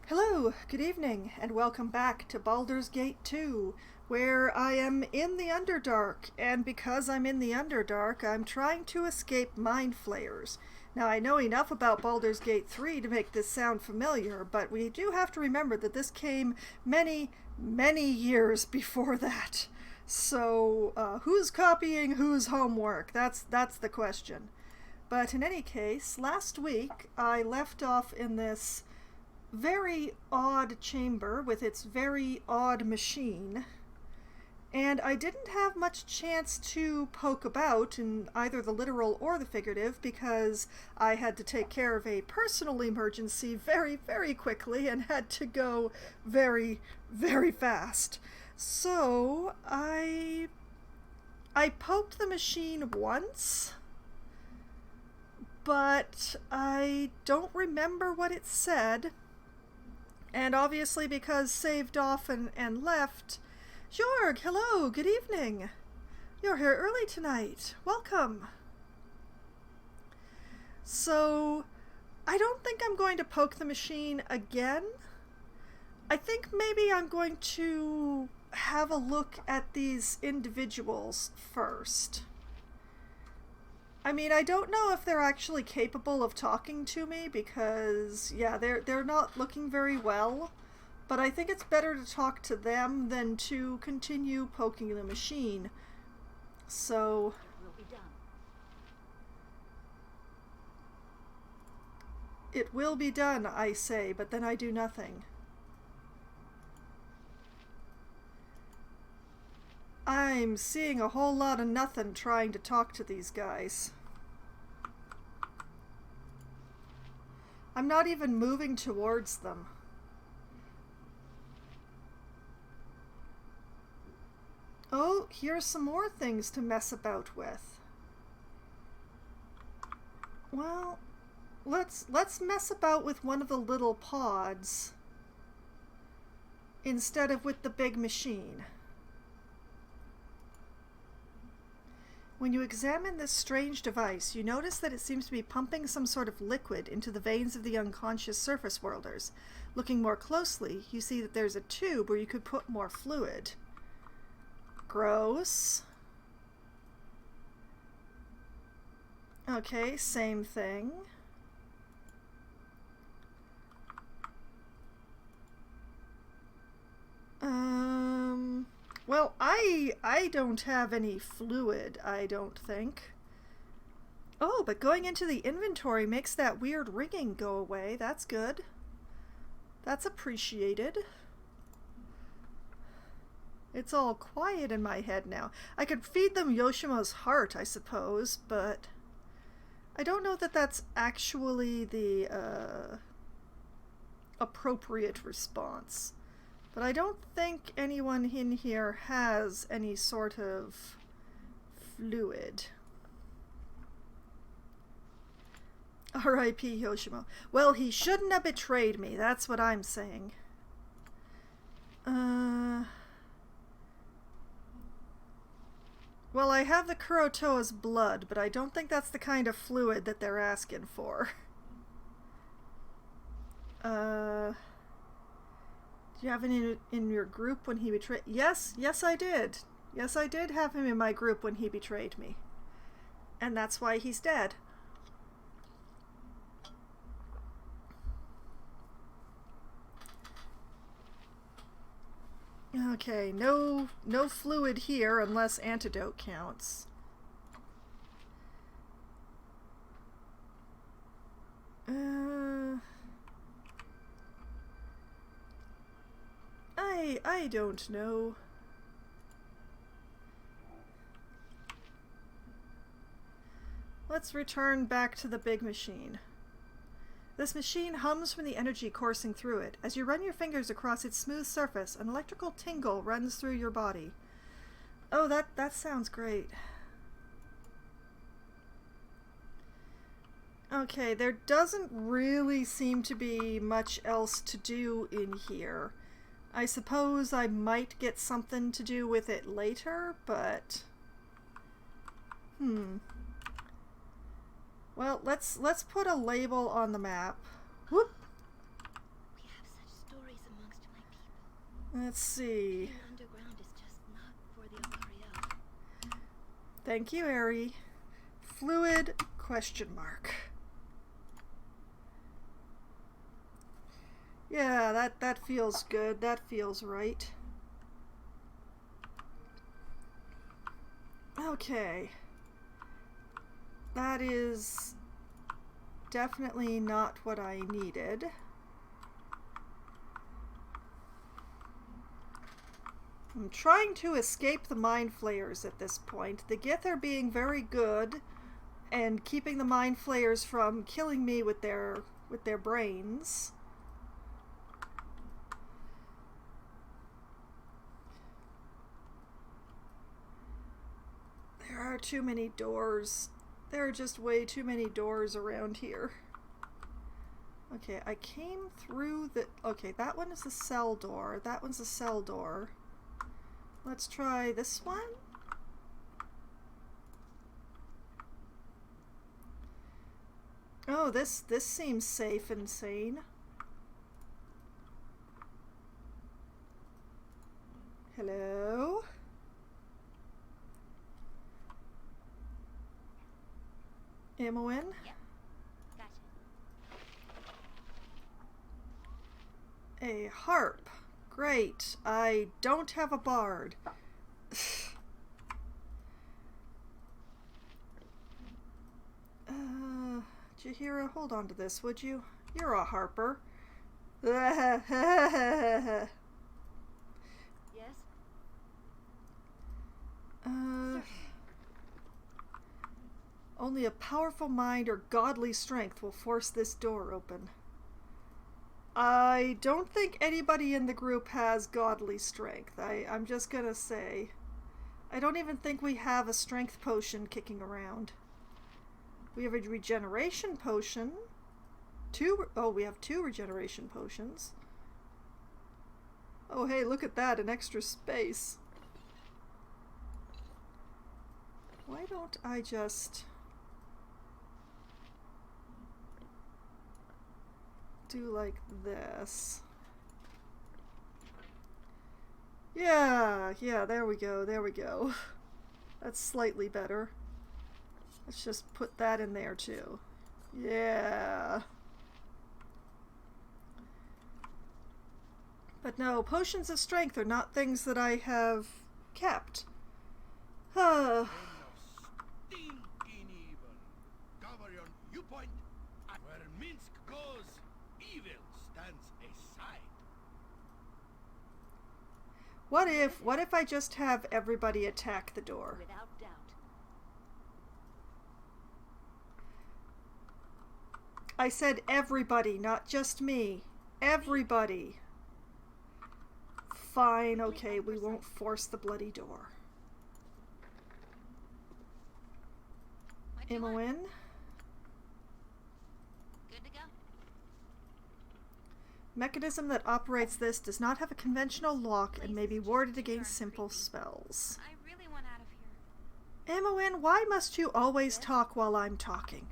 Hello, good evening, and welcome back to Baldur's Gate 2, where I am in the Underdark, and because I'm in the Underdark, I'm trying to escape mind flayers. Now, I know enough about Baldur's Gate 3 to make this sound familiar, but we do have to remember that this came many, many years before that. So, who's copying whose homework? That's the question. But in any case, last week I left off in this very odd chamber with its very odd machine, and I didn't have much chance to poke about in either the literal or the figurative because I had to take care of a personal emergency very, very quickly and had to go very, very fast. So I poked the machine once, but I don't remember what it said. And obviously, because saved off and left. Jorg, hello, good evening. You're here early tonight. Welcome. So, I don't think I'm going to poke the machine again. I think maybe I'm going to have a look at these individuals first. I mean, I don't know if they're actually capable of talking to me because, yeah, they're not looking very well. But I think it's better to talk to them than to continue poking the machine. So, it will be done, I say, but then I do nothing. I'm seeing a whole lot of nothing trying to talk to these guys. I'm not even moving towards them. Oh, here's some more things to mess about with. Well, let's mess about with one of the little pods instead of with the big machine. When you examine this strange device, you notice that it seems to be pumping some sort of liquid into the veins of the unconscious surface worlders. Looking more closely, you see that there's a tube where you could put more fluid. Gross. Okay, same thing. Well, I don't have any fluid, I don't think. Oh, but going into the inventory makes that weird ringing go away. That's good. That's appreciated. It's all quiet in my head now. I could feed them Yoshima's heart, I suppose, but I don't know that that's actually the appropriate response. But I don't think anyone in here has any sort of fluid. R.I.P. Yoshimo. Well, he shouldn't have betrayed me, that's what I'm saying. Well, I have the Kurotoa's blood, but I don't think that's the kind of fluid that they're asking for. Do you have any in your group when he betrayed? Yes, I did. Yes, I did have him in my group when he betrayed me. And that's why he's dead. Okay, no fluid here unless antidote counts. I don't know. Let's return back to the big machine. This machine hums from the energy coursing through it. As you run your fingers across its smooth surface, an electrical tingle runs through your body. Oh, that sounds great. Okay, there doesn't really seem to be much else to do in here. I suppose I might get something to do with it later, but... Well, let's put a label on the map. Whoop! We have such Let's see. The underground is just not for the Apariel. Thank you, Ari. Fluid question mark. Yeah, that feels good. That feels right. Okay. That is definitely not what I needed. I'm trying to escape the mind flayers at this point. The Gith are being very good and keeping the mind flayers from killing me with their brains. There are too many doors. There are just way too many doors around here. Okay, I came through the... Okay, that one is a cell door. That one's a cell door. Let's try this one. Oh, this seems safe and sane. Hello? Imoen? Yep. Gotcha. A harp. Great. I don't have a bard. Jahira, hold on to this, would you? You're a harper. Yes? Only a powerful mind or godly strength will force this door open. I don't think anybody in the group has godly strength. I'm just gonna say. I don't even think we have a strength potion kicking around. We have a regeneration potion. We have 2 regeneration potions. Oh hey, look at that, an extra space. Why don't I just do like this? Yeah, there we go. That's slightly better. Let's just put that in there too. Yeah. But no, potions of strength are not things that I have kept. Stinking evil. Cover your viewpoint. Where Minsk goes, evil stands aside. What if I just have everybody attack the door? Without doubt. I said everybody, not just me. Everybody. Fine, okay, we won't force the bloody door. Imoen? Good to go. Mechanism that operates this does not have a conventional lock and may be warded against simple spells. I really want out of here. Imoen, why must you always talk while I'm talking?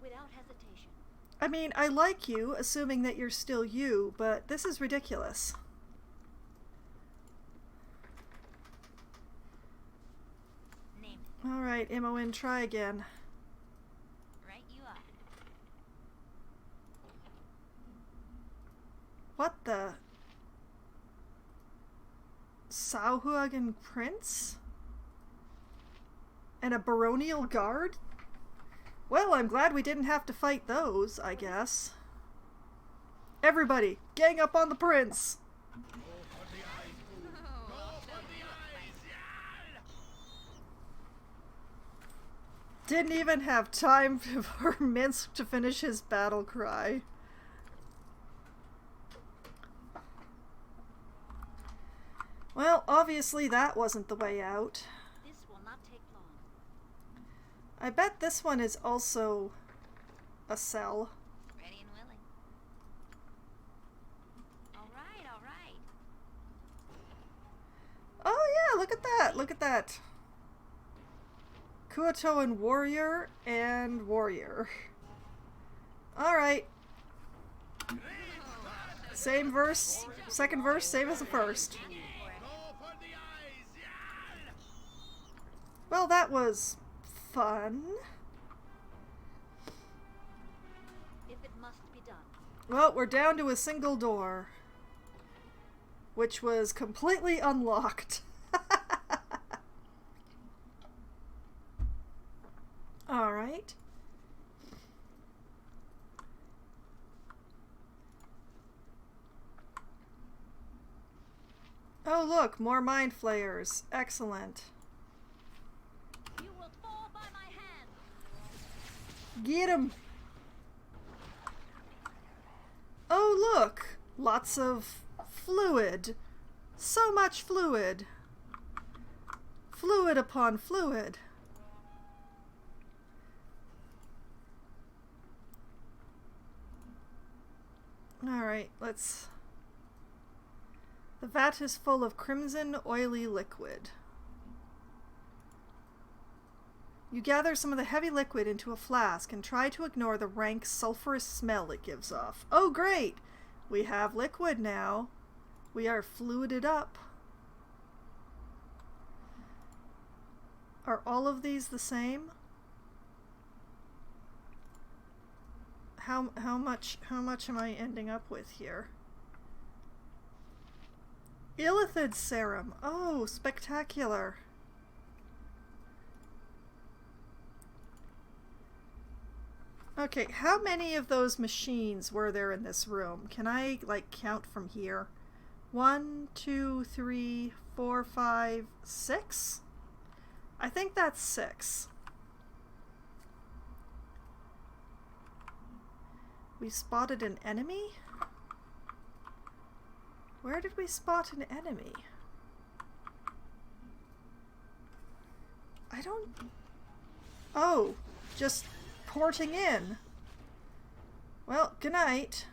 Without hesitation. I mean, I like you, assuming that you're still you, but this is ridiculous. Named. Alright, Imoen, try again. Right you are. What the? Sauhuagin Prince? And a baronial guard? Well, I'm glad we didn't have to fight those, I guess. Everybody, gang up on the prince! Go for the eyes, fool. Go for the eyes, yeah! Didn't even have time for Minsk to finish his battle cry. Well, obviously that wasn't the way out. This will not take long. I bet this one is also a cell. Ready and willing. All right. Oh yeah, look at that, look at that. Kuatoan warrior and warrior. Alright. Same verse, second verse, same as the first. Go for the eyes! Yeah! Well, that was fun. If it must be done. Well, we're down to a single door, which was completely unlocked. All right. Oh, look, more mind flayers. Excellent. You will fall by my hand. Get him! Oh, look! Lots of fluid. So much fluid. Fluid upon fluid. Alright, let's... The vat is full of crimson, oily liquid. You gather some of the heavy liquid into a flask and try to ignore the rank sulfurous smell it gives off. Oh great! We have liquid now. We are fluided up. Are all of these the same? How much am I ending up with here? Illithid serum. Oh, spectacular. Okay, how many of those machines were there in this room? Can I, like, count from here? 1, 2, 3, 4, 5, 6? I think that's 6. We spotted an enemy? Where did we spot an enemy? I don't... Oh, just porting in. Well, good night.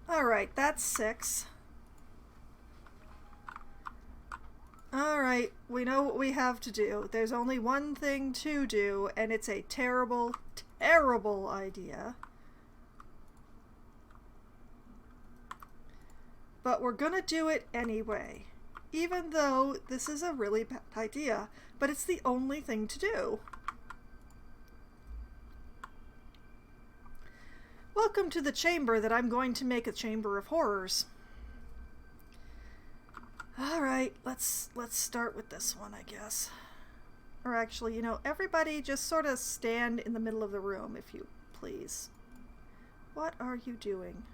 Alright, that's 6. Alright, we know what we have to do. There's only one thing to do, and it's a terrible, terrible idea. But we're gonna do it anyway. Even though this is a really bad idea, but it's the only thing to do. Welcome to the chamber that I'm going to make a chamber of horrors. Alright, let's start with this one, I guess. Or actually, you know, everybody just sort of stand in the middle of the room, if you please. What are you doing?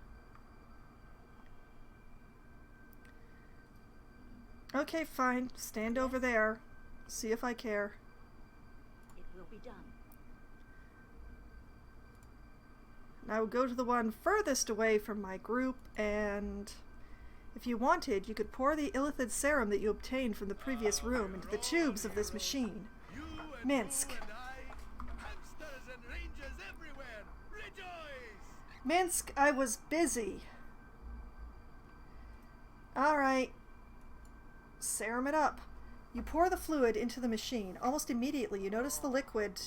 Okay, fine. Stand over there. See if I care. It will be done. Now go to the one furthest away from my group, and if you wanted, you could pour the illithid serum that you obtained from the previous room into the tubes of this machine. You and Minsk. you and I, hamsters and rangers everywhere, rejoice! Minsk, I was busy. Alright. Serum it up. You pour the fluid into the machine. Almost immediately, you notice the liquid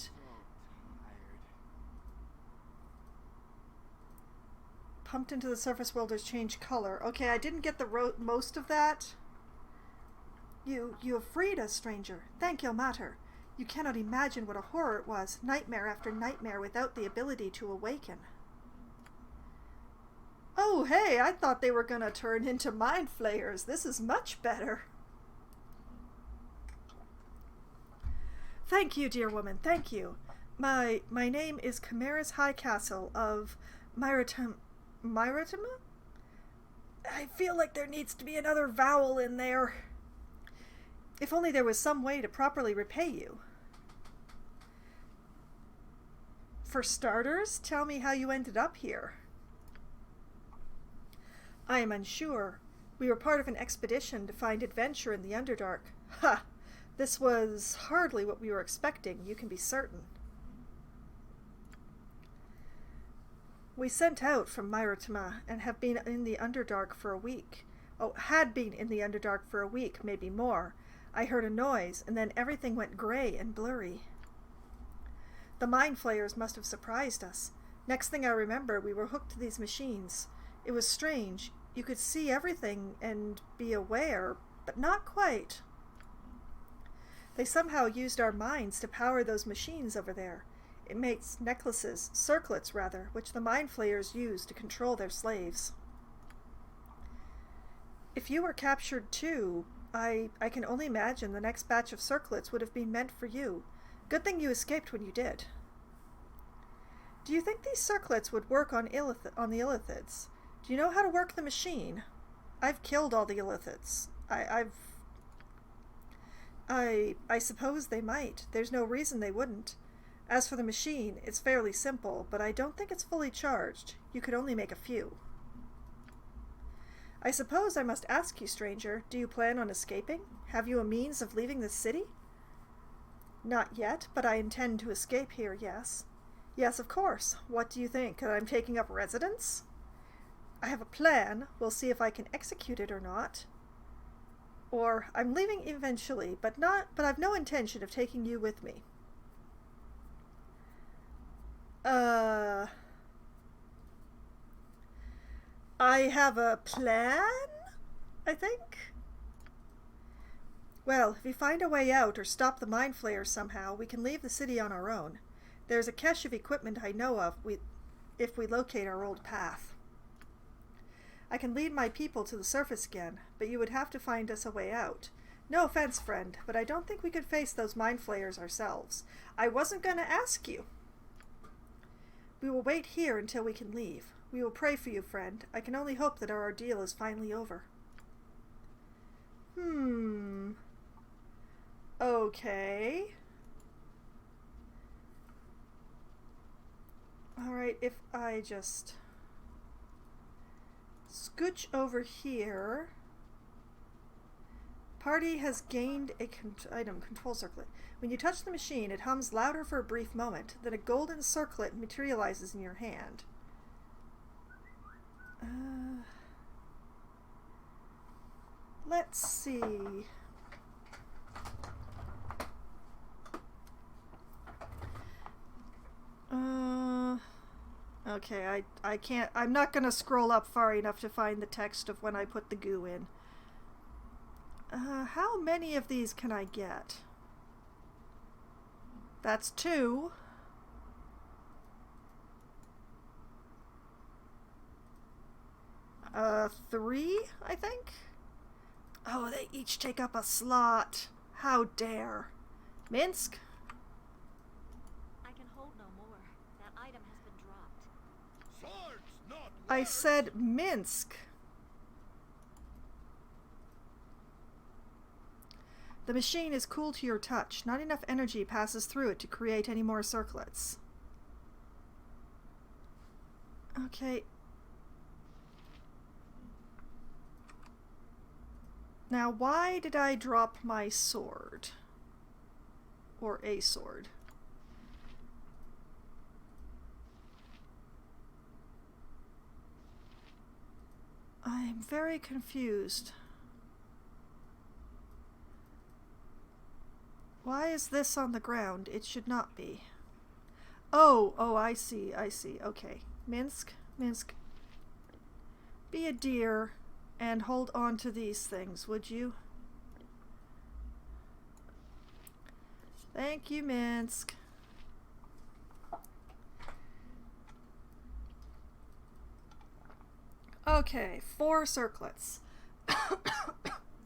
pumped into the surface welders change color. Okay, I didn't get the most of that. You have freed us, stranger. Thank you, matter. You cannot imagine what a horror it was, nightmare after nightmare without the ability to awaken. Oh, hey, I thought they were gonna turn into mind flayers. This is much better. Thank you, dear woman, thank you. My name is Chimera's High Castle of Myratima? I feel like there needs to be another vowel in there. If only there was some way to properly repay you. For starters, tell me how you ended up here. I am unsure. We were part of an expedition to find adventure in the Underdark. Ha! This was hardly what we were expecting, you can be certain. We sent out from Myratima and have been in the Underdark for a week. Oh, had been in the Underdark for a week, maybe more. I heard a noise, and then everything went gray and blurry. The mind flayers must have surprised us. Next thing I remember, we were hooked to these machines. It was strange. You could see everything and be aware, but not quite. They somehow used our minds to power those machines over there. It makes necklaces, circlets rather, which the mind flayers use to control their slaves. If you were captured too, I can only imagine the next batch of circlets would have been meant for you. Good thing you escaped when you did. Do you think these circlets would work on the illithids? Do you know how to work the machine? I've killed all the illithids. I suppose they might. There's no reason they wouldn't. As for the machine, it's fairly simple, but I don't think it's fully charged. You could only make a few. I suppose I must ask you, stranger, do you plan on escaping? Have you a means of leaving the city? Not yet, but I intend to escape here, yes. Yes, of course. What do you think? That I'm taking up residence? I have a plan. We'll see if I can execute it or not. Or I'm leaving eventually, but I've no intention of taking you with me. I have a plan, I think? Well, if we find a way out or stop the mind flayers somehow, we can leave the city on our own. There's a cache of equipment I know of if we locate our old path. I can lead my people to the surface again, but you would have to find us a way out. No offense, friend, but I don't think we could face those mind flayers ourselves. I wasn't going to ask you. We will wait here until we can leave. We will pray for you, friend. I can only hope that our ordeal is finally over. Okay. Alright, if I just scooch over here. Party has gained a item control circlet. When you touch the machine, it hums louder for a brief moment. Then a golden circlet materializes in your hand. Let's see. Okay, I can't, I'm not gonna scroll up far enough to find the text of when I put the goo in. How many of these can I get? That's 2. Three, I think? Oh, they each take up a slot. How dare. Minsk? I can hold no more. That item has been dropped. Swords, not I words. said Minsk. The machine is cool to your touch. Not enough energy passes through it to create any more circlets. Okay. Now, why did I drop my sword? Or a sword? I'm very confused. Why is this on the ground? It should not be. Oh, I see, Okay. Minsk. Be a dear and hold on to these things, would you? Thank you, Minsk. Okay, 4 circlets.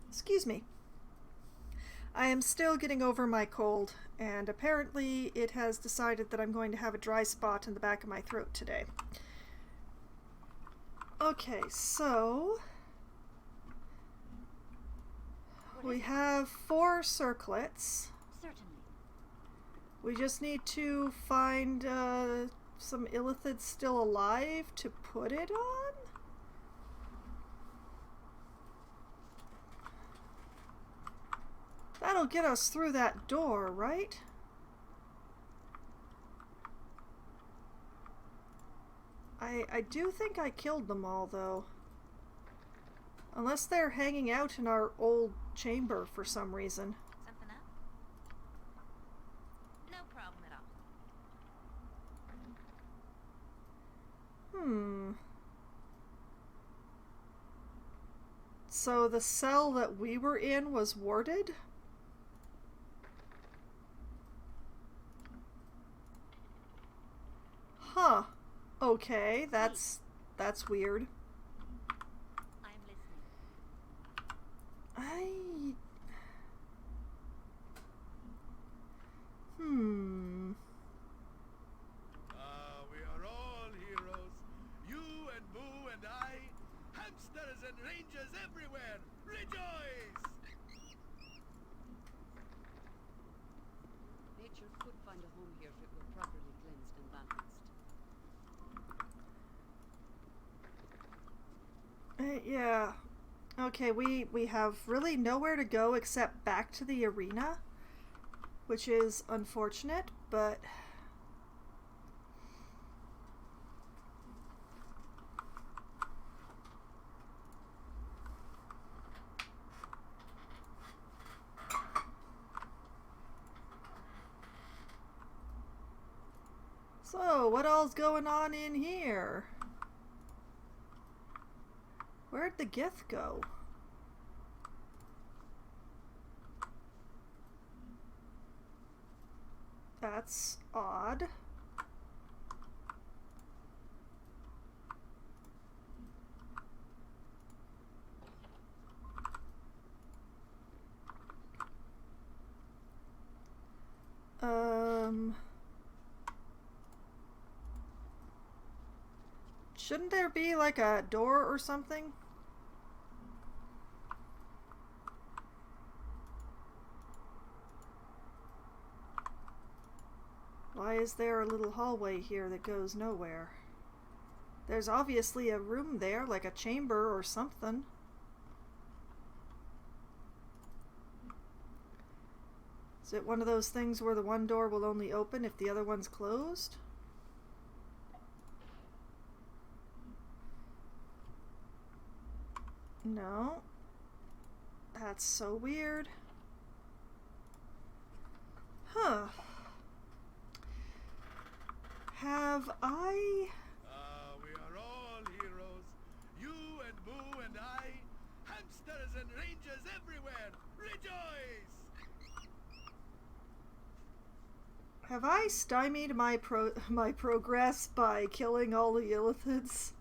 Excuse me. I am still getting over my cold, and apparently it has decided that I'm going to have a dry spot in the back of my throat today. Okay, so we have 4 circlets. Certainly. We just need to find some illithids still alive to put it on? That'll get us through that door, right? I do think I killed them all, though. Unless they're hanging out in our old chamber for some reason. Something up? No problem at all. So the cell that we were in was warded? Huh. Okay, that's weird. I'm listening. We are all heroes. You and Boo and I. Hamsters and rangers everywhere. Rejoice! Nature could find a home here if it were properly cleansed and balanced. Yeah. Okay, we have really nowhere to go except back to the arena, which is unfortunate, but so what all's going on in here? Where'd the Gith go? That's odd. Shouldn't there be like a door or something? Why is there a little hallway here that goes nowhere? There's obviously a room there, like a chamber or something. Is it one of those things where the one door will only open if the other one's closed? No. That's so weird. Huh. Have I... We are all heroes. You and Boo and I. Hamsters and rangers everywhere. Rejoice! Have I stymied my progress by killing all the Illithids?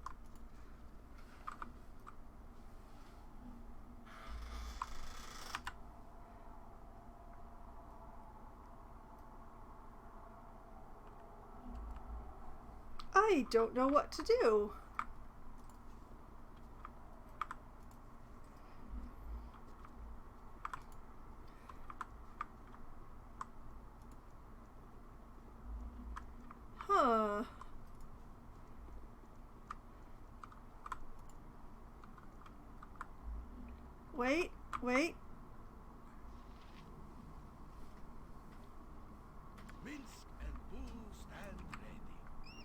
I don't know what to do. Huh. Wait. Minsk and Boo stand ready.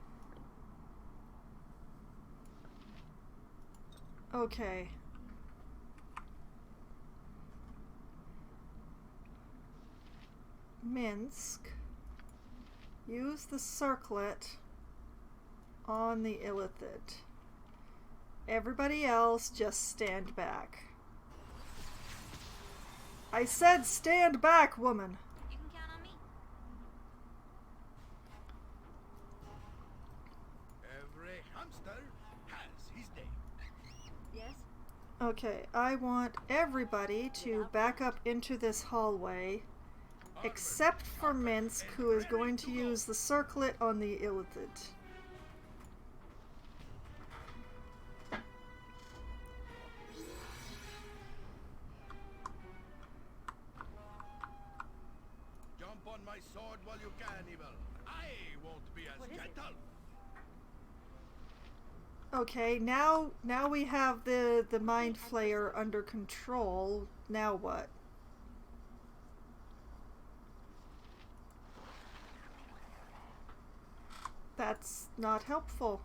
Okay. Minsk. Use the circlet on the Illithid. Everybody else just stand back. I said stand back, woman! You can count on me. Every hamster has his day. Yes? Okay, I want everybody to back up into this hallway, except for Minsk, who is going to use the circlet on the Illithid. Jump on my sword while you can, Evil. I won't be as What is it? gentle. Okay, now we have the Mind Flayer under control. Now what? That's not helpful.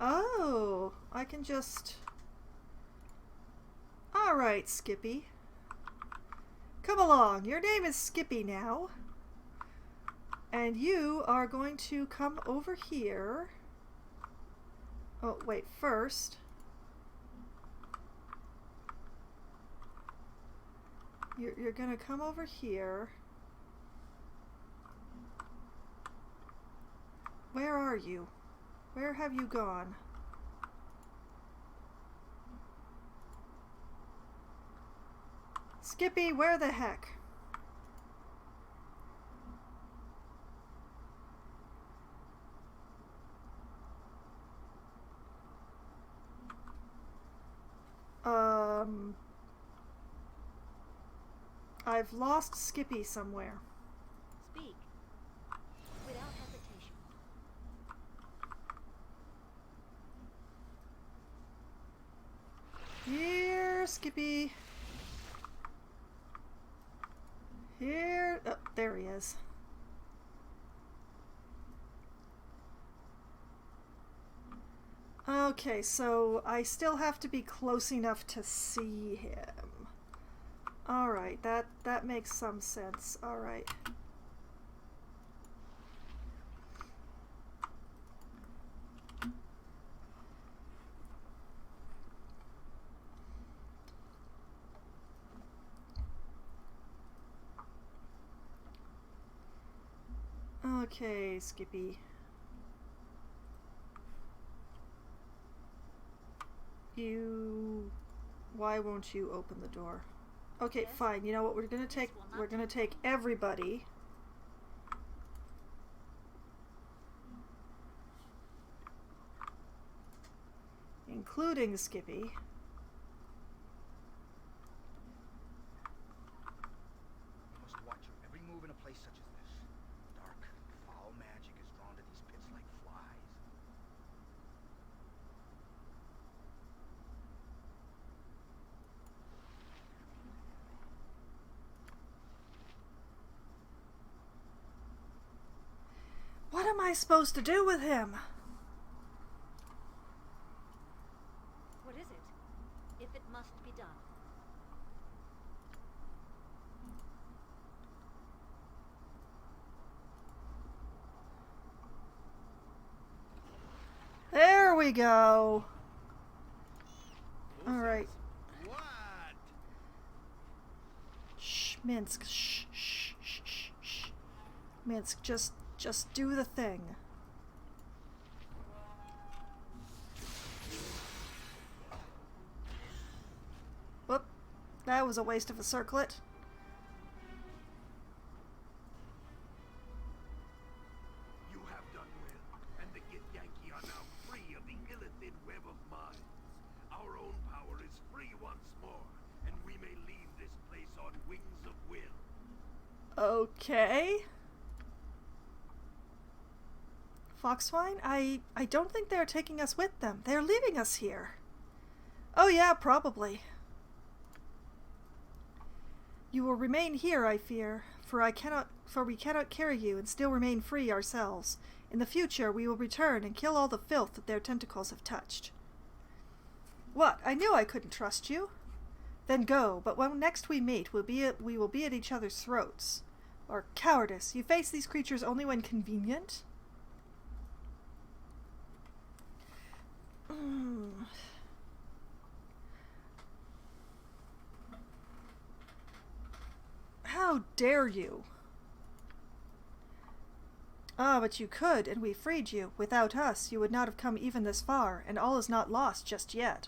Oh, I can just... Alright, Skippy. Come along, your name is Skippy now. And you are going to come over here. Oh, wait, first. You're gonna come over here. Where are you? Where have you gone? Skippy, where the heck? I've lost Skippy somewhere. Speak. Without hesitation. Here, Skippy. Here. Oh, there he is. Okay, so I still have to be close enough to see him. Alright, that makes some sense. Alright. Okay, Skippy. Why won't you open the door? Okay, Yes? fine. You know what we're gonna take? will not We're gonna take take everybody. Including Skippy. You must watch your every move in a place such as this. Dark, foul magic is drawn to these pits like flies. What am I supposed to do with him? What is it? If it must be done. There we go. Who All right. says what? Shh, Minsk. Shh, shh, shh, shh, shh. Minsk, just do the thing. Whoop. That was a waste of a circlet. You have done well, and the Githyanki are now free of the illithid web of mines. Our own power is free once more, and we may leave this place on wings of will. Okay. Foxwine, I don't think they're taking us with them. They're leaving us here. Oh yeah, probably. You will remain here, I fear, for we cannot carry you and still remain free ourselves. In the future, we will return and kill all the filth that their tentacles have touched. What? I knew I couldn't trust you. Then go, but when next we meet, we will be at each other's throats. Or cowardice. You face these creatures only when convenient? How dare you? Ah, but you could, and we freed you. Without us, you would not have come even this far, and all is not lost just yet.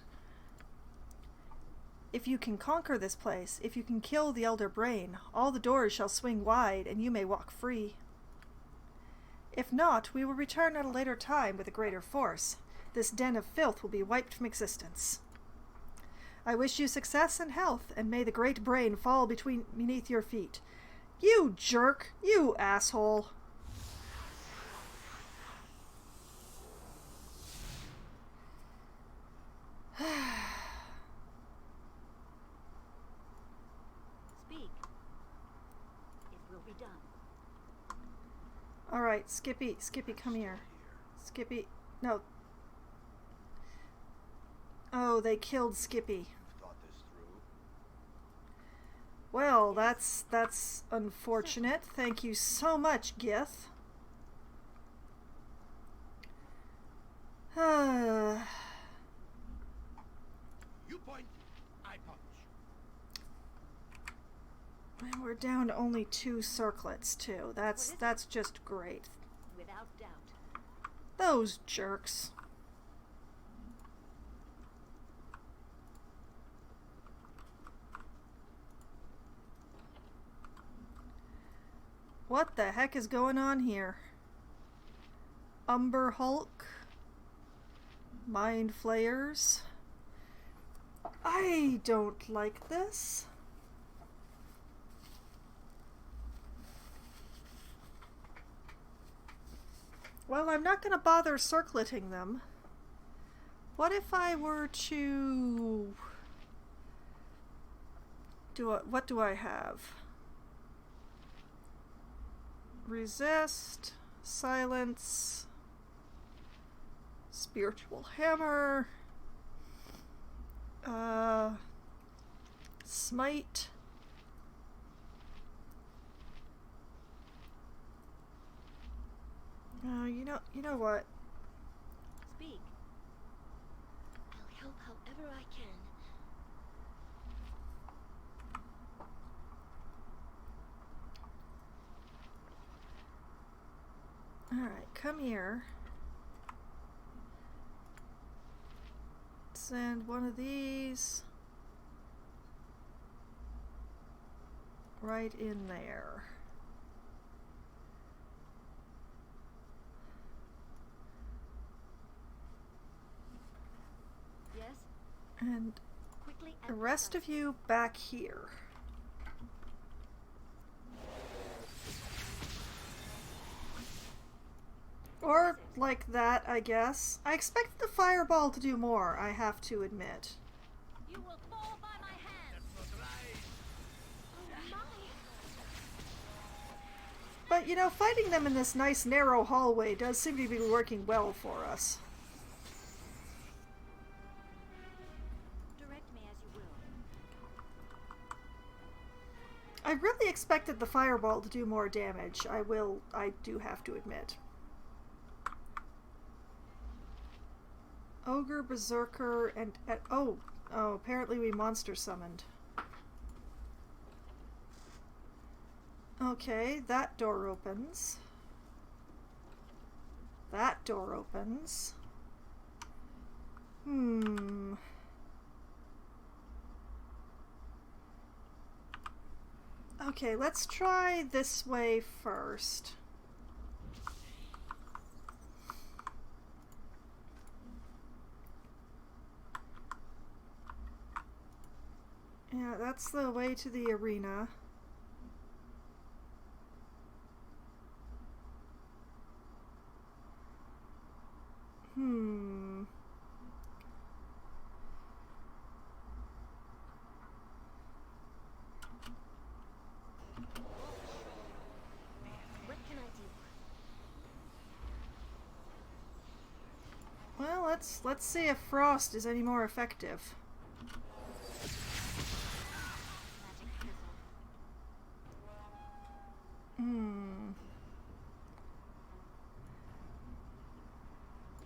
If you can conquer this place, if you can kill the Elder Brain, all the doors shall swing wide, and you may walk free. If not, we will return at a later time with a greater force. This den of filth will be wiped from existence. I wish you success and health, and may the great brain fall beneath your feet. You jerk! You asshole! Speak. It will be done. Alright, Skippy, come here. Skippy, no. Oh, they killed Skippy. Thought this through. Well, that's unfortunate. Thank you so much, Gith. You point, I punch. And we're down to only 2 circlets too. That's just great. Without doubt. Those jerks. What the heck is going on here? Umber Hulk? Mind Flayers? I don't like this. Well, I'm not going to bother circleting them. What if I were to... what do I have? Resist, silence, spiritual hammer, smite. You know what? Speak. I'll help however I can. Alright, come here. Send one of these right in there. Yes? And Quickly the rest of you back here. Or like that, I guess. I expected the fireball to do more, I have to admit. You will fall by my hand. Oh my. But, you know, fighting them in this nice narrow hallway does seem to be working well for us. Direct me as you will. I really expected the fireball to do more damage, I do have to admit. Ogre, Berserker, and oh, apparently we monster summoned. Okay, that door opens. That door opens. Okay, let's try this way first. Yeah, that's the way to the arena. What can I do? Well, let's see if frost is any more effective. Magic fizzle.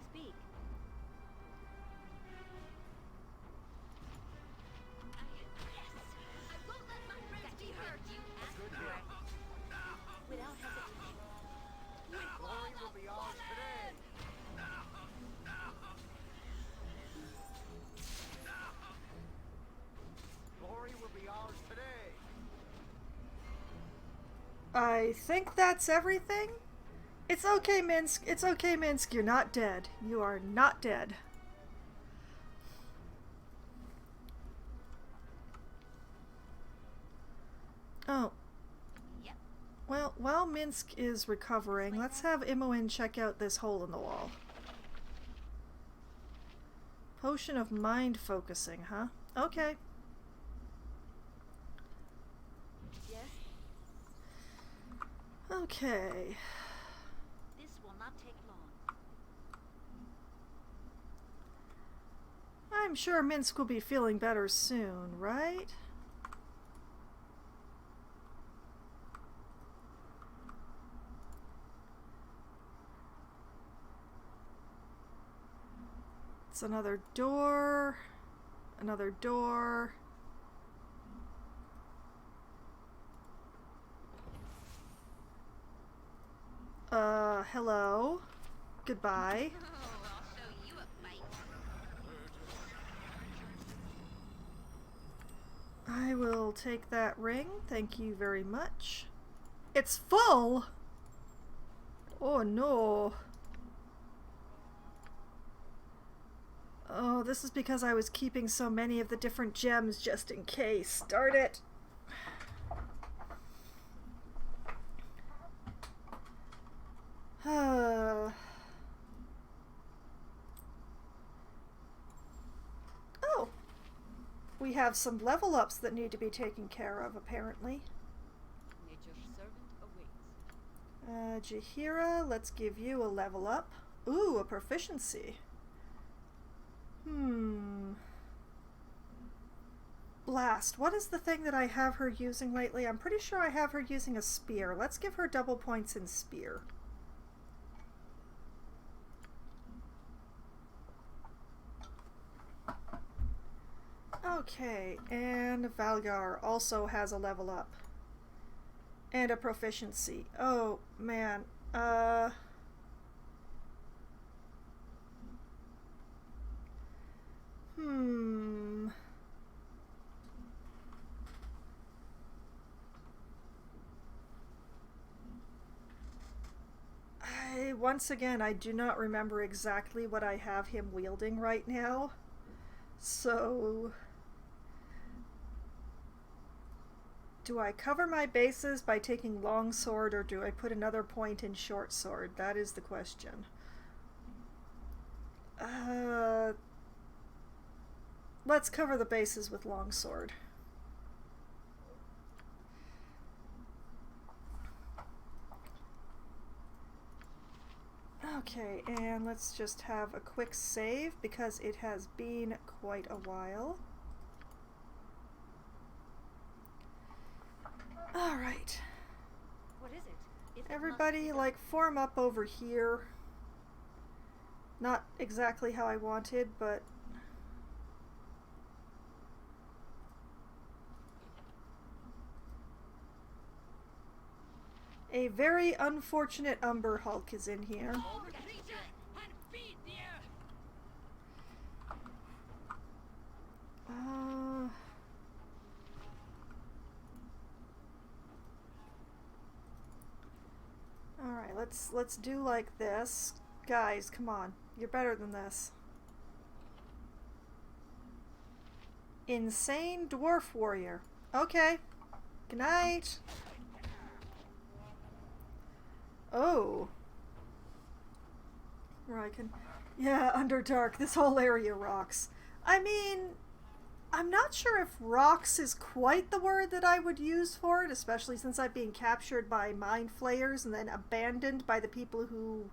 Speak. Yes! I won't let my friends be hurt! You asked for it. Without hesitation. Glory will be ours today. Glory will be ours today. I think that's everything. It's okay, Minsk. It's okay, Minsk. You're not dead. You are not dead. Oh. Yep. Well, while Minsk is recovering, let's have Imoen check out this hole in the wall. Potion of mind focusing, huh? Okay. Yes? Okay. This will not take long. I'm sure Minsk will be feeling better soon, right? It's another door. Another door. Hello. Goodbye. Oh, I'll show you a fight. I will take that ring. Thank you very much. It's full! Oh no. Oh, this is because I was keeping so many of the different gems just in case. Darn it. Oh. We have some level ups that need to be taken care of, apparently. Nature's servant awaits. Jahira, let's give you a level up. Ooh, a proficiency. Blast. What is the thing that I have her using lately? I'm pretty sure I have her using a spear. Let's give her double points in spear. Okay, and Valgar also has a level up. And a proficiency. Oh, man. Once again, I do not remember exactly what I have him wielding right now. So... do I cover my bases by taking longsword, or do I put another point in short sword? That is the question. Let's cover the bases with longsword. Okay, and let's just have a quick save because it has been quite a while. Alright. What is it? Everybody, like, form up over here. Not exactly how I wanted, but... a very unfortunate Umber Hulk is in here. Alright, let's do like this. Guys, come on. You're better than this. Insane Dwarf Warrior. Okay. Good night. Oh. Where I can... yeah, Underdark. This whole area rocks. I mean... I'm not sure if rocks is quite the word that I would use for it, especially since I'm being captured by mind flayers and then abandoned by the people who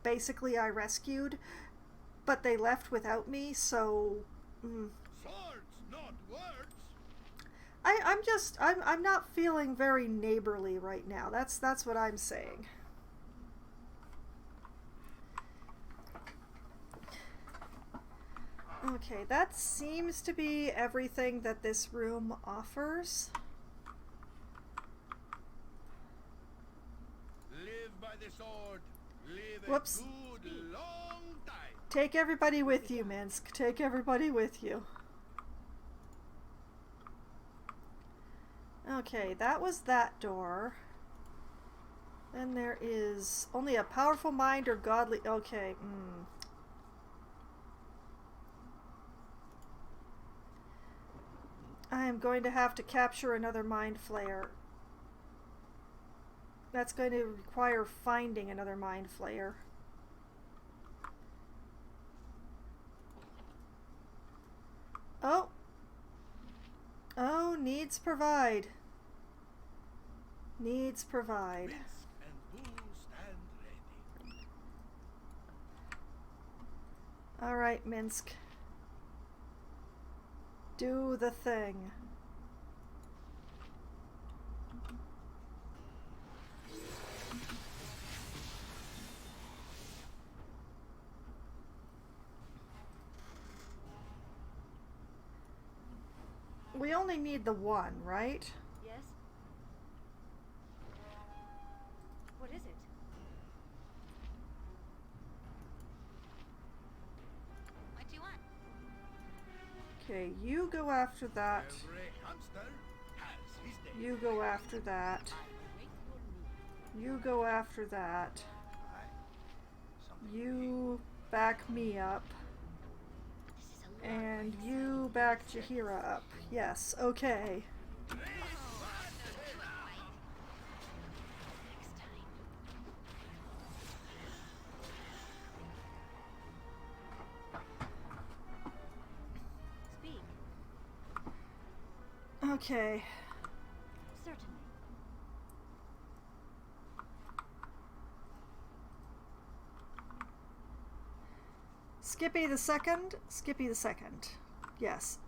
basically I rescued, but they left without me, so... Swords, not words. I'm not feeling very neighborly right now. That's what I'm saying. Okay, that seems to be everything that this room offers. Live by the sword. Live Whoops. a good long time. Take everybody with you, Minsk. Take everybody with you. Okay, that was that door. Then there is only a powerful mind or godly... okay, I am going to have to capture another mind flayer. That's going to require finding another mind flayer. Oh! Oh, needs provide. Needs provide. Rinse and boost and ready. Alright, Minsk. Do the thing. We only need the one, right? Yes? What is it? Okay, you go after that. Every hamster has his day. You go after that. You go after that. Aye. Something You back me up. This is a lot. And you back Jahira up. Yes, okay. Next time. Speak. Okay. Certainly. Skippy the second. Skippy the second. Yes.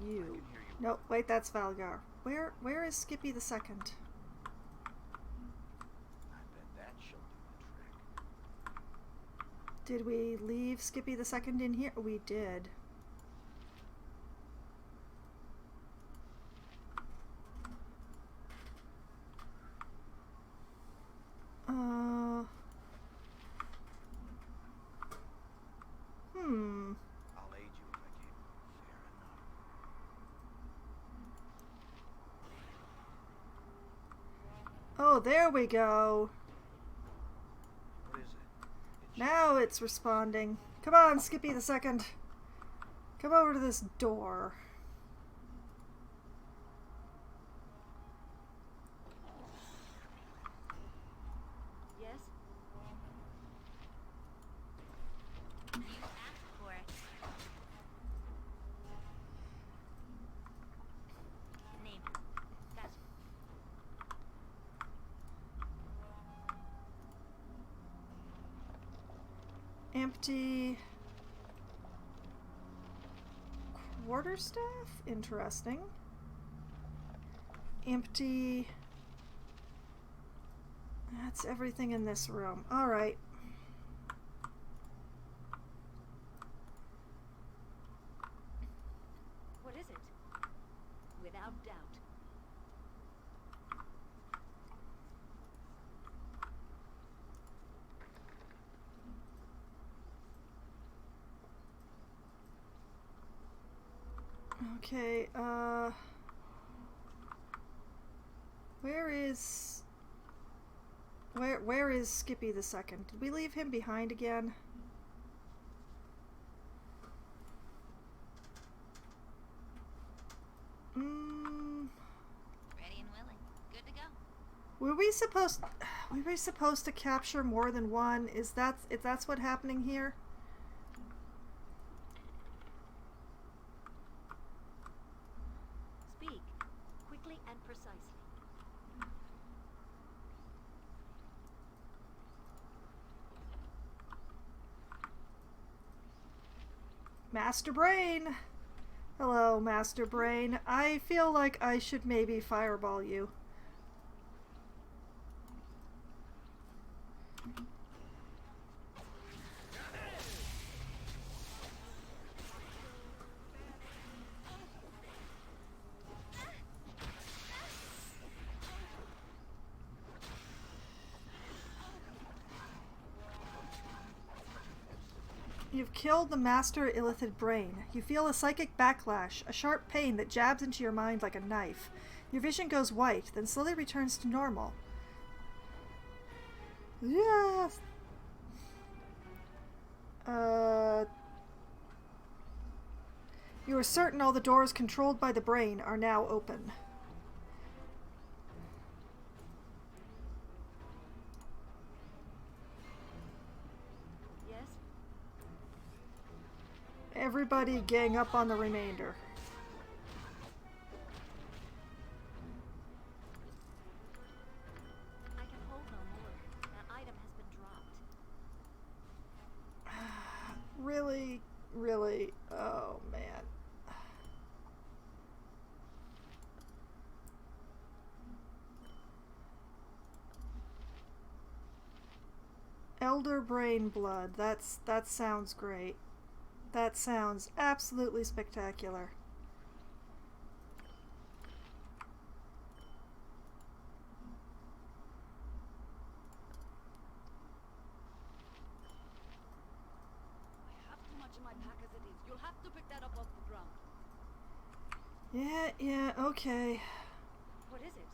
You. No, wait, that's Valgar. Where is Skippy the second? I bet that shall do the trick. Did we leave Skippy the second in here? We did. I'll aid you if I can. Fair enough. Oh, there we go. What is it? Now it's responding. Come on, Skippy the second. Come over to this door. Yes? You asked for it. Name. Gotcha. Empty quarterstaff? Interesting. Empty. That's everything in this room. Alright. What is it? Without doubt. Okay, where is Skippy the second? Did we leave him behind again? Ready and willing. Good to go. Were we supposed to capture more than one? Is that's what's happening here? Speak. Quickly and precisely. Master Brain! Hello, Master Brain. I feel like I should maybe fireball you. You've killed the Master Illithid Brain. You feel a psychic backlash, a sharp pain that jabs into your mind like a knife. Your vision goes white, then slowly returns to normal. Yes! You are certain all the doors controlled by the brain are now open. Yes? Everybody gang up on the remainder. I can hold no more. That item has been dropped. Really? Really? Oh, man. Elder Brain Blood. That sounds great. That sounds absolutely spectacular. I have too much in my pack as it is. You'll have to pick that Yeah, okay. What is it?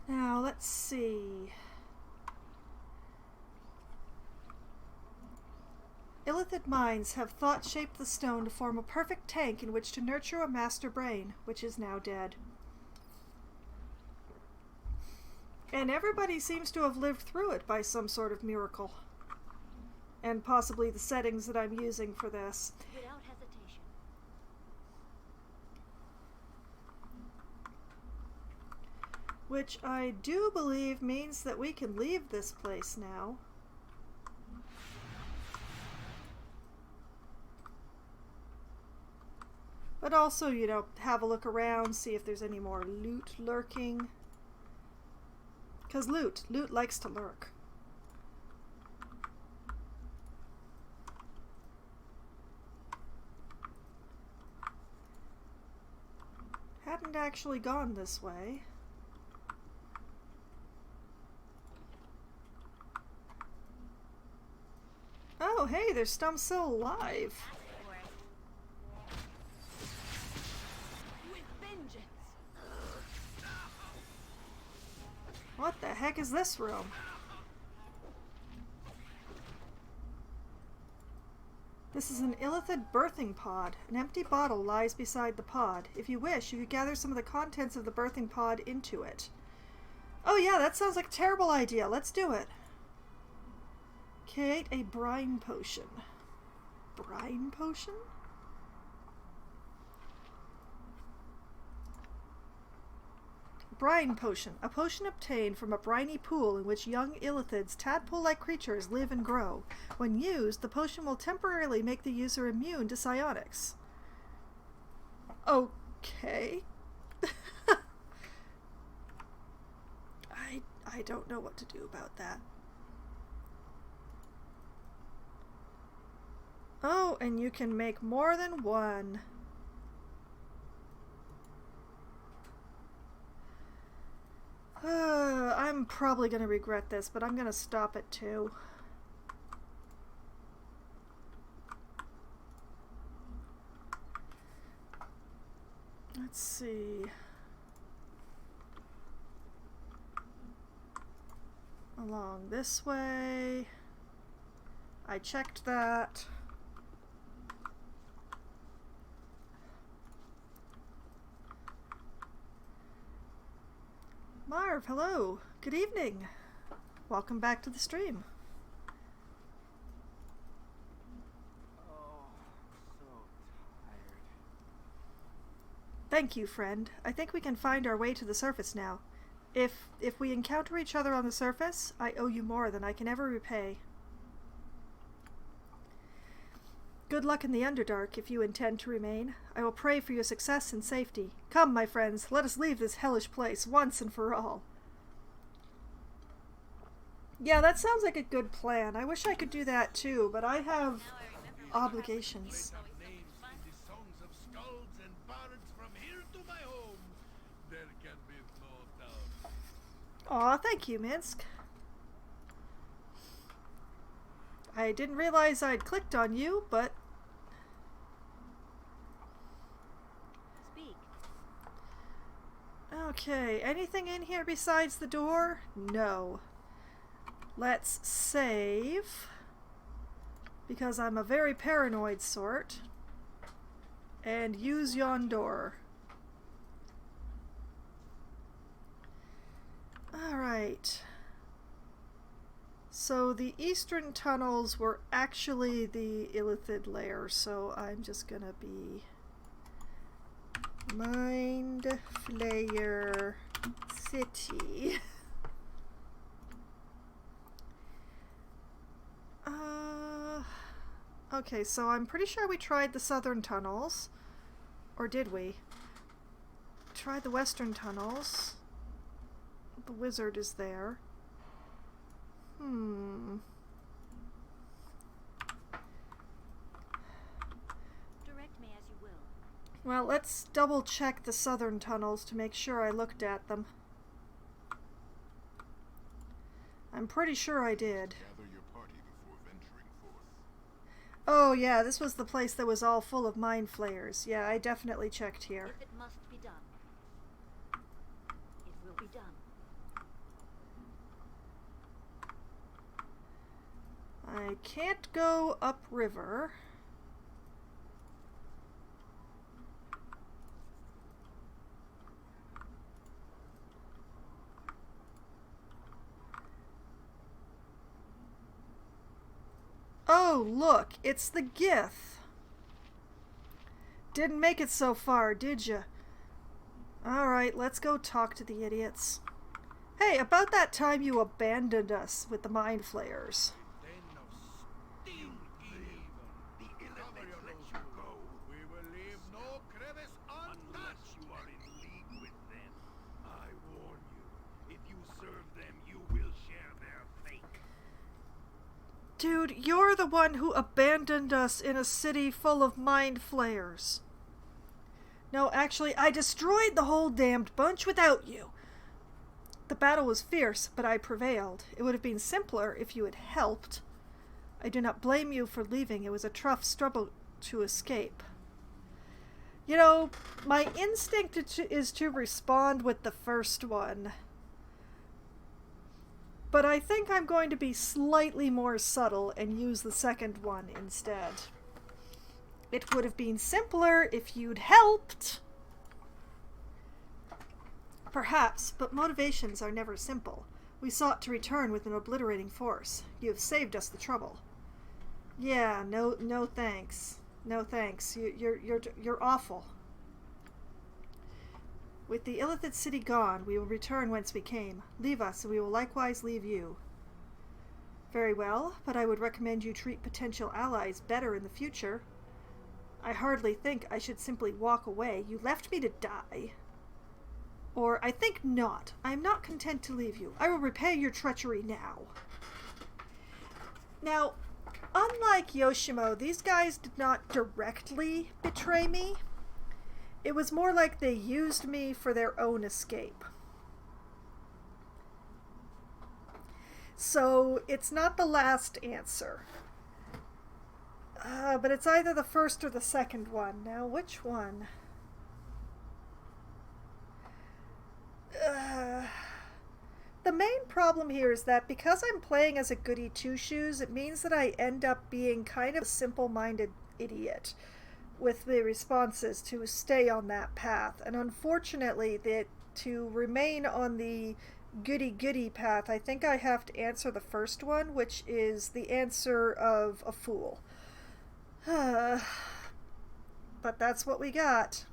Now, let's see. Illithid minds have thought shaped the stone to form a perfect tank in which to nurture a master brain, which is now dead. And everybody seems to have lived through it by some sort of miracle. And possibly the settings that I'm using for this. Without hesitation. Which I do believe means that we can leave this place now. But also, you know, have a look around, see if there's any more loot lurking. Because loot likes to lurk. Hadn't actually gone this way. Oh, hey, there's Stump still alive. With vengeance. What the heck is this room? This is an Illithid birthing pod. An empty bottle lies beside the pod. If you wish, you could gather some of the contents of the birthing pod into it. Oh yeah, that sounds like a terrible idea. Let's do it. Create a brine potion. Brine potion? Brine potion. A potion obtained from a briny pool in which young Illithids, tadpole-like creatures, live and grow. When used, the potion will temporarily make the user immune to psionics. Okay. I don't know what to do about that. Oh, and you can make more than one. I'm probably going to regret this, but I'm going to stop at 2. Let's see. Along this way. I checked that. Marv, hello. Good evening. Welcome back to the stream. Oh, so tired. Thank you, friend. I think we can find our way to the surface now. If we encounter each other on the surface, I owe you more than I can ever repay. Good luck in the Underdark if you intend to remain. I will pray for your success and safety. Come, my friends, let us leave this hellish place once and for all. Yeah, that sounds like a good plan. I wish I could do that too, but I have obligations. Names in the songs of skalds and bards from here to my home. There can be no doubt. Aw, thank you, Minsk. I didn't realize I'd clicked on you, but... Speak. Okay, anything in here besides the door? No. Let's save. Because I'm a very paranoid sort. And use yon door. Alright. So the eastern tunnels were actually the Illithid lair, so I'm just gonna be Mind Flayer City. Okay, so I'm pretty sure we tried the southern tunnels. Or did we? Tried the western tunnels. The wizard is there. Direct me as you will. Well, let's double check the southern tunnels to make sure I looked at them. I'm pretty sure I did. Gather your party before venturing forth. Oh yeah, this was the place that was all full of mind flayers. Yeah, I definitely checked here. If it must be done, it will be done. I can't go upriver. Oh, look, it's the Gith. Didn't make it so far, did ya? Alright, let's go talk to the idiots. Hey, about that time you abandoned us with the mind flayers. Den of steel evil. The Illithid let you go. We will leave no crevice untouched. Unless you are in league with them. I warn you, if you serve them, you will share their fate. Dude, you're the one who abandoned us in a city full of mind flayers. No, actually, I destroyed the whole damned bunch without you. The battle was fierce, but I prevailed. It would have been simpler if you had helped. I do not blame you for leaving. It was a tough struggle to escape. You know, my instinct is to respond with the first one. But I think I'm going to be slightly more subtle and use the second one instead. It would have been simpler if you'd helped. Perhaps, but motivations are never simple. We sought to return with an obliterating force. You have saved us the trouble. Yeah, no thanks. No thanks. You're awful. With the Illithid city gone, we will return whence we came. Leave us, and we will likewise leave you. Very well, but I would recommend you treat potential allies better in the future. I hardly think I should simply walk away. You left me to die. Or, I think not. I am not content to leave you. I will repay your treachery now. Now, unlike Yoshimo, these guys did not directly betray me. It was more like they used me for their own escape. So, it's not the last answer. But it's either the first or the second one. Now, which one? The main problem here is that because I'm playing as a goody two-shoes, it means that I end up being kind of a simple-minded idiot with the responses to stay on that path. And unfortunately, to remain on the goody-goody path, I think I have to answer the first one, which is the answer of a fool. But that's what we got.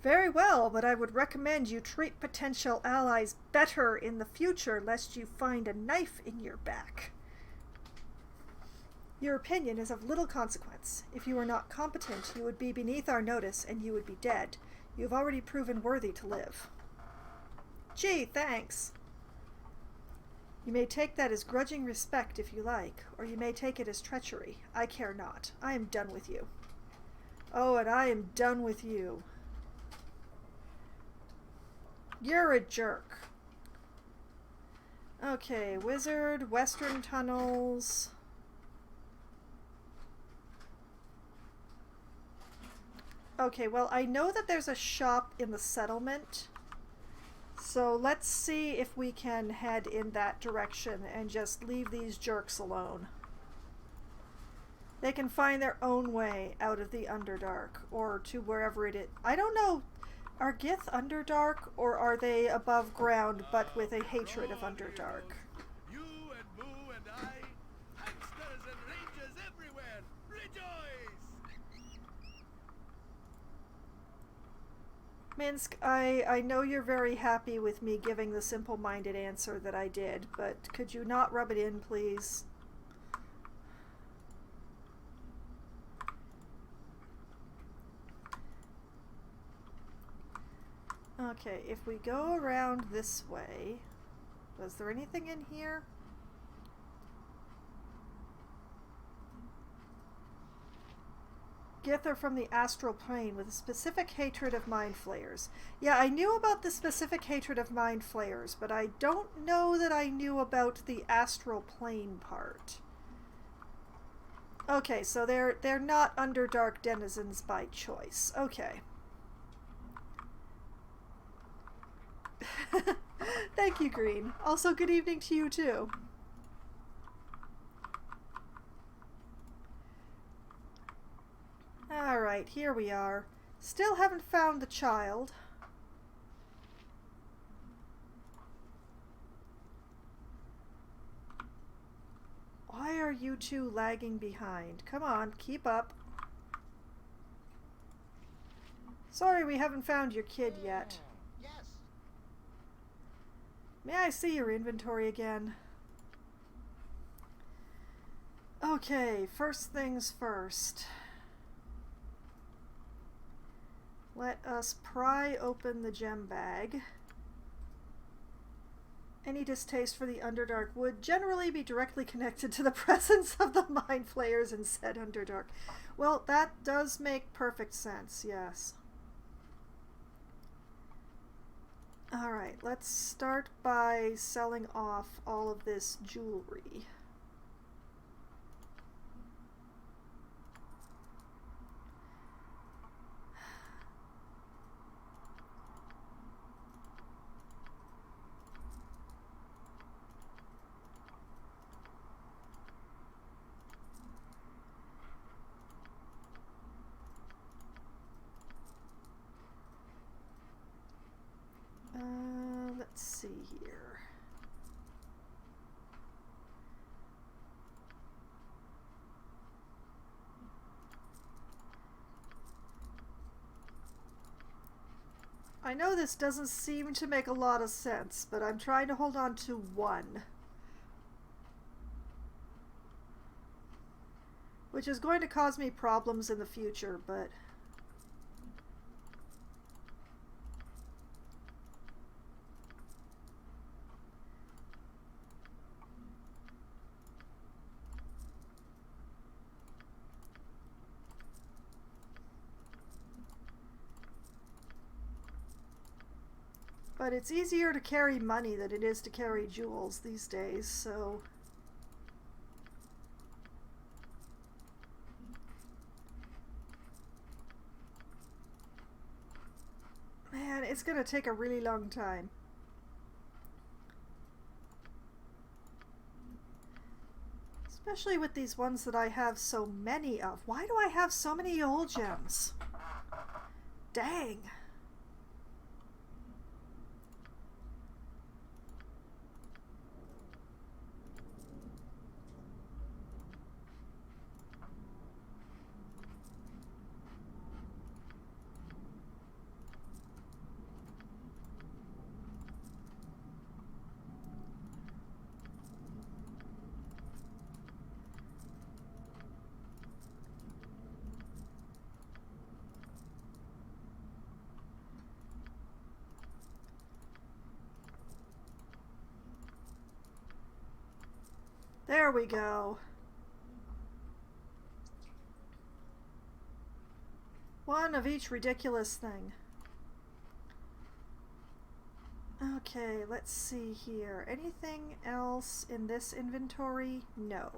Very well, but I would recommend you treat potential allies better in the future, lest you find a knife in your back. Your opinion is of little consequence. If you were not competent, you would be beneath our notice, and you would be dead. You have already proven worthy to live. Gee, thanks. You may take that as grudging respect if you like, or you may take it as treachery. I care not. I am done with you. Oh, and I am done with you. You're a jerk. Okay, wizard, western tunnels. Okay, well, I know that there's a shop in the settlement. So let's see if we can head in that direction and just leave these jerks alone. They can find their own way out of the Underdark, or to wherever it is. I don't know. Are Gith Underdark, or are they above ground but with a hatred of Underdark? You and Moo and I, hucksters and rangers everywhere, rejoice! Minsk, I know you're very happy with me giving the simple-minded answer that I did, but could you not rub it in, please? Okay, if we go around this way, was there anything in here? Gith are from the astral plane with a specific hatred of mind flayers. Yeah, I knew about the specific hatred of mind flayers, but I don't know that I knew about the astral plane part. Okay, so they're not Underdark denizens by choice. Okay. Thank you, Green. Also, good evening to you, too. Alright, here we are. Still haven't found the child. Why are you two lagging behind? Come on, keep up. Sorry we haven't found your kid yet. Yes. May I see your inventory again? Okay, first things first. Let us pry open the gem bag. Any distaste for the Underdark would generally be directly connected to the presence of the Mind Flayers in said Underdark. Well, that does make perfect sense, yes. Alright, let's start by selling off all of this jewelry. Let's see here. I know this doesn't seem to make a lot of sense, but I'm trying to hold on to one. Which is going to cause me problems in the future, but... But it's easier to carry money than it is to carry jewels these days, so... Man, it's gonna take a really long time. Especially with these ones that I have so many of. Why do I have so many old gems? Dang. There we go. One of each ridiculous thing. Okay, let's see here. Anything else in this inventory? No.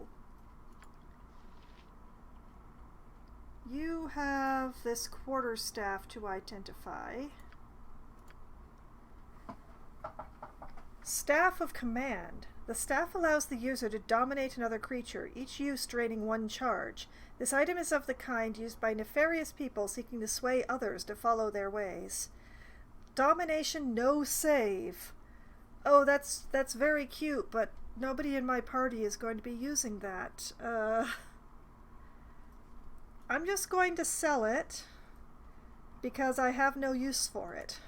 You have this quarterstaff to identify. Staff of Command. The staff allows the user to dominate another creature, each use draining one charge. This item is of the kind used by nefarious people seeking to sway others to follow their ways. Domination, no save. Oh, that's very cute, but nobody in my party is going to be using that. I'm just going to sell it because I have no use for it.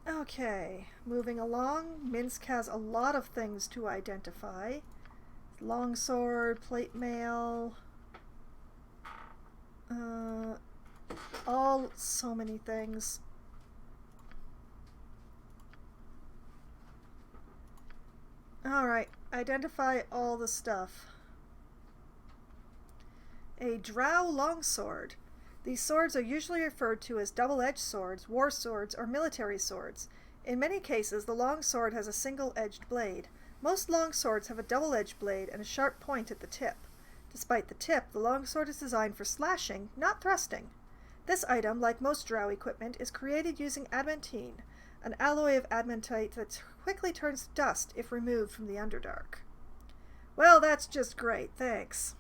Okay, moving along. Minsk has a lot of things to identify. Longsword, plate mail, all so many things. Alright, identify all the stuff. A drow longsword. These swords are usually referred to as double-edged swords, war swords, or military swords. In many cases, the long sword has a single-edged blade. Most longswords have a double-edged blade and a sharp point at the tip. Despite the tip, the longsword is designed for slashing, not thrusting. This item, like most drow equipment, is created using adamantine, an alloy of adamantite that quickly turns to dust if removed from the Underdark. Well, that's just great, thanks.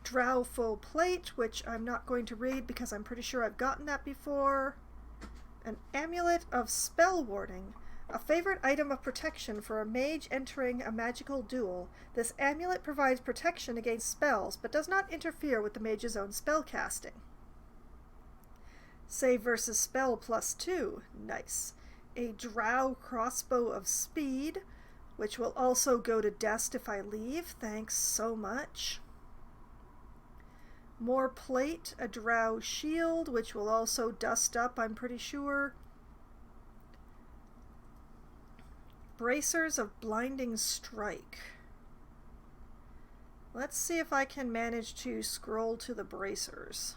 Drow full plate, which I'm not going to read because I'm pretty sure I've gotten that before. An amulet of spell warding. A favorite item of protection for a mage entering a magical duel, this amulet provides protection against spells, but does not interfere with the mage's own spell casting. Save versus spell +2. Nice. A drow crossbow of speed, which will also go to dust if I leave. Thanks so much. More plate, a drow shield, which will also dust up, I'm pretty sure. Bracers of blinding strike. Let's see if I can manage to scroll to the bracers.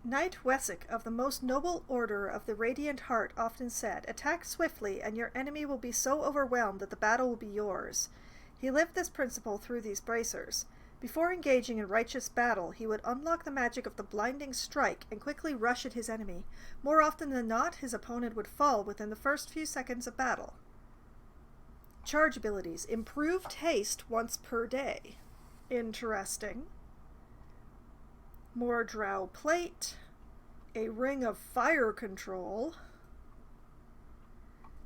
Knight Wessex of the most noble order of the Radiant Heart often said, "Attack swiftly, and your enemy will be so overwhelmed that the battle will be yours." He lived this principle through these bracers. Before engaging in righteous battle, he would unlock the magic of the blinding strike and quickly rush at his enemy. More often than not, his opponent would fall within the first few seconds of battle. Charge abilities. Improved haste once per day. Interesting. More drow plate. A ring of fire control.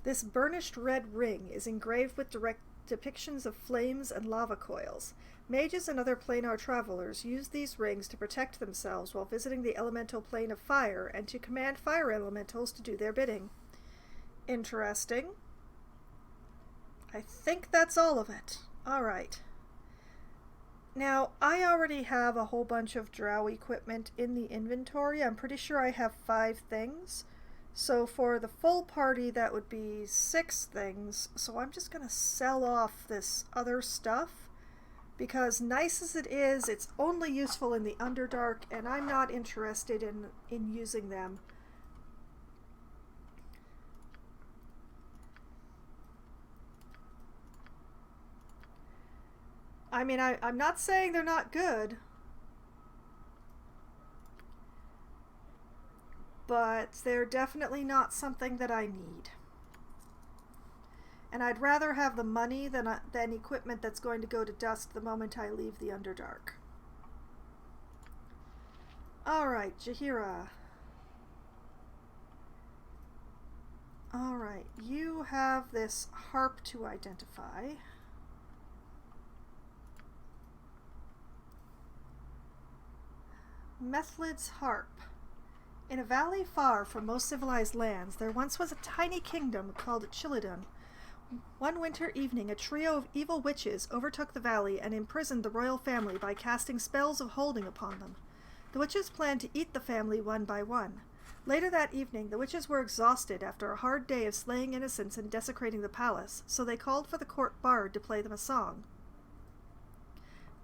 This burnished red ring is engraved with direct depictions of flames and lava coils. Mages and other planar travelers use these rings to protect themselves while visiting the elemental plane of fire and to command fire elementals to do their bidding. Interesting. I think that's all of it. Alright. Now, I already have a whole bunch of drow equipment in the inventory. I'm pretty sure I have 5 things. So for the full party, that would be 6 things. So I'm just going to sell off this other stuff. Because nice as it is, it's only useful in the Underdark, and I'm not interested in using them. I mean, I'm not saying they're not good. But they're definitely not something that I need. And I'd rather have the money than equipment that's going to go to dust the moment I leave the Underdark. Alright, Jaheira. Alright, you have this harp to identify. Methlid's harp. In a valley far from most civilized lands, there once was a tiny kingdom called Chillidan. One winter evening, a trio of evil witches overtook the valley and imprisoned the royal family by casting spells of holding upon them. The witches planned to eat the family one by one. Later that evening, the witches were exhausted after a hard day of slaying innocents and desecrating the palace, so they called for the court bard to play them a song.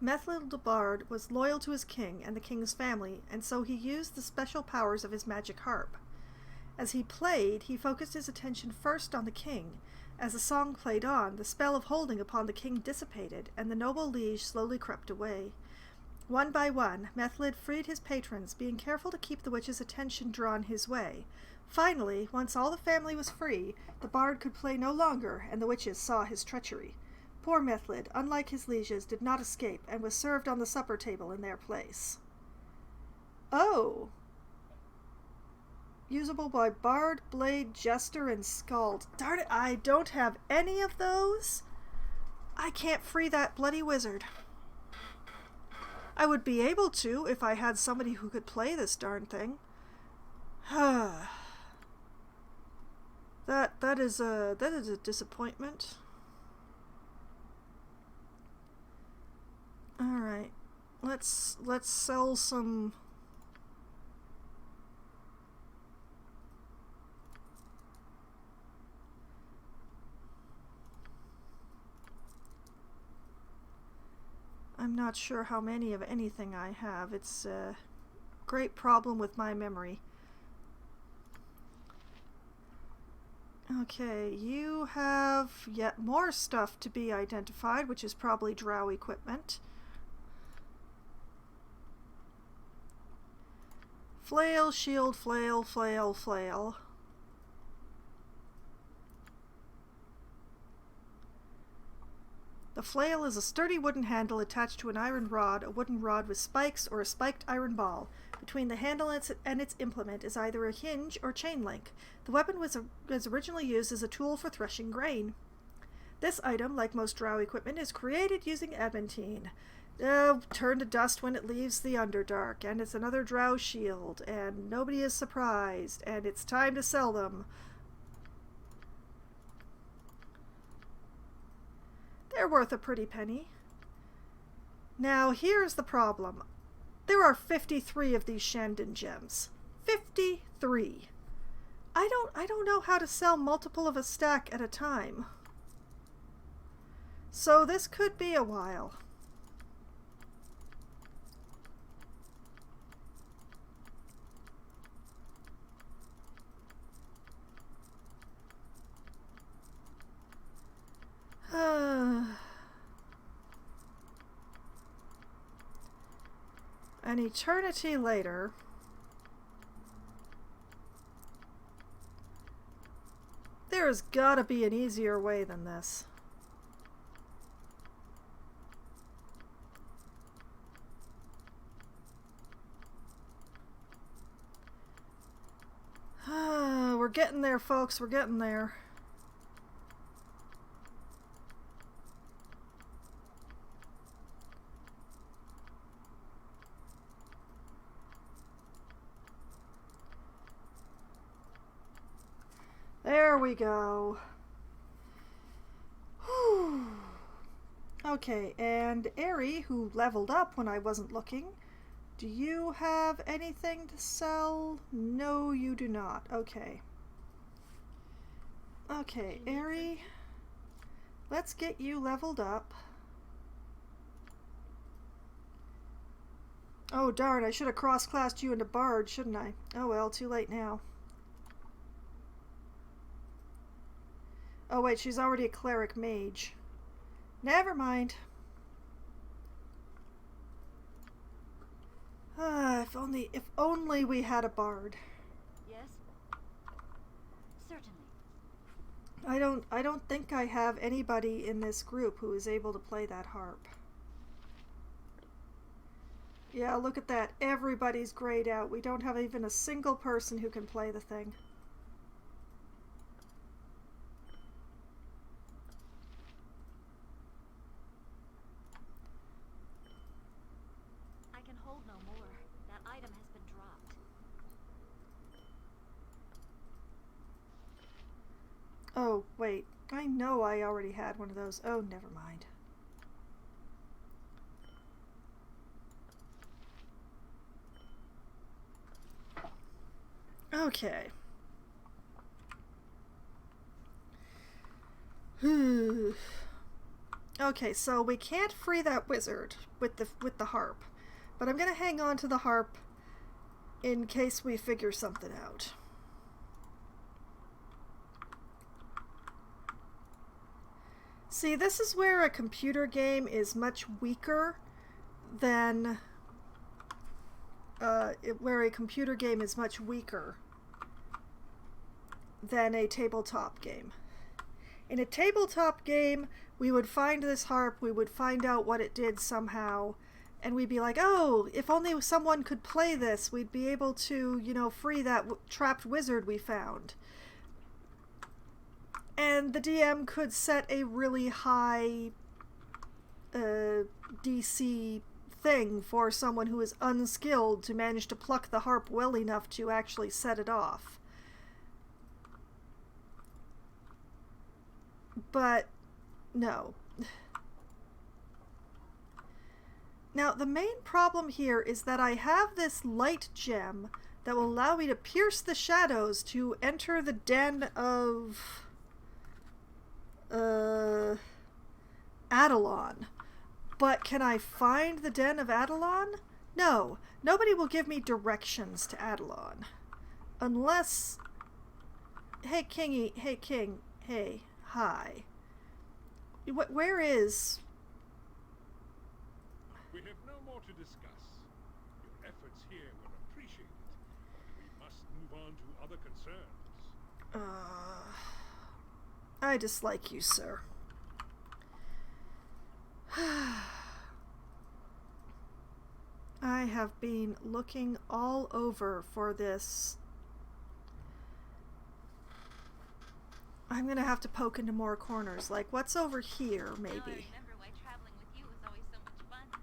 Methlid the bard was loyal to his king and the king's family, and so he used the special powers of his magic harp. As he played, he focused his attention first on the king. As the song played on, the spell of holding upon the king dissipated, and the noble liege slowly crept away. One by one, Methlid freed his patrons, being careful to keep the witch's attention drawn his way. Finally, once all the family was free, the bard could play no longer, and the witches saw his treachery. Poor Methlid, unlike his lieges, did not escape, and was served on the supper table in their place. Oh! Usable by Bard, Blade, Jester, and Skald. Darn it, I don't have any of those. I can't free that bloody wizard. I would be able to if I had somebody who could play this darn thing. that is a disappointment. All right, let's sell some. I'm not sure how many of anything I have. It's a great problem with my memory. Okay, you have yet more stuff to be identified, which is probably drow equipment. Flail, shield, flail, flail, flail. The flail is a sturdy wooden handle attached to an iron rod, a wooden rod with spikes, or a spiked iron ball. Between the handle and its implement is either a hinge or chain link. The weapon was originally used as a tool for threshing grain. This item, like most drow equipment, is created using adamantine. Turn to dust when it leaves the Underdark, and it's another drow shield, and nobody is surprised, and it's time to sell them. They're worth a pretty penny. Now, here's the problem. There are 53 of these Shandon gems. 53. I don't know how to sell multiple of a stack at a time. So this could be a while. An eternity later, there's gotta be an easier way than this. We're getting there, folks. We're getting there. There we go. Whew. Okay, and Aerie, who leveled up when I wasn't looking, do you have anything to sell? No, you do not. Okay. Okay, Aerie, let's get you leveled up. Oh darn, I should have cross-classed you into Bard, shouldn't I? Oh well, too late now. Oh wait, she's already a cleric mage. Never mind. If only we had a bard. Yes? Certainly. I don't think I have anybody in this group who is able to play that harp. Yeah, look at that. Everybody's grayed out. We don't have even a single person who can play the thing. I can hold no more. That item has been dropped. Oh, wait. I know I already had one of those. Oh, never mind. Okay. Okay, so we can't free that wizard with the harp. But I'm going to hang on to the harp in case we figure something out. See, this is where a computer game is much weaker than where a computer game is much weaker than a tabletop game. In a tabletop game, we would find this harp, we would find out what it did somehow, and we'd be like, oh, if only someone could play this, we'd be able to, you know, free that trapped wizard we found. And the DM could set a really high DC thing for someone who is unskilled to manage to pluck the harp well enough to actually set it off. But no. Now, the main problem here is that I have this light gem that will allow me to pierce the shadows to enter the den of Adelon. But can I find the den of Adelon? No. Nobody will give me directions to Adelon. Unless Hey, Kingy. Hey, King. Hey. Hi. Where is... We have no more to discuss. Your efforts here were appreciated, but we must move on to other concerns. I dislike you, sir. I have been looking all over for this. I'm gonna have to poke into more corners. Like, what's over here, Now I maybe? remember why traveling with you was always so much fun.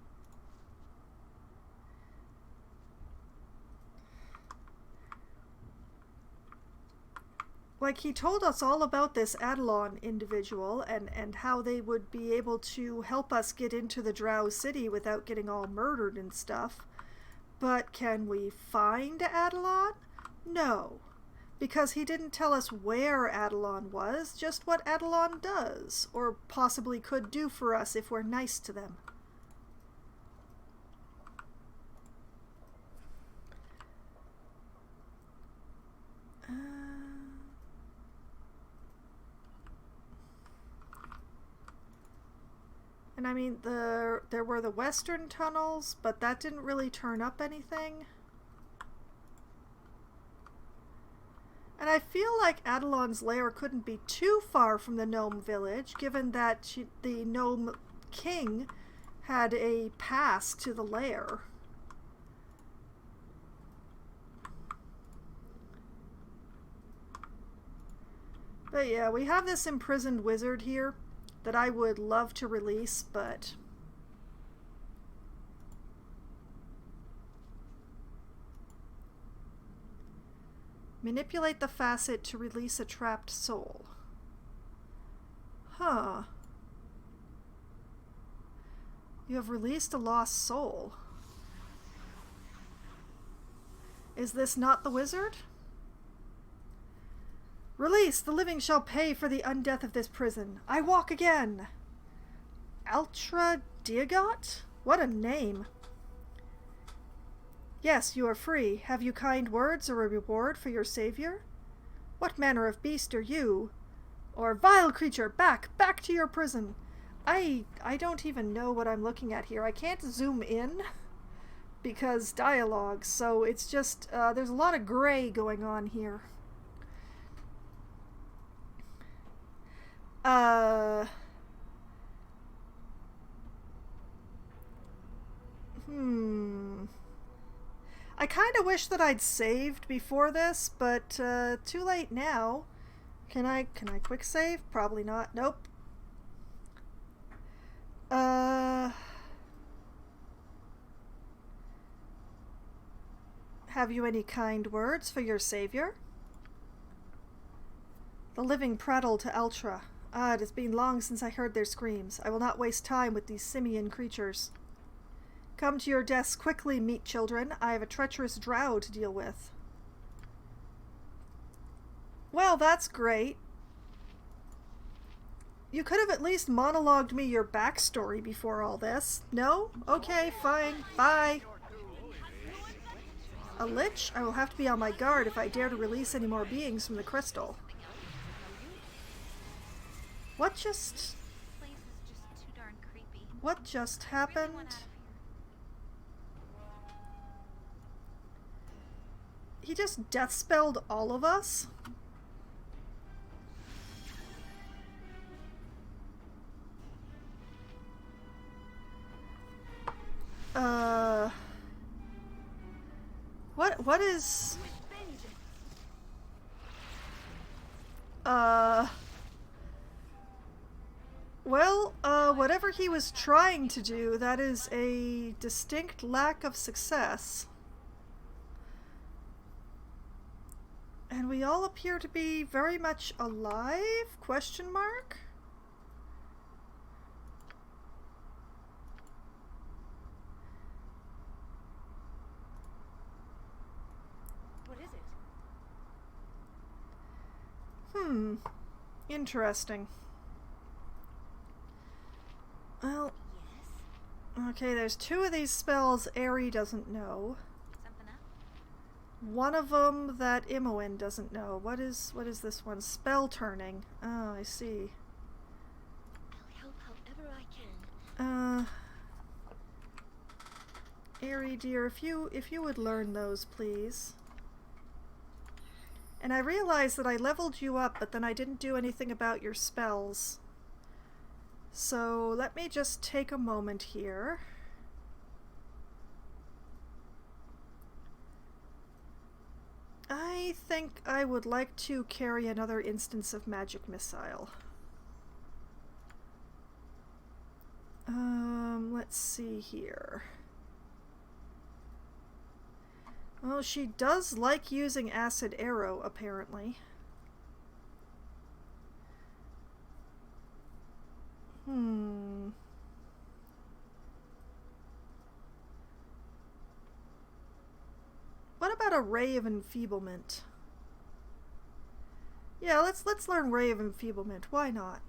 Like, he told us all about this Adelon individual and how they would be able to help us get into the Drow City without getting all murdered and stuff. But can we find Adelon? No. Because he didn't tell us where Adelon was, just what Adelon does, or possibly could do for us if we're nice to them. And I mean, there were the western tunnels, but that didn't really turn up anything. And I feel like Adelon's lair couldn't be too far from the gnome village, given that the gnome king had a pass to the lair. But yeah, we have this imprisoned wizard here that I would love to release, but... Manipulate the facet to release a trapped soul. Huh. You have released a lost soul. Is this not the wizard? Release! The living shall pay for the undeath of this prison. I walk again! Altra Diagot? What a name! Yes, you are free. Have you kind words or a reward for your savior? What manner of beast are you? Or vile creature, back to your prison. I don't even know what I'm looking at here. I can't zoom in because dialogue, so it's just, there's a lot of gray going on here. I kind of wish that I'd saved before this, but too late now. Can I quick save? Probably not. Nope. Have you any kind words for your savior? The living prattle to Ultra. Ah, it has been long since I heard their screams. I will not waste time with these simian creatures. Come to your desks quickly, meat children. I have a treacherous drow to deal with. Well, that's great. You could have at least monologued me your backstory before all this. No? Okay, fine. Bye. A lich? I will have to be on my guard if I dare to release any more beings from the crystal. What just... This place is just too darn creepy. What just I really happened? want out of here. He just death spelled all of us? What is... Well, whatever he was trying to do, that is a distinct lack of success. And we all appear to be very much alive? Question mark? What is it? Interesting. Well, Yes? okay, there's two of these spells Aerie doesn't know. Something up? one of them that Imoen doesn't know. What is this one? Spell turning. Oh, I see. I'll help however I can. Airy dear, if you would learn those, please. And I realized that I leveled you up, but then I didn't do anything about your spells. So let me just take a moment here. I think I would like to carry another instance of magic missile. Let's see here. Well, she does like using acid arrow, apparently. What about a ray of enfeeblement? Yeah, let's learn ray of enfeeblement. Why not?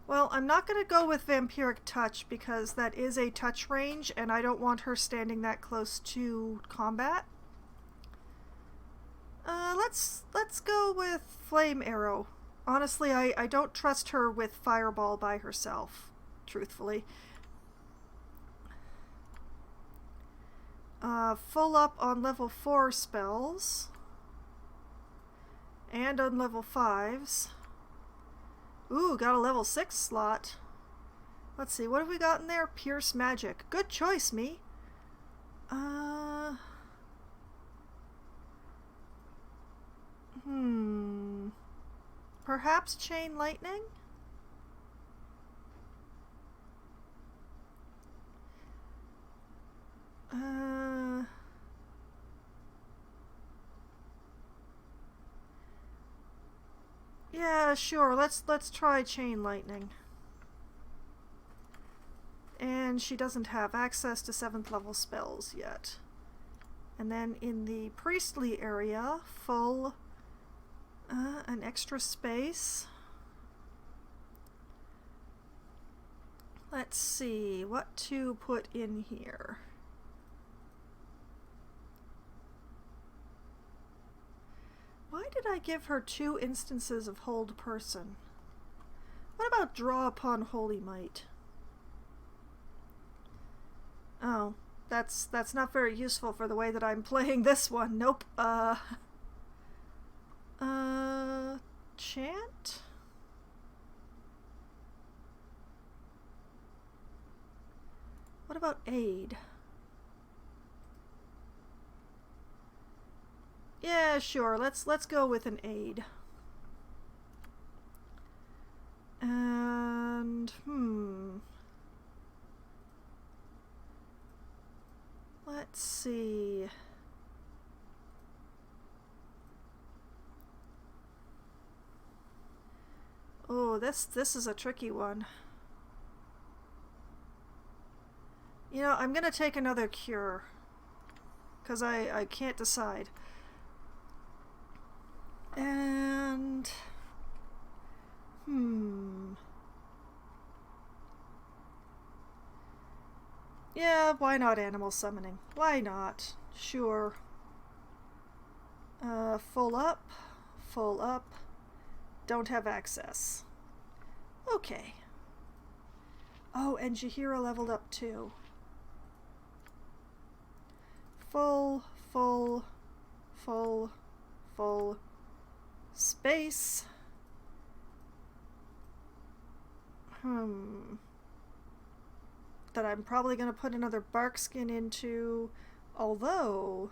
Well, I'm not going to go with Vampiric Touch because that is a touch range and I don't want her standing that close to combat. Let's go with Flame Arrow. Honestly, I don't trust her with Fireball by herself, truthfully. Full up on level 4 spells. And on level 5s. Ooh, got a level 6 slot. Let's see, what have we got in there? Pierce Magic. Good choice, me. Perhaps Chain Lightning? Yeah, sure. Let's try Chain Lightning. And she doesn't have access to 7th level spells yet. And then in the priestly area, full an extra space. Let's see what to put in here. Why did I give her 2 instances of Hold Person? What about Draw Upon Holy Might? Oh, that's not very useful for the way that I'm playing this one. Nope. Chant? What about Aid? Yeah, sure. Let's go with an Aid. And let's see. Oh, this is a tricky one. You know, I'm gonna take another cure. 'Cause I can't decide. And yeah, why not animal summoning? Why not? Sure. Full up. Full up. Don't have access. Okay. Oh, and Jahira leveled up too. Full, full, full, full. Space. That I'm probably going to put another bark skin into, although,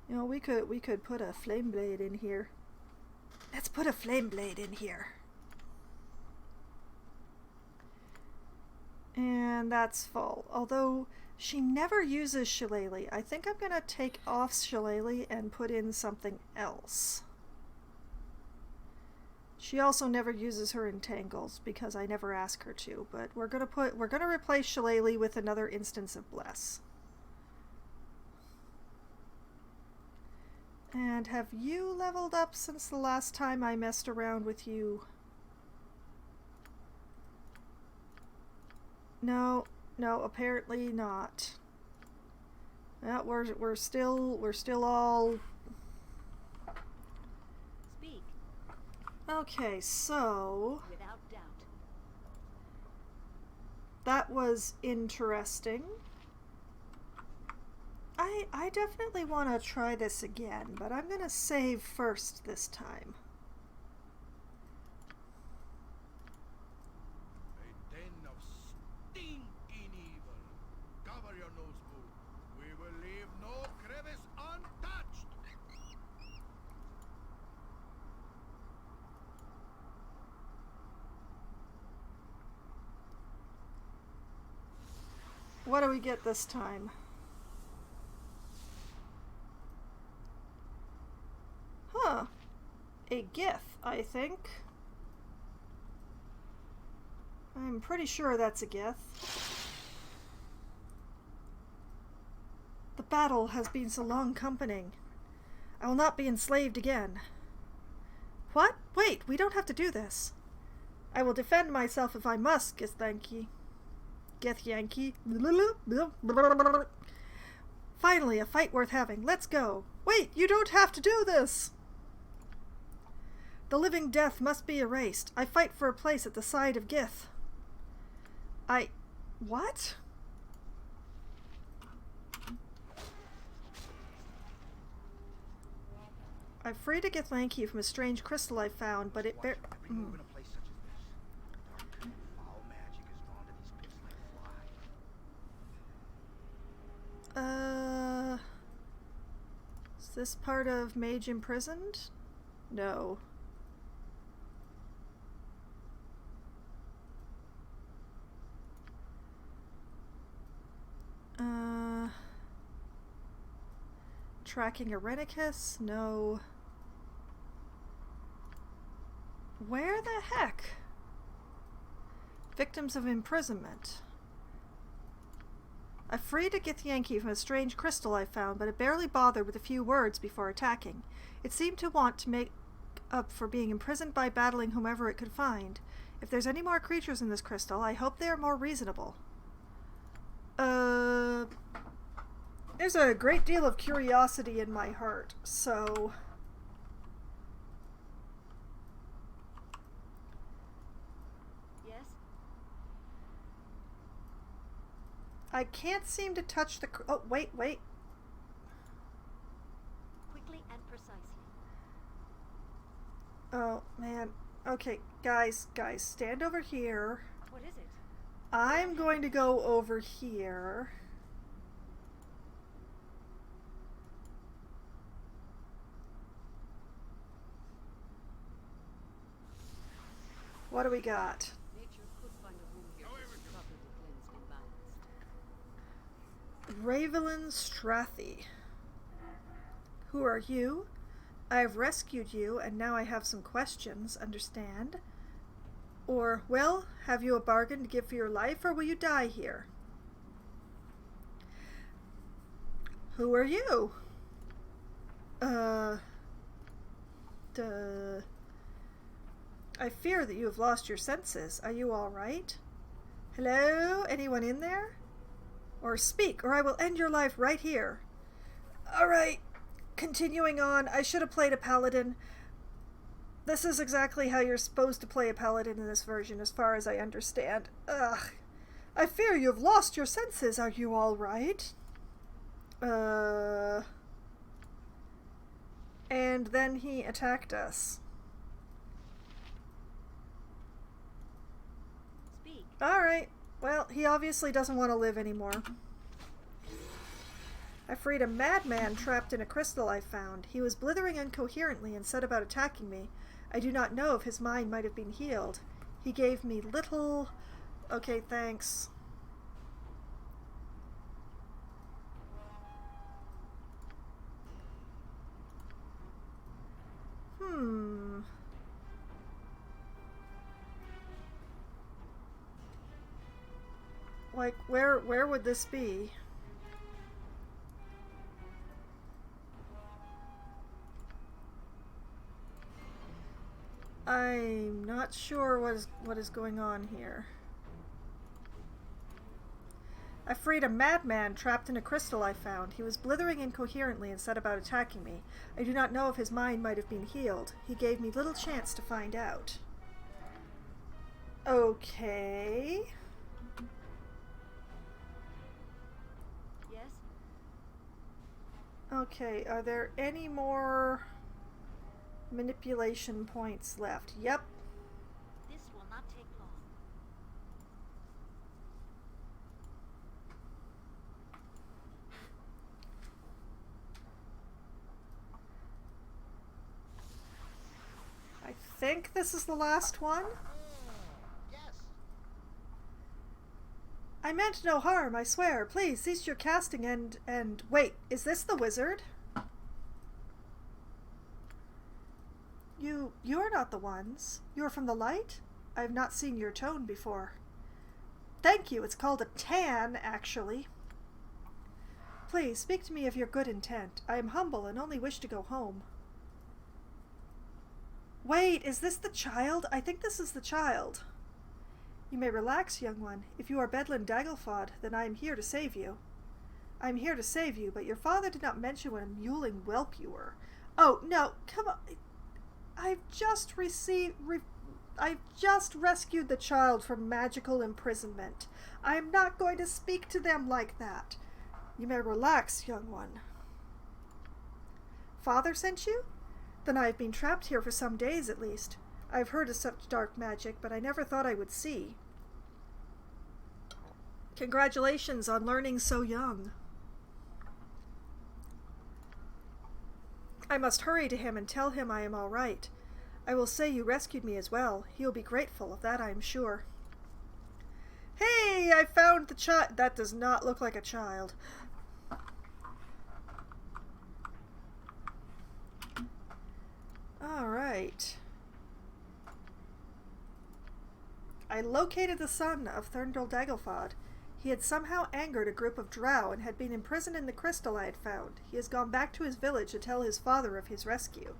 you know, we could put a flame blade in here. Let's put a flame blade in here. And that's full. Although she never uses Shillelagh. I think I'm going to take off Shillelagh and put in something else. She also never uses her entangles because I never ask her to, but we're gonna replace Shillelagh with another instance of Bless. And have you leveled up since the last time I messed around with you? No, no, apparently not. Well, we're still all. Speak, Okay, so without doubt. that was interesting. I definitely want to try this again, but I'm gonna save first this time. A den of stinking evil. Cover your nose, boo. We will leave no crevice untouched. What do we get this time? Huh. A gith, I think. I'm pretty sure that's a gith. The battle has been so long company. I will not be enslaved again. What? Wait, we don't have to do this. I will defend myself if I must, Gith Yankee. Gith Yankee. Finally, a fight worth having. Let's go. Wait, you don't have to do this! The living death must be erased. I fight for a place at the side of Gith. What? I freed a Githyanki from a strange crystal I found, but it Watch every move in a place such as this. Dark, foul magic is drawn to these pits like a fly. Is this part of Mage Imprisoned? No. Tracking Irenicus? No. Where the heck? Victims of imprisonment. I freed a Githyanki from a strange crystal I found, but it barely bothered with a few words before attacking. It seemed to want to make up for being imprisoned by battling whomever it could find. If there's any more creatures in this crystal, I hope they are more reasonable. There's a great deal of curiosity in my heart, so... Yes? I can't seem to touch the... Oh, wait. Quickly and precisely. Oh, man. Okay, guys, stand over here. What is it? I'm going to go over here. What do we got? Nature could find a home here that is properly cleansed and balanced. Ravelin Strathy. Who are you? I've rescued you, and now I have some questions, understand? Or, well, have you a bargain to give for your life, or will you die here? Who are you? I fear that you have lost your senses. Are you all right? Hello? Anyone in there? Or speak, or I will end your life right here. All right. Continuing on, I should have played a paladin. This is exactly how you're supposed to play a paladin in this version, as far as I understand. Ugh. I fear you've lost your senses. Are you all right? And then he attacked us. Speak. Alright. Well, he obviously doesn't want to live anymore. I freed a madman trapped in a crystal I found. He was blithering incoherently and set about attacking me. I do not know if his mind might have been healed. He gave me little... Okay, thanks. Like, where would this be? I'm not sure what is going on here. I freed a madman trapped in a crystal I found. He was blithering incoherently and set about attacking me. I do not know if his mind might have been healed. He gave me little chance to find out. Okay. Yes? Okay, are there any more manipulation points left? Yep. This will not take long. I think this is the last one. Yes. I meant no harm, I swear. Please, cease your casting and... Wait, is this the wizard? You're not the ones. You're from the light? I have not seen your tone before. Thank you, it's called a tan, actually. Please, speak to me of your good intent. I am humble and only wish to go home. Wait, is this the child? I think this is the child. You may relax, young one. If you are Bedlin Dagglefod, then I am here to save you. I am here to save you, but your father did not mention what a mewling whelp you were. Oh, no, come on. I've just rescued the child from magical imprisonment. I am not going to speak to them like that. You may relax, young one. Father sent you? Then I have been trapped here for some days at least. I have heard of such dark magic, but I never thought I would see. Congratulations on learning so young. I must hurry to him and tell him I am all right. I will say you rescued me as well. He will be grateful, of that I am sure. Hey, I found the child. That does not look like a child. All right. I located the son of Thurndal Dagglefod. He had somehow angered a group of drow and had been imprisoned in the crystal I had found. He has gone back to his village to tell his father of his rescue.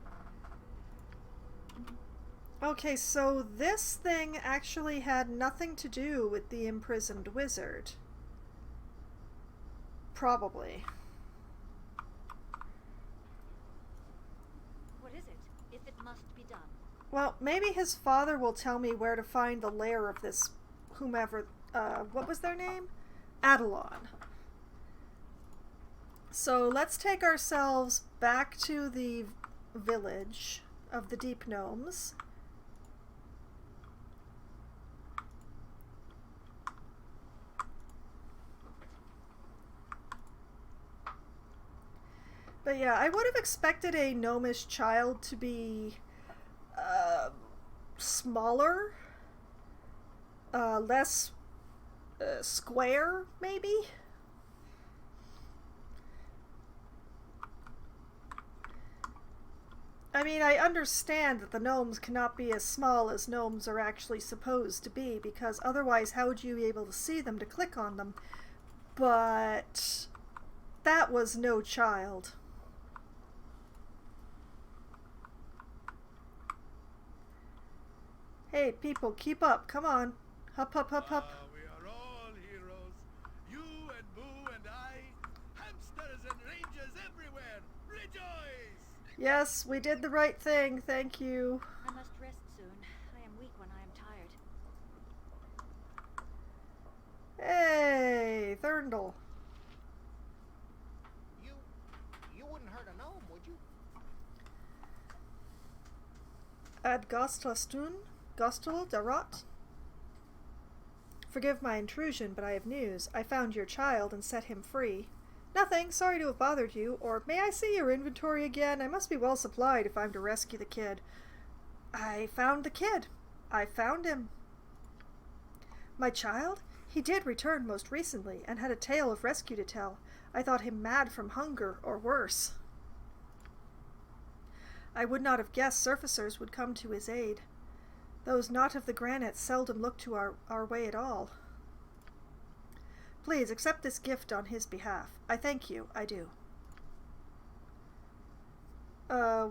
Okay, so this thing actually had nothing to do with the imprisoned wizard. Probably. What is it, if it must be done? Well, maybe his father will tell me where to find the lair of this whomever, what was their name? Adelon. So let's take ourselves back to the village of the Deep Gnomes. But yeah, I would have expected a gnomish child to be smaller, less square, maybe? I mean, I understand that the gnomes cannot be as small as gnomes are actually supposed to be, because otherwise how would you be able to see them to click on them? But that was no child. Hey, people, keep up. Come on. Hup, hup, hup, hup. We are all heroes. You and Boo and I. Hamsters and rangers everywhere. Rejoice! Yes, we did the right thing. Thank you. I must rest soon. I am weak when I am tired. Hey, Thurndal. You wouldn't hurt a gnome, would you? Ad Gostlastun? Gostel Darot? Forgive my intrusion, but I have news. I found your child and set him free. Nothing. Sorry to have bothered you. Or may I see your inventory again? I must be well supplied if I'm to rescue the kid. I found the kid. I found him. My child? He did return most recently and had a tale of rescue to tell. I thought him mad from hunger or worse. I would not have guessed surfacers would come to his aid. Those not of the granite seldom look to our way at all. Please accept this gift on his behalf. I thank you, I do.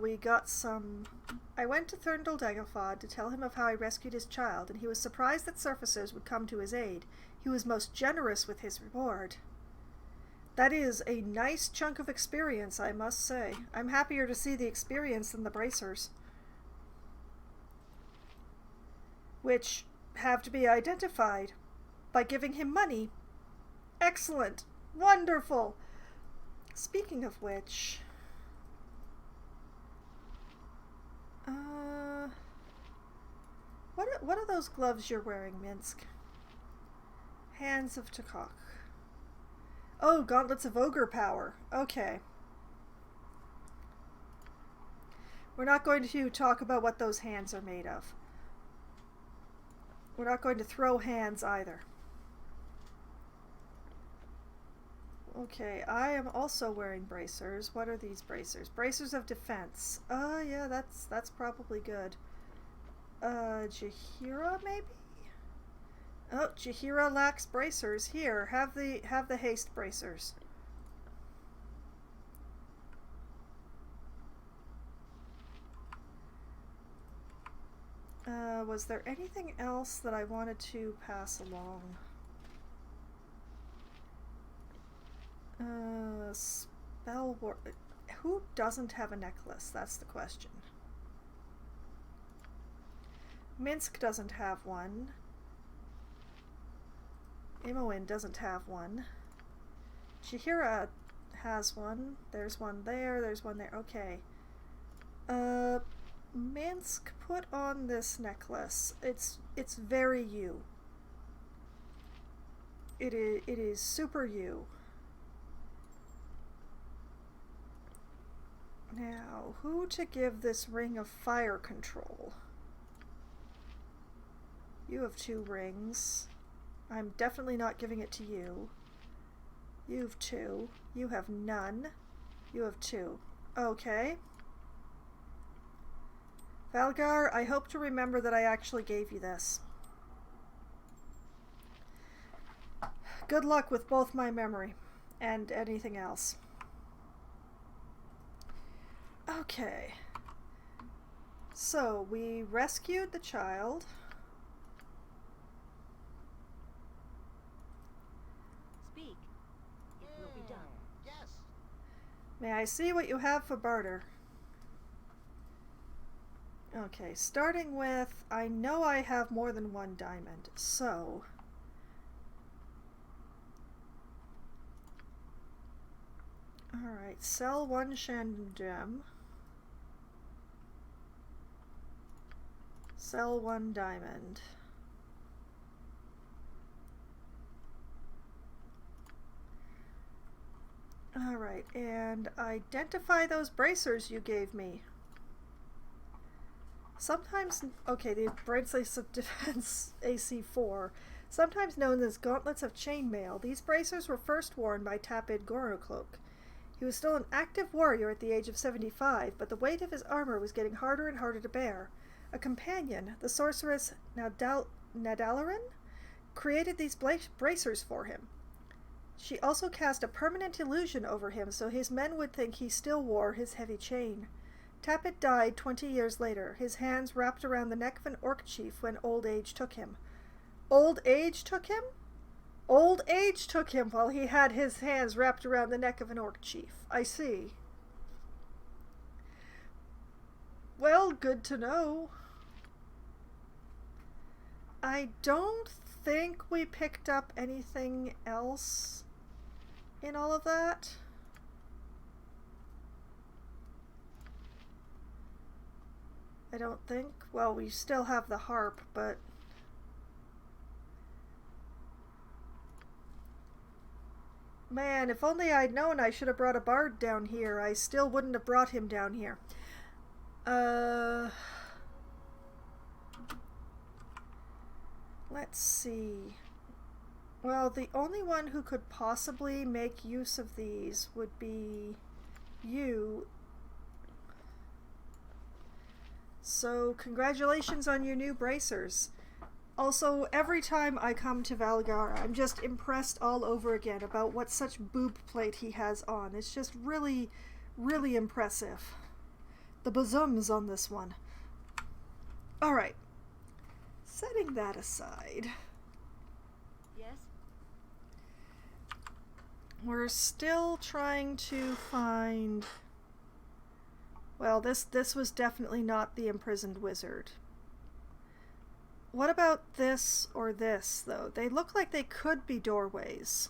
We got some... I went to Thurndal Dagglefod to tell him of how I rescued his child, and he was surprised that surfacers would come to his aid. He was most generous with his reward. That is a nice chunk of experience, I must say. I'm happier to see the experience than the bracers, which have to be identified by giving him money. Excellent. Wonderful. Speaking of which, what are those gloves you're wearing, Minsk? Hands of Takok. Oh, gauntlets of ogre power. Okay. We're not going to talk about what those hands are made of. We're not going to throw hands either. Okay, I am also wearing bracers. What are these bracers? Bracers of defense. Yeah, that's probably good. Jahira, maybe? Oh, Jahira lacks bracers. Here, have the haste bracers. Was there anything else that I wanted to pass along? Spell war. Who doesn't have a necklace? That's the question. Minsk doesn't have one. Imoen doesn't have one. Chihira has one. There's one there. There's one there. Okay. Minsk, put on this necklace. It's very you. It is super you. Now, who to give this ring of fire control? You have 2 rings. I'm definitely not giving it to you. You have 2. You have none. You have 2. Okay. Valgar, I hope to remember that I actually gave you this. Good luck with both my memory and anything else. Okay. So, we rescued the child. Speak. It will be done. Yes. May I see what you have for barter? Okay, starting with, I know I have more than 1 diamond, so... Alright, sell 1 Shandon gem. Sell 1 diamond. Alright, and identify those bracers you gave me. Sometimes, okay, the bracelets of defense AC4, sometimes known as gauntlets of chainmail, these bracers were first worn by Tapid Gorocloak. He was still an active warrior at the age of 75, but the weight of his armor was getting harder and harder to bear. A companion, the sorceress Nadalarin, created these bracers for him. She also cast a permanent illusion over him so his men would think he still wore his heavy chain. Tappet died 20 years later, his hands wrapped around the neck of an orc chief when old age took him. Old age took him? Old age took him while he had his hands wrapped around the neck of an orc chief. I see. Well, good to know. I don't think we picked up anything else in all of that. I don't think. Well, we still have the harp, but... Man, if only I'd known I should have brought a bard down here. I still wouldn't have brought him down here. Let's see. Well, the only one who could possibly make use of these would be you. So, congratulations on your new bracers. Also, every time I come to Valgar, I'm just impressed all over again about what such boob plate he has on. It's just really, really impressive. The bosoms on this one. Alright. Setting that aside. Yes? We're still trying to find... Well, this was definitely not the imprisoned wizard. What about this or this, though? They look like they could be doorways.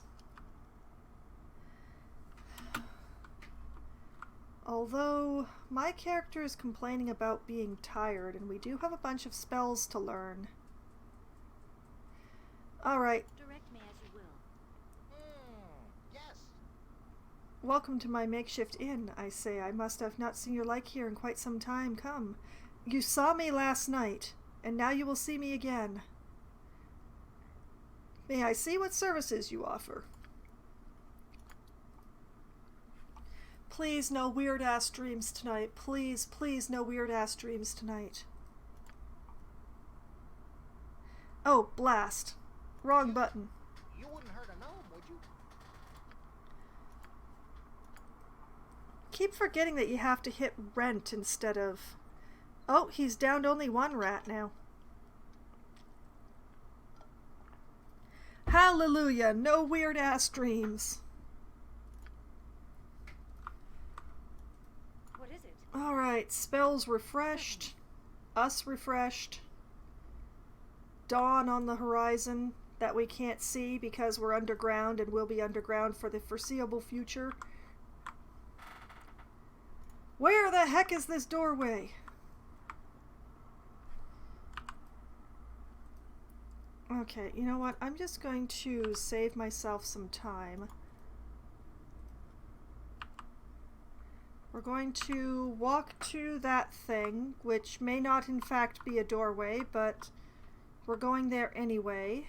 Although, my character is complaining about being tired, and we do have a bunch of spells to learn. Alright, Direct me as you will. Yes. welcome to my makeshift inn, I say. I must have not seen your like here in quite some time. Come. You saw me last night, and now you will see me again. May I see what services you offer? Please, no weird-ass dreams tonight. Please, please, no weird-ass dreams tonight. Oh, blast. Wrong button. You wouldn't hurt a gnome, would you? Keep forgetting that you have to hit rent instead of... Oh, he's downed only one rat now. Hallelujah, no weird-ass dreams. What is it? Alright, spells refreshed. Us refreshed. Dawn on the horizon that we can't see because we're underground and will be underground for the foreseeable future. Where the heck is this doorway? Okay, you know what? I'm just going to save myself some time. We're going to walk to that thing, which may not in fact be a doorway, but we're going there anyway.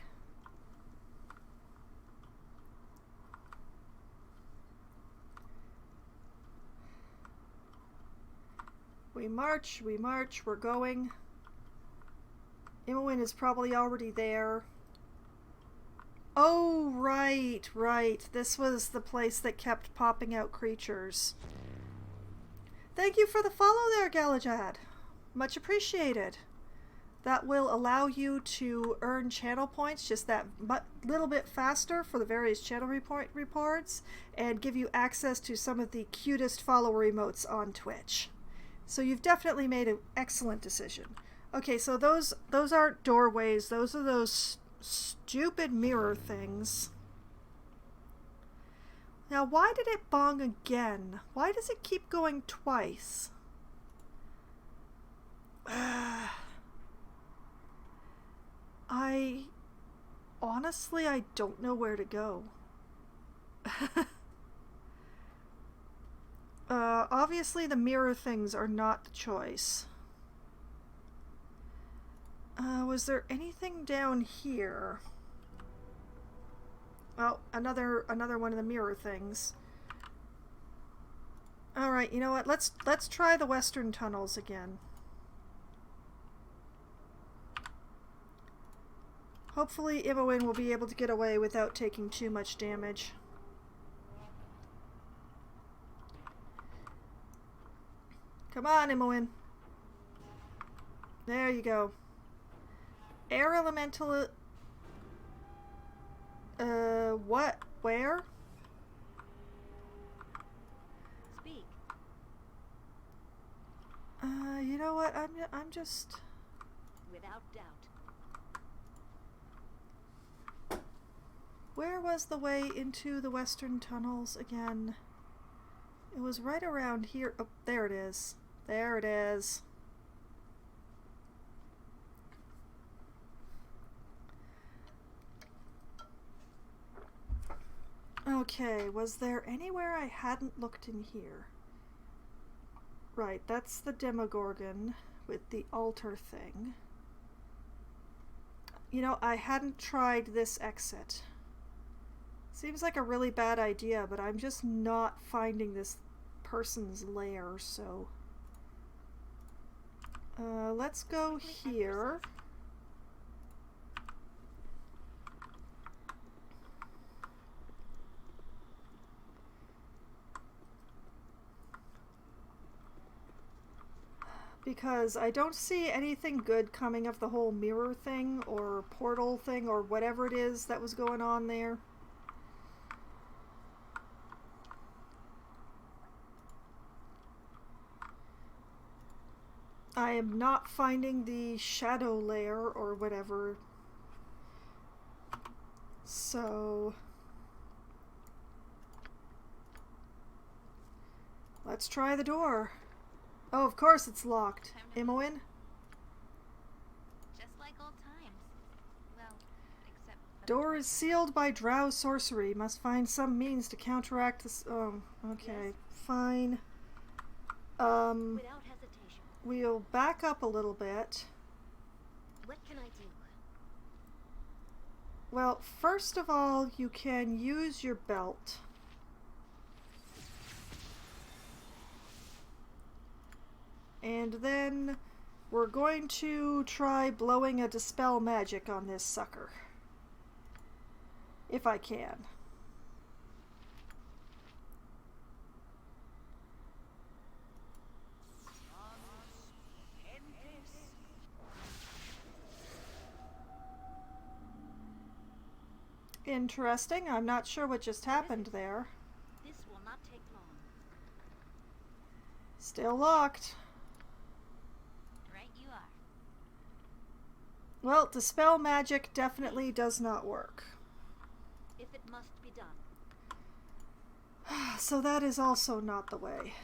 We march, we're going. Imowen is probably already there. Oh, right. This was the place that kept popping out creatures. Thank you for the follow there, Galajad. Much appreciated. That will allow you to earn channel points just that little bit faster for the various channel reports and give you access to some of the cutest follower emotes on Twitch. So you've definitely made an excellent decision. Okay, so those aren't doorways. Those are those stupid mirror things. Now, why did it bong again? Why does it keep going twice? Honestly, I don't know where to go. Obviously the mirror things are not the choice. Was there anything down here? Oh, another one of the mirror things. Alright, you know what? Let's try the western tunnels again. Hopefully Imowen will be able to get away without taking too much damage. Come on, Imowen. There you go. Air elemental... what? Where? Speak. You know what? I'm just... Without doubt. Where was the way into the western tunnels again? It was right around here. Oh, there it is. There it is. Okay, was there anywhere I hadn't looked in here? Right, that's the Demogorgon with the altar thing. You know, I hadn't tried this exit. Seems like a really bad idea, but I'm just not finding this person's lair, so... let's go here. Because I don't see anything good coming of the whole mirror thing or portal thing or whatever it is that was going on there. I am not finding the shadow layer or whatever. So let's try the door. Oh, of course it's locked. Imoen? Just like old times. Well, except for the Door is sealed by drow sorcery. Must find some means to counteract this. Oh, okay. Yes? Fine. Without hesitation. We'll back up a little bit. What can I do? Well, first of all, you can use your belt. And then we're going to try blowing a dispel magic on this sucker. If I can. Interesting. I'm not sure what just happened there. This will not take long. Still locked. Right you are. Well, dispel magic definitely does not work. If it must be done. So that is also not the way.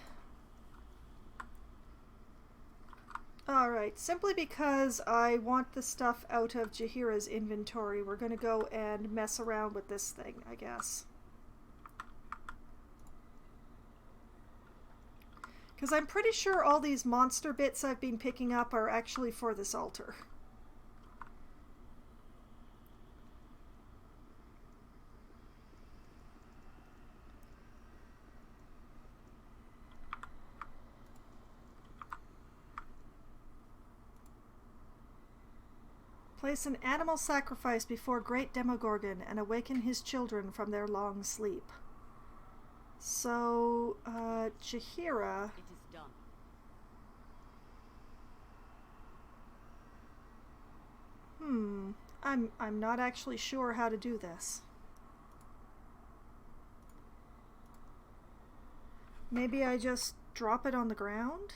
Alright, simply because I want the stuff out of Jaheira's inventory, we're going to go and mess around with this thing, I guess. Because I'm pretty sure all these monster bits I've been picking up are actually for this altar. Place an animal sacrifice before Great Demogorgon and awaken his children from their long sleep. So, Jaheira... It is done. I'm not actually sure how to do this. Maybe I just drop it on the ground?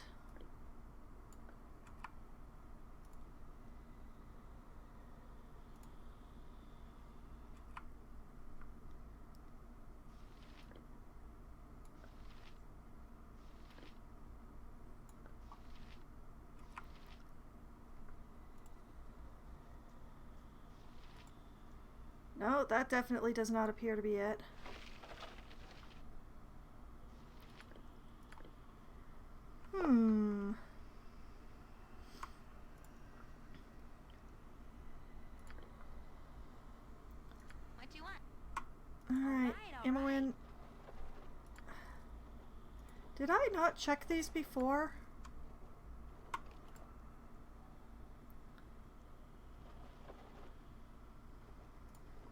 No, that definitely does not appear to be it. What do you want? Alright, Imoen. Did I not check these before?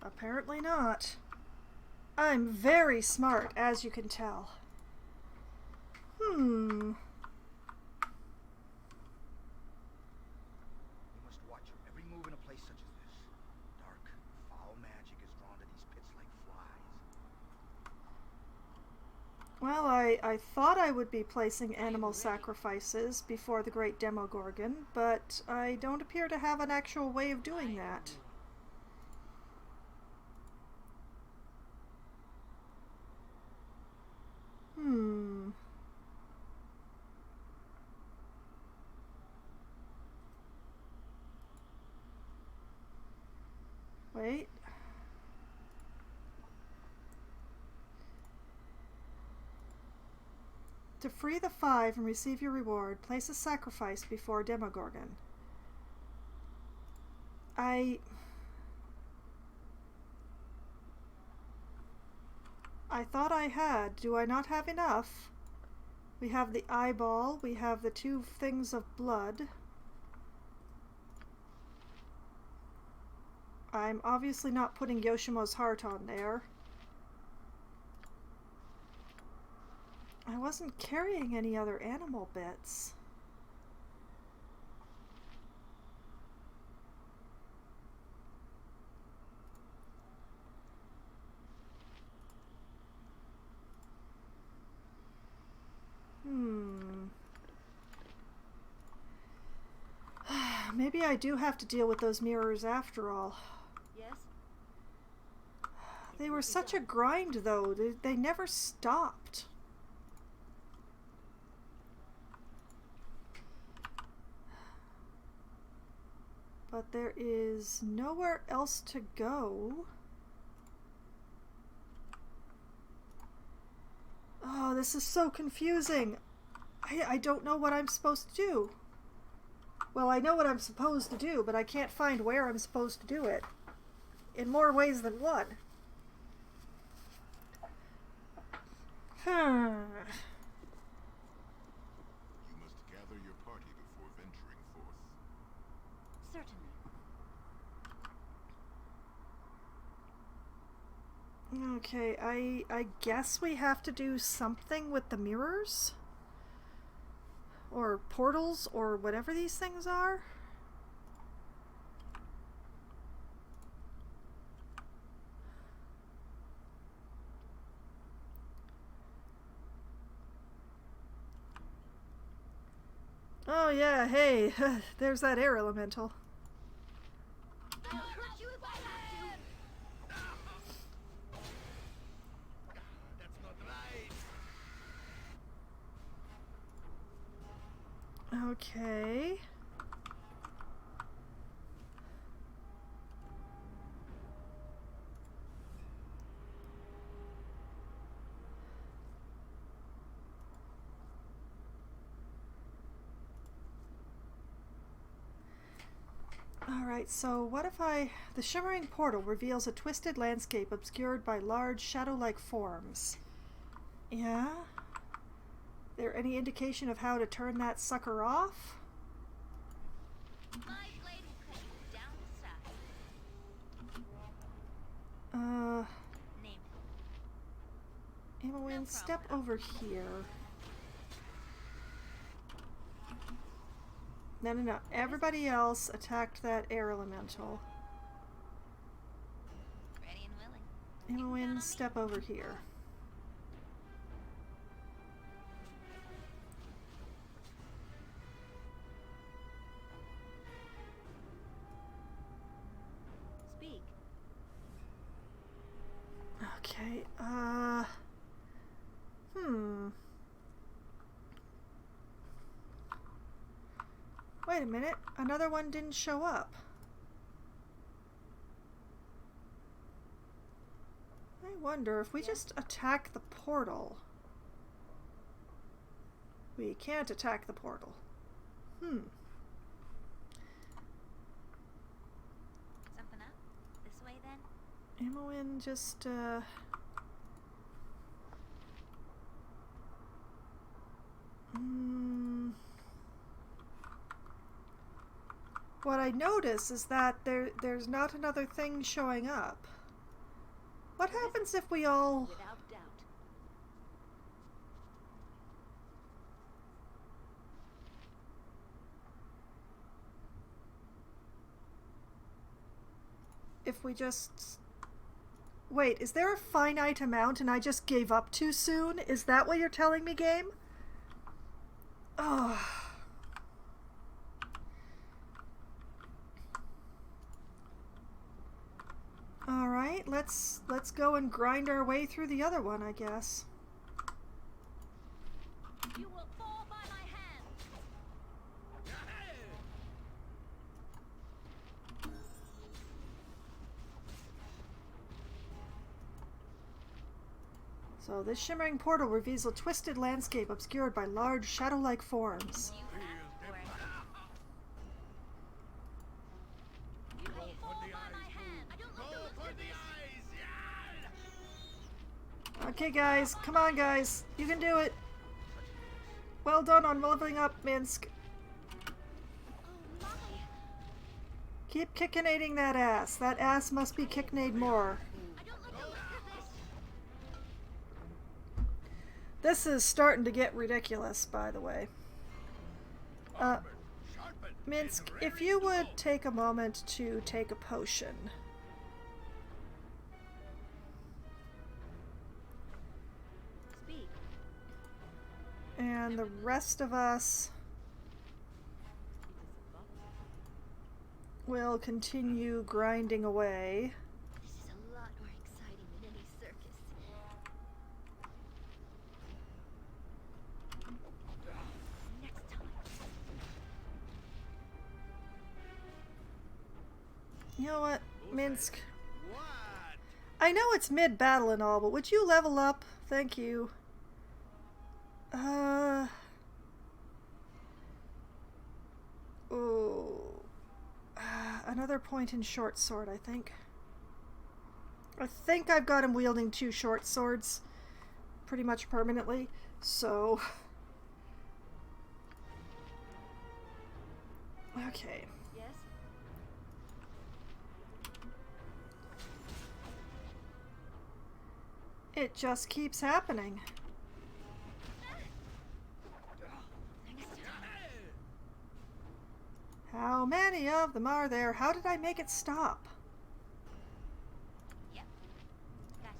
Apparently not. I'm very smart, as you can tell. You must watch your every move in a place such as this. Dark, foul magic is drawn to these pits like flies. Well, I thought I would be placing animal sacrifices before the Great Demogorgon, but I don't appear to have an actual way of doing that. Wait. To free the 5 and receive your reward, place a sacrifice before Demogorgon. I thought I had. Do I not have enough? We have the eyeball. We have the 2 things of blood. I'm obviously not putting Yoshimo's heart on there. I wasn't carrying any other animal bits. Maybe I do have to deal with those mirrors after all. Yes? They were such a grind, though. They never stopped. But there is nowhere else to go. Oh, this is so confusing. I don't know what I'm supposed to do. Well, I know what I'm supposed to do, but I can't find where I'm supposed to do it. In more ways than one. You must gather your party before venturing forth. Certainly. Okay, I guess we have to do something with the mirrors? Or portals, or whatever these things are? Oh yeah, hey, there's that air elemental. I'll hurt you if I have to. That's not right. Okay. Alright, so what if the shimmering portal reveals a twisted landscape obscured by large shadow-like forms. Yeah? There any indication of how to turn that sucker off? My blade will cut you down to size. Name it. Imowen, step over here. No. Everybody else attacked that air elemental. Ready and willing. Imowen, step over here. Speak. Okay, Wait a minute, another one didn't show up. I wonder if we just attack the portal. We can't attack the portal. Something up? This way then? Imowen just, What I notice is that there's not another thing showing up. What happens if we all... Without doubt. If we just... Wait, is there a finite amount and I just gave up too soon? Is that what you're telling me, game? Oh... Alright, let's go and grind our way through the other one, I guess. You will fall by my hand. So this shimmering portal reveals a twisted landscape obscured by large shadow-like forms. You asked for it. You will fall by my hand. I don't like the looks of this. Okay guys, come on guys, you can do it. Well done on leveling up, Minsk. Oh my. Keep kickinating that ass. That ass must be kicknade more. I don't like the looks of this. This is starting to get ridiculous, by the way. Minsk, if you would take a moment to take a potion. Speak. And the rest of us... we'll continue grinding away. This is a lot more exciting than any circus. Next time. You know what, Minsk? What? I know it's mid-battle and all, but would you level up? Thank you. Oh. Another point in short sword, I think. I think I've got him wielding 2 short swords pretty much permanently, so... Okay. Yes? It just keeps happening. How many of them are there? How did I make it stop? Yep. Gotcha.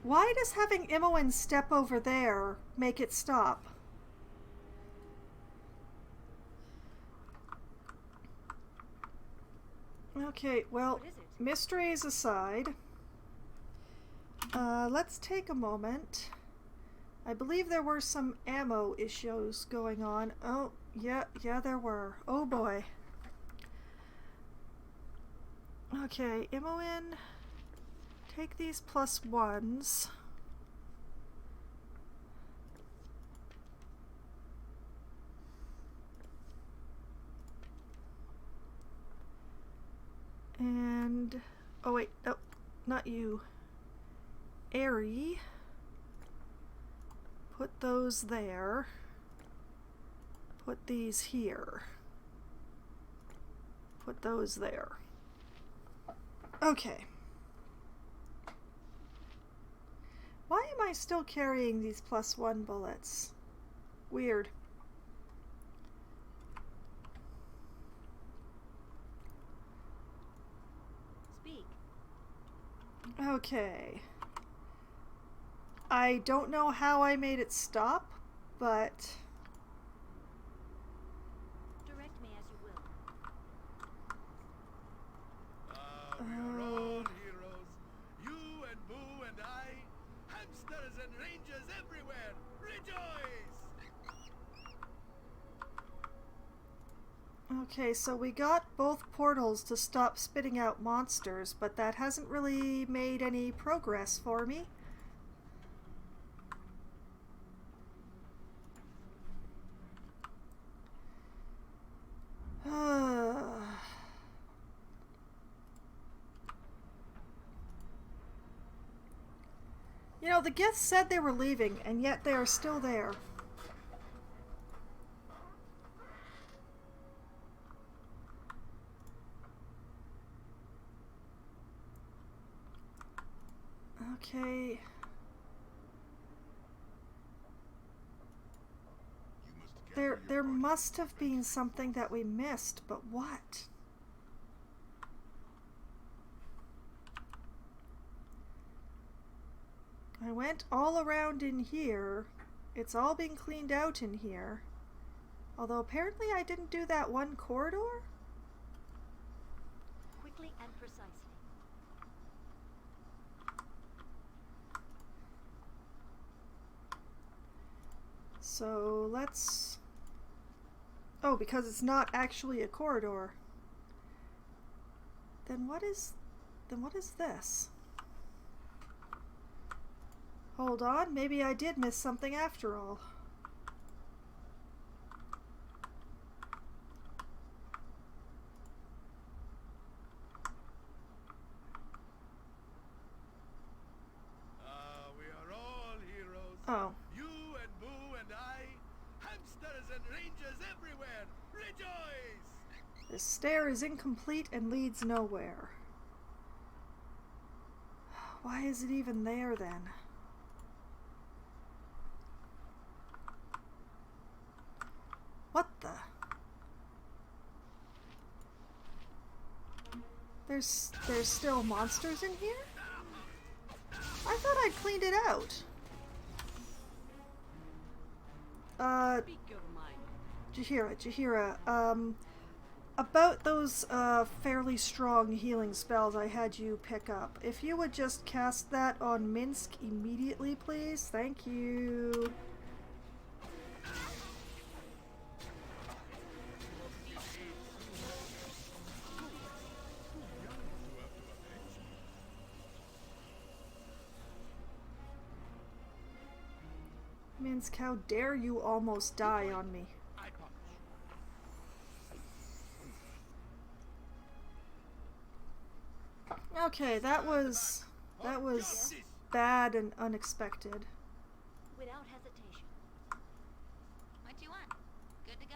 Why does having Imoen step over there make it stop? Okay, well, What is it? mysteries aside, let's take a moment. I believe there were some ammo issues going on. Oh, yeah, there were. Oh boy. Okay, Imoen, take these +1s. And, oh wait, no, not you. Airy. Put those there. Put these here. Put those there. Okay. Why am I still carrying these +1 bullets? Weird. Speak. Okay. I don't know how I made it stop, but... Direct me as you will. We are all heroes. You and Boo and I. Hamsters and rangers everywhere. Rejoice! Okay, so we got both portals to stop spitting out monsters, but that hasn't really made any progress for me. You know, the Giths said they were leaving, and yet they are still there. Okay. You must gather your There party. must have been something that we missed, but what? I went all around in here. It's all been cleaned out in here. Although apparently I didn't do that one corridor? Quickly and precisely. So let's... Oh, because it's not actually a corridor. Then what is this? Hold on, maybe I did miss something after all. We are all heroes. Oh. You and Boo and I. Hamsters and rangers everywhere. Rejoice! This stair is incomplete and leads nowhere. Why is it even there then? What the? There's still monsters in here? I thought I'd cleaned it out. Speak your mind. Jahira, about those fairly strong healing spells I had you pick up. If you would just cast that on Minsk immediately, please. Thank you. Minsk, how dare you almost die on me? Okay, that was bad and unexpected. Without hesitation. What you want? Good to go.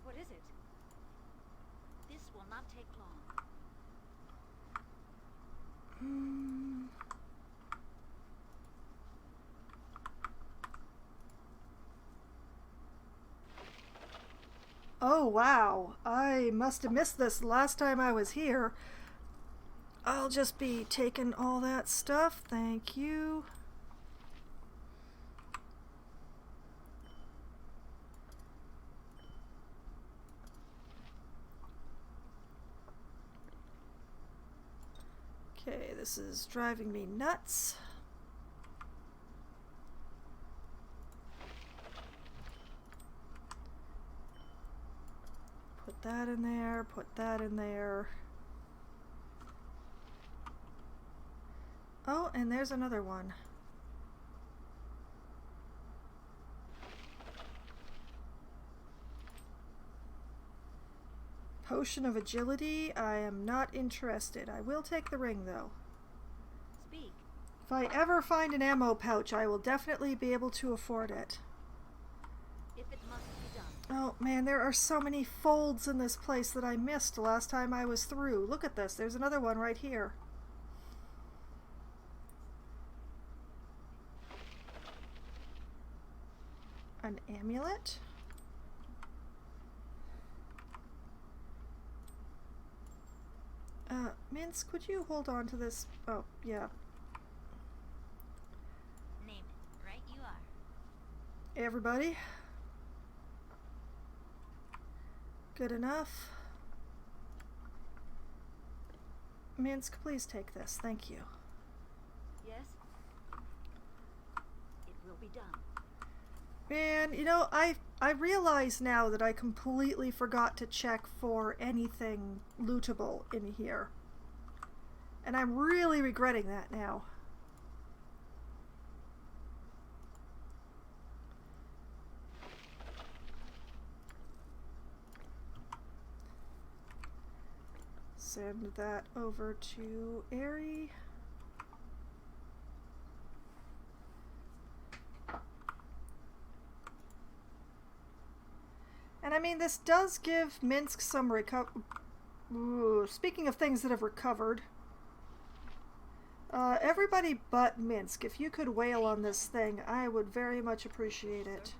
What is it? This will not take long. Oh wow, I must have missed this last time I was here. I'll just be taking all that stuff, thank you. Okay, this is driving me nuts. Put that in there, put that in there. Oh, and there's another one. Potion of agility, I am not interested. I will take the ring though. Speak. If I ever find an ammo pouch, I will definitely be able to afford it. If it must be done. Oh man, there are so many folds in this place that I missed last time I was through. Look at this, there's another one right here. An amulet? Minsk, would you hold on to this? Oh, yeah. Name it. Right you are. Everybody? Good enough. Minsk, please take this. Thank you. Yes? It will be done. Man, you know, I realize now that I completely forgot to check for anything lootable in here. And I'm really regretting that now. Send that over to Aerie. And I mean, this does give Minsk some speaking of things that have recovered, everybody but Minsk, if you could wail on this thing, I would very much appreciate it.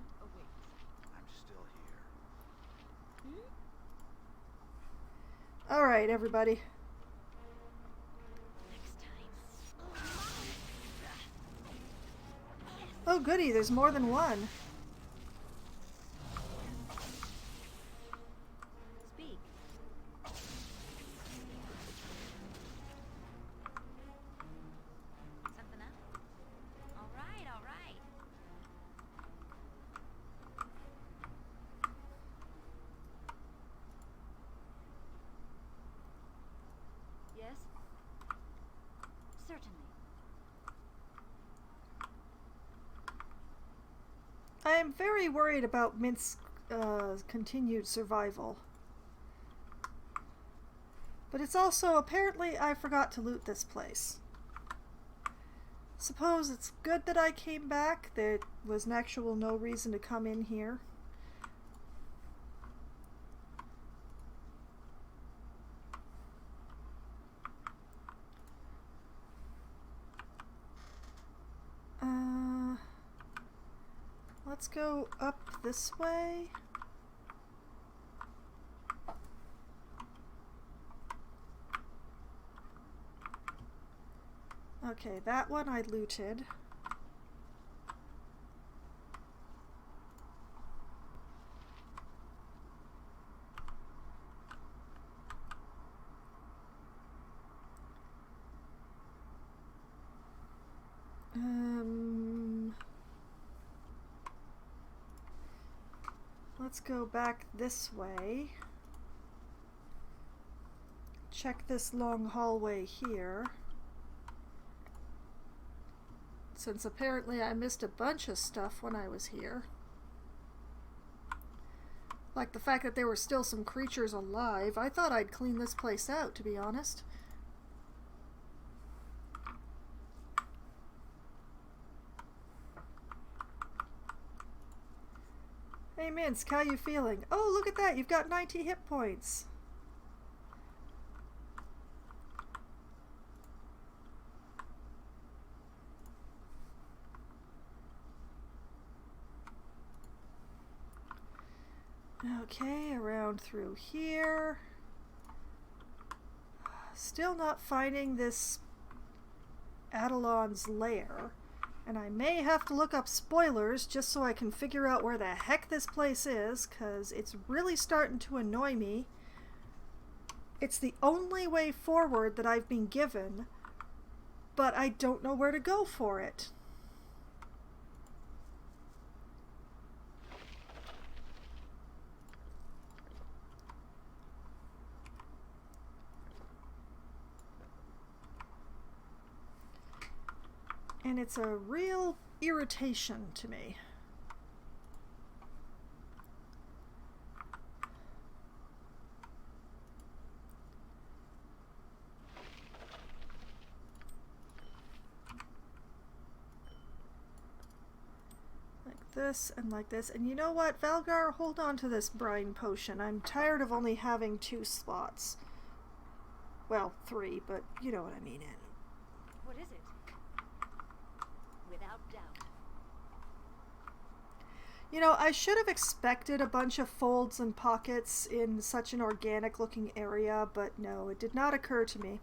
I'm still here. Alright, everybody. Next time. Oh goody, there's more than one. Speak. Something up? All right, all right. Yes? Certainly. I am very worried about Minsk's continued survival. But it's also, apparently, I forgot to loot this place. Suppose it's good that I came back. There was an actual no reason to come in here. Let's go up this way. Okay, that one I looted. Let's go back this way. Check this long hallway here. Since apparently I missed a bunch of stuff when I was here. Like the fact that there were still some creatures alive. I thought I'd clean this place out, to be honest. Hey Minsk, how you feeling? Oh, look at that, you've got 90 hit points. Okay, around through here. Still not finding this Adelon's lair. And I may have to look up spoilers just so I can figure out where the heck this place is, because it's really starting to annoy me. It's the only way forward that I've been given, but I don't know where to go for it. And it's a real irritation to me. Like this and like this. And you know what, Valgar? Hold on to this brine potion. I'm tired of only having 2 slots. Well, 3, but you know what I mean. What is it? Without doubt. You know, I should have expected a bunch of folds and pockets in such an organic looking area, but no, it did not occur to me.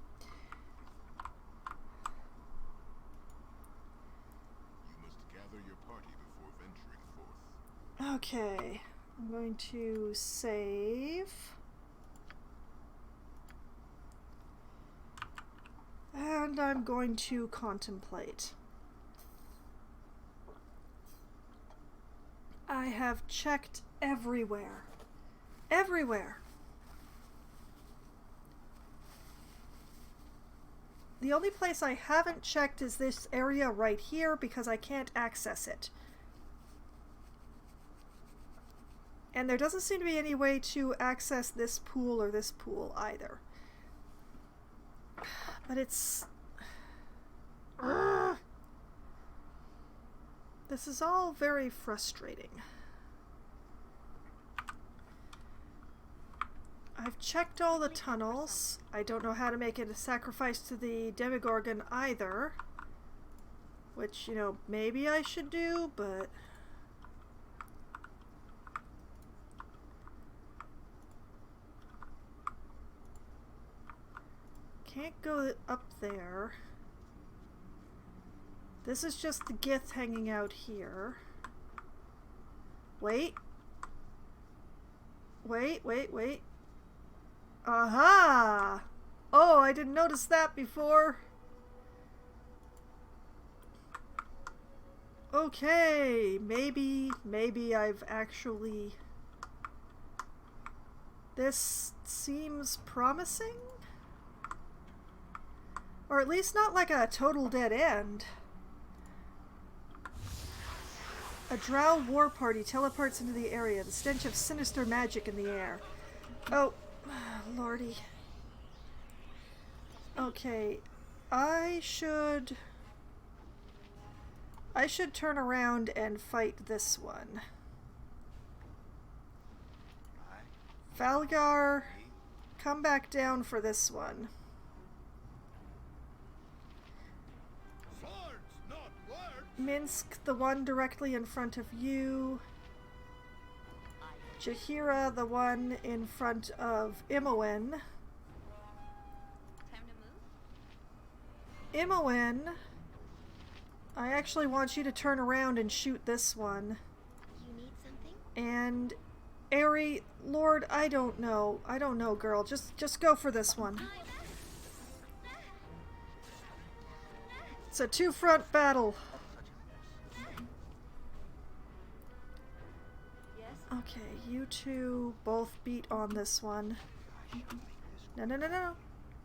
You must gather your party before venturing forth. Okay, I'm going to save. And I'm going to contemplate. I have checked everywhere. Everywhere. The only place I haven't checked is this area right here because I can't access it. And there doesn't seem to be any way to access this pool or this pool either. But it's... This is all very frustrating. I've checked all the tunnels. I don't know how to make it a sacrifice to the Demogorgon either. Which, you know, maybe I should do, but... Can't go up there. This is just the Gith hanging out here. Wait. Wait, wait, wait. Aha! Oh, I didn't notice that before. Okay, maybe I've actually... This seems promising? Or at least not like a total dead end. A drow war party teleports into the area, the stench of sinister magic in the air. Oh, lordy. Okay, I should turn around and fight this one. Valgar, come back down for this one. Minsk, the one directly in front of you. Jaheira, the one in front of Imoen. Time to move? Imoen I actually want you to turn around and shoot this one. You need something? And Aerie, Lord, I don't know. I don't know, girl. Just go for this one. It's a two-front battle. Yes? Okay, you two both beat on this one. No, no, no, no.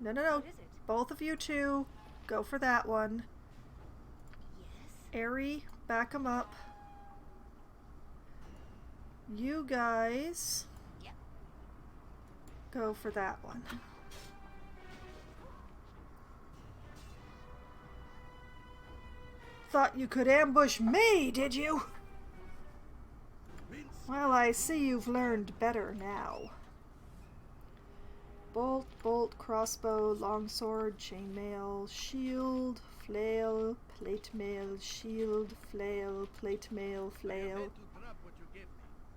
No, no, no. What is it? Both of you two, go for that one. Yes. Aerie, back him up. You guys, Yep. go for that one. Thought you could ambush me, did you? Mince. Well, I see you've learned better now. Bolt, bolt, crossbow, longsword, chainmail, shield, flail, plate mail, shield, flail, plate mail, I flail. meant to drop what you gave me.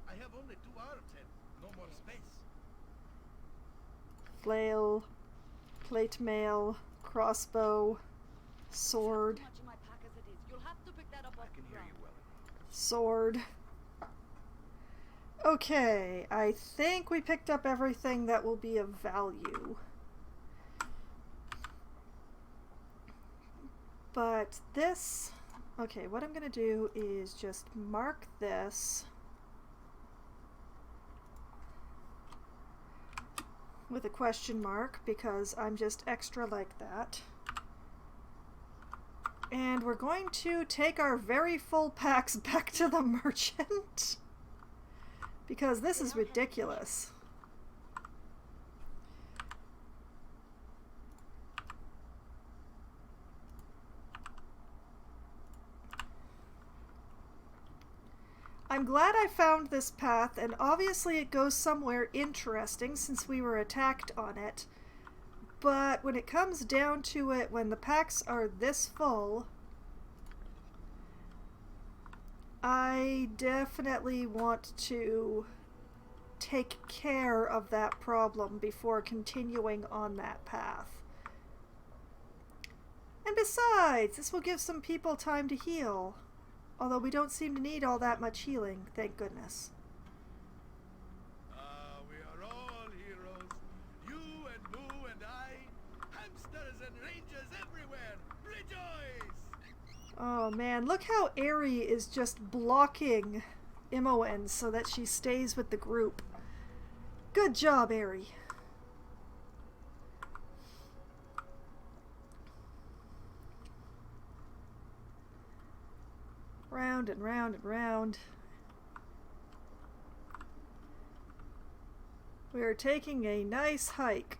I have only 2 arms and no more space. Flail, plate mail, crossbow, sword, Too much in my pack as it is. You'll have to pick that up off I can the hear ground. you well. sword. Okay, I think we picked up everything that will be of value. But this... Okay, what I'm going to do is just mark this with a question mark because I'm just extra like that. And we're going to take our very full packs back to the merchant because this is ridiculous. I'm glad I found this path, and obviously it goes somewhere interesting since we were attacked on it. But when it comes down to it, when the packs are this full, I definitely want to take care of that problem before continuing on that path. And besides, this will give some people time to heal. Although we don't seem to need all that much healing, thank goodness. We are all heroes. You and Moo and I. Hamsters and rangers everywhere. Rejoice! Oh man, look how Aerie is just blocking Imoen so that she stays with the group. Good job, Aerie. Round and round and round. We are taking a nice hike.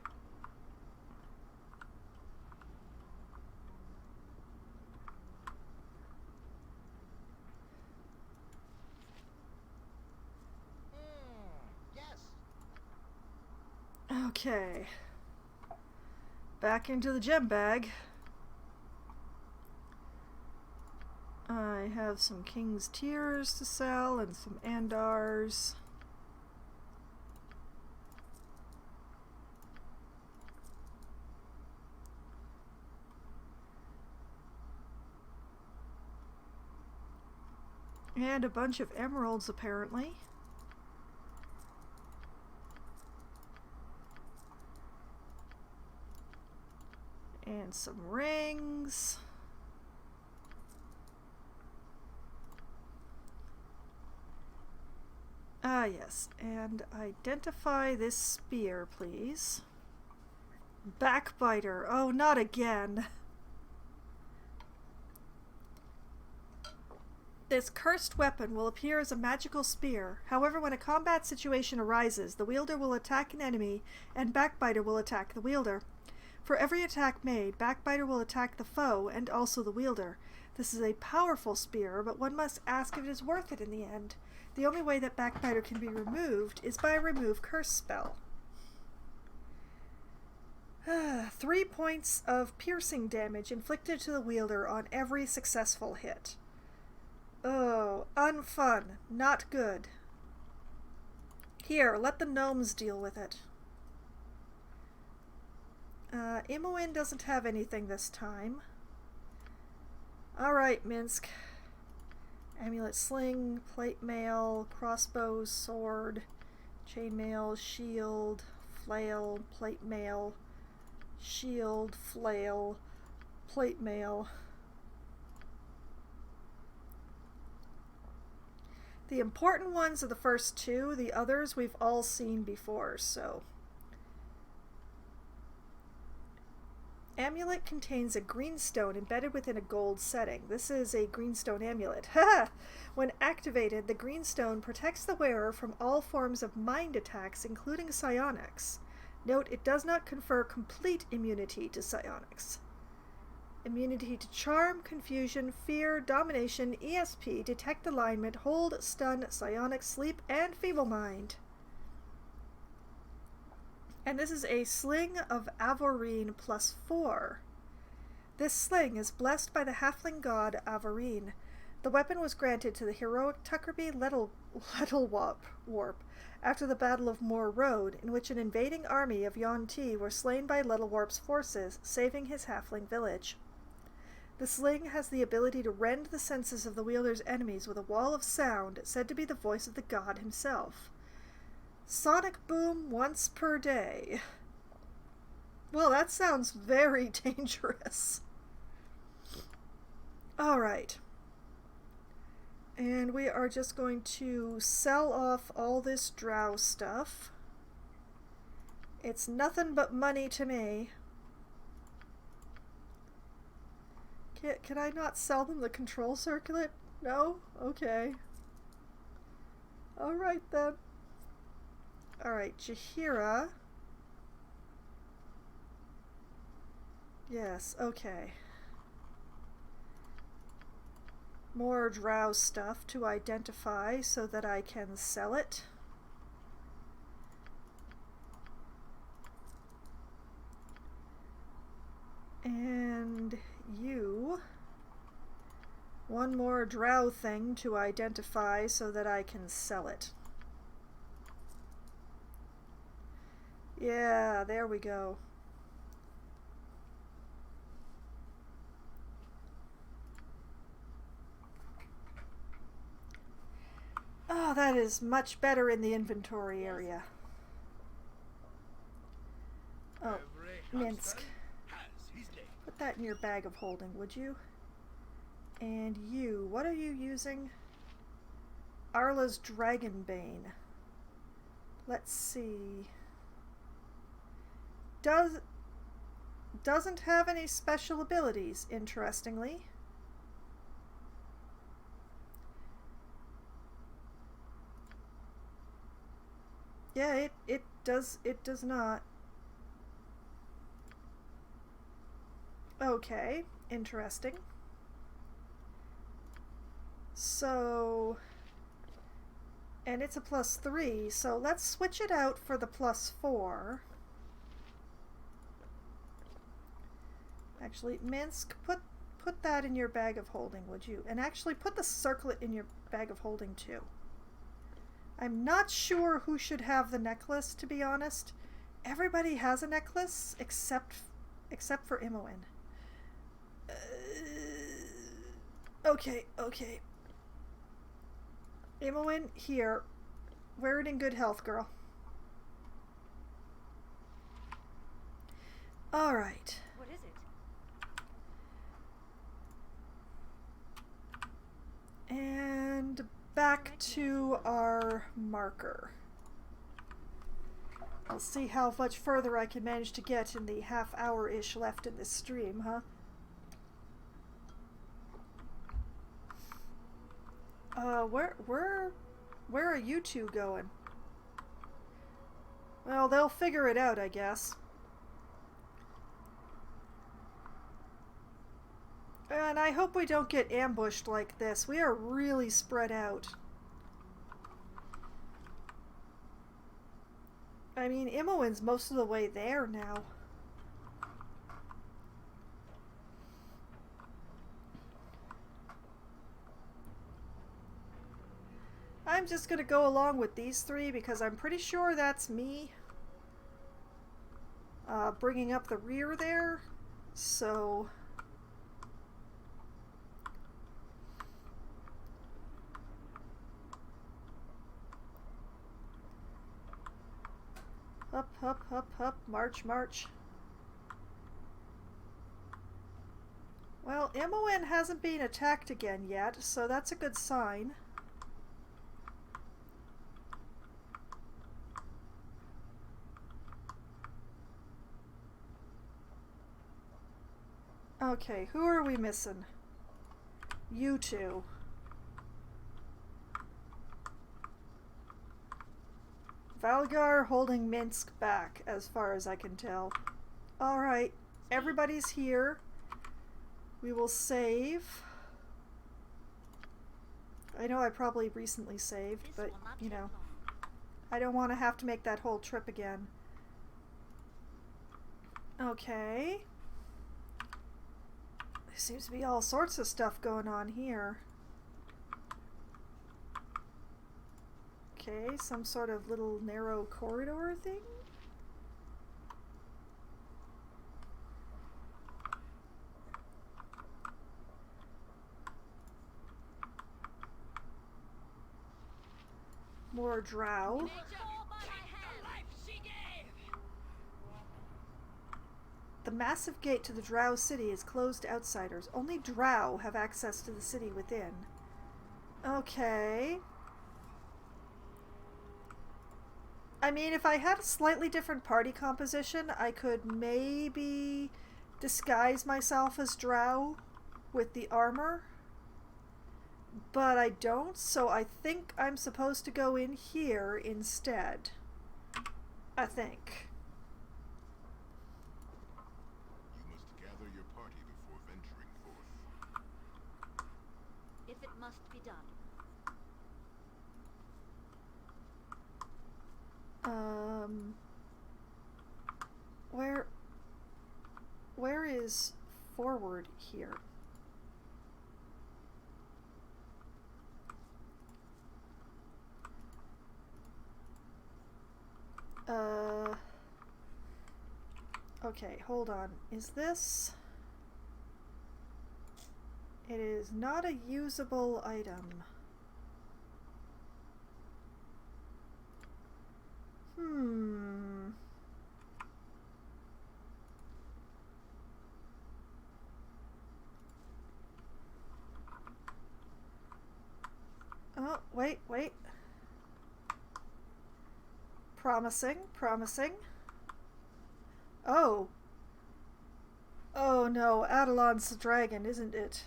Yes. Okay. Back into the gem bag. I have some King's Tears to sell and some Andars. And a bunch of emeralds, apparently. And some rings. Ah, yes. And identify this spear, please. Backbiter. Oh, not again. This cursed weapon will appear as a magical spear. However, when a combat situation arises, the wielder will attack an enemy, and Backbiter will attack the wielder. For every attack made, Backbiter will attack the foe and also the wielder. This is a powerful spear, but one must ask if it is worth it in the end. The only way that Backbiter can be removed is by a remove curse spell. 3 points of piercing damage inflicted to the wielder on every successful hit. Oh, unfun. Not good. Here, let the gnomes deal with it. Imoen doesn't have anything this time. Alright, Minsk. Amulet, sling, plate mail, crossbow, sword, chainmail, shield, flail, plate mail, shield, flail, plate mail. The important ones are the first two. The others we've all seen before, so. Amulet contains a green stone embedded within a gold setting. This is a greenstone amulet. Ha! When activated, the green stone protects the wearer from all forms of mind attacks, including psionics. Note, it does not confer complete immunity to psionics. Immunity to charm, confusion, fear, domination, ESP, detect alignment, hold, stun, psionics, sleep, and feeble mind. And this is a Sling of Avorine +4. This sling is blessed by the halfling god Avorine. The weapon was granted to the heroic Tuckerby Lettlewarp after the Battle of Moor Road, in which an invading army of Yuan-Ti were slain by Lettlewarp's forces, saving his halfling village. The sling has the ability to rend the senses of the wielder's enemies with a wall of sound, said to be the voice of the god himself. Sonic boom once per day. Well, that sounds very dangerous. Alright. And we are just going to sell off all this drow stuff. It's nothing but money to me. Can I not sell them the control circlet? No? Okay. Alright then. Alright, Jaheira. Yes, okay. More drow stuff to identify so that I can sell it. And you. One more drow thing to identify so that I can sell it. Yeah, there we go. Oh, that is much better in the inventory area. Oh, Minsk. Put that in your bag of holding, would you? And you, what are you using? Arla's Dragonbane. Let's see. Doesn't have any special abilities, interestingly. Yeah, it does not. Okay, interesting. So, and it's a +3, so let's switch it out for the +4. Actually, Minsk, put that in your bag of holding, would you? And actually put the circlet in your bag of holding too. I'm not sure who should have the necklace, to be honest. Everybody has a necklace except for Imoen. Okay. Imoen, here. Wear it in good health, girl. Alright. What is it? And back to our marker. I'll see how much further I can manage to get in the half-hour-ish left in this stream, huh? Where are you two going? Well, they'll figure it out, I guess. And I hope we don't get ambushed like this. We are really spread out. I mean, Imoen's most of the way there now. I'm just gonna go along with these three because I'm pretty sure that's me bringing up the rear there. So Up, up, up, up. March, march. Well, Imoen hasn't been attacked again yet, so that's a good sign. Okay, who are we missing? You two. Valgar holding Minsk back, as far as I can tell. Alright, everybody's here. We will save. I know I probably recently saved, but, you know, I don't want to have to make that whole trip again. Okay. There seems to be all sorts of stuff going on here. Okay, some sort of little narrow corridor thing? More drow. The massive gate to the drow city is closed to outsiders. Only drow have access to the city within. Okay. I mean, if I had a slightly different party composition, I could maybe disguise myself as drow with the armor. But I don't, so I think I'm supposed to go in here instead. I think. You must gather your party before venturing forth. If it must be done. Where is forward here? Okay, hold on. Is this... It is not a usable item. Oh, wait. Promising. Oh. Oh no, Adelon's a dragon, isn't it?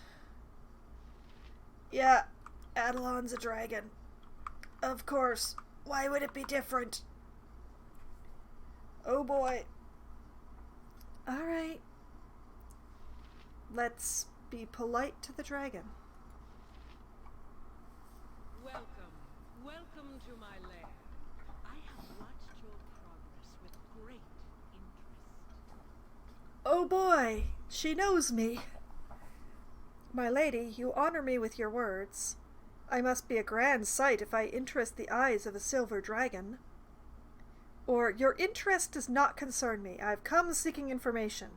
Yeah, Adelon's a dragon. Of course. Why would it be different? Oh boy. Alright. Let's be polite to the dragon. Welcome to my lair. I have watched your progress with great interest. Oh boy, she knows me. My lady, you honor me with your words. I must be a grand sight if I interest the eyes of a silver dragon. Or, your interest does not concern me. I've come seeking information.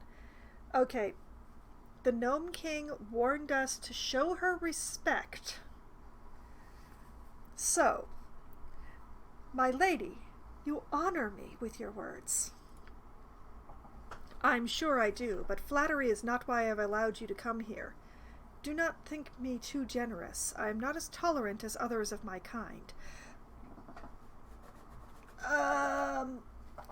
Okay. The Gnome King warned us to show her respect. So, my lady, you honor me with your words. I'm sure I do, but flattery is not why I've allowed you to come here. Do not think me too generous. I am not as tolerant as others of my kind.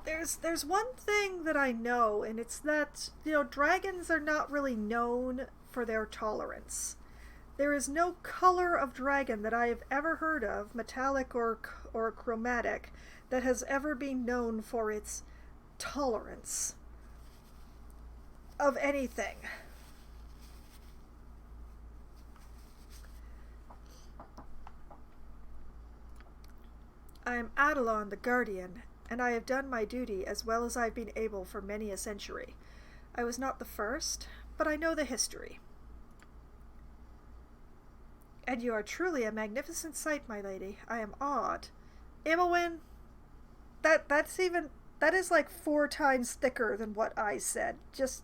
There's one thing that I know, and it's that, you know, dragons are not really known for their tolerance. There is no color of dragon that I have ever heard of, metallic or chromatic, that has ever been known for its tolerance of anything. I am Adelon the Guardian, and I have done my duty as well as I've been able for many a century. I was not the first, but I know the history. And you are truly a magnificent sight, my lady. I am awed. Imoen, that is like 4 times thicker than what I said. Just,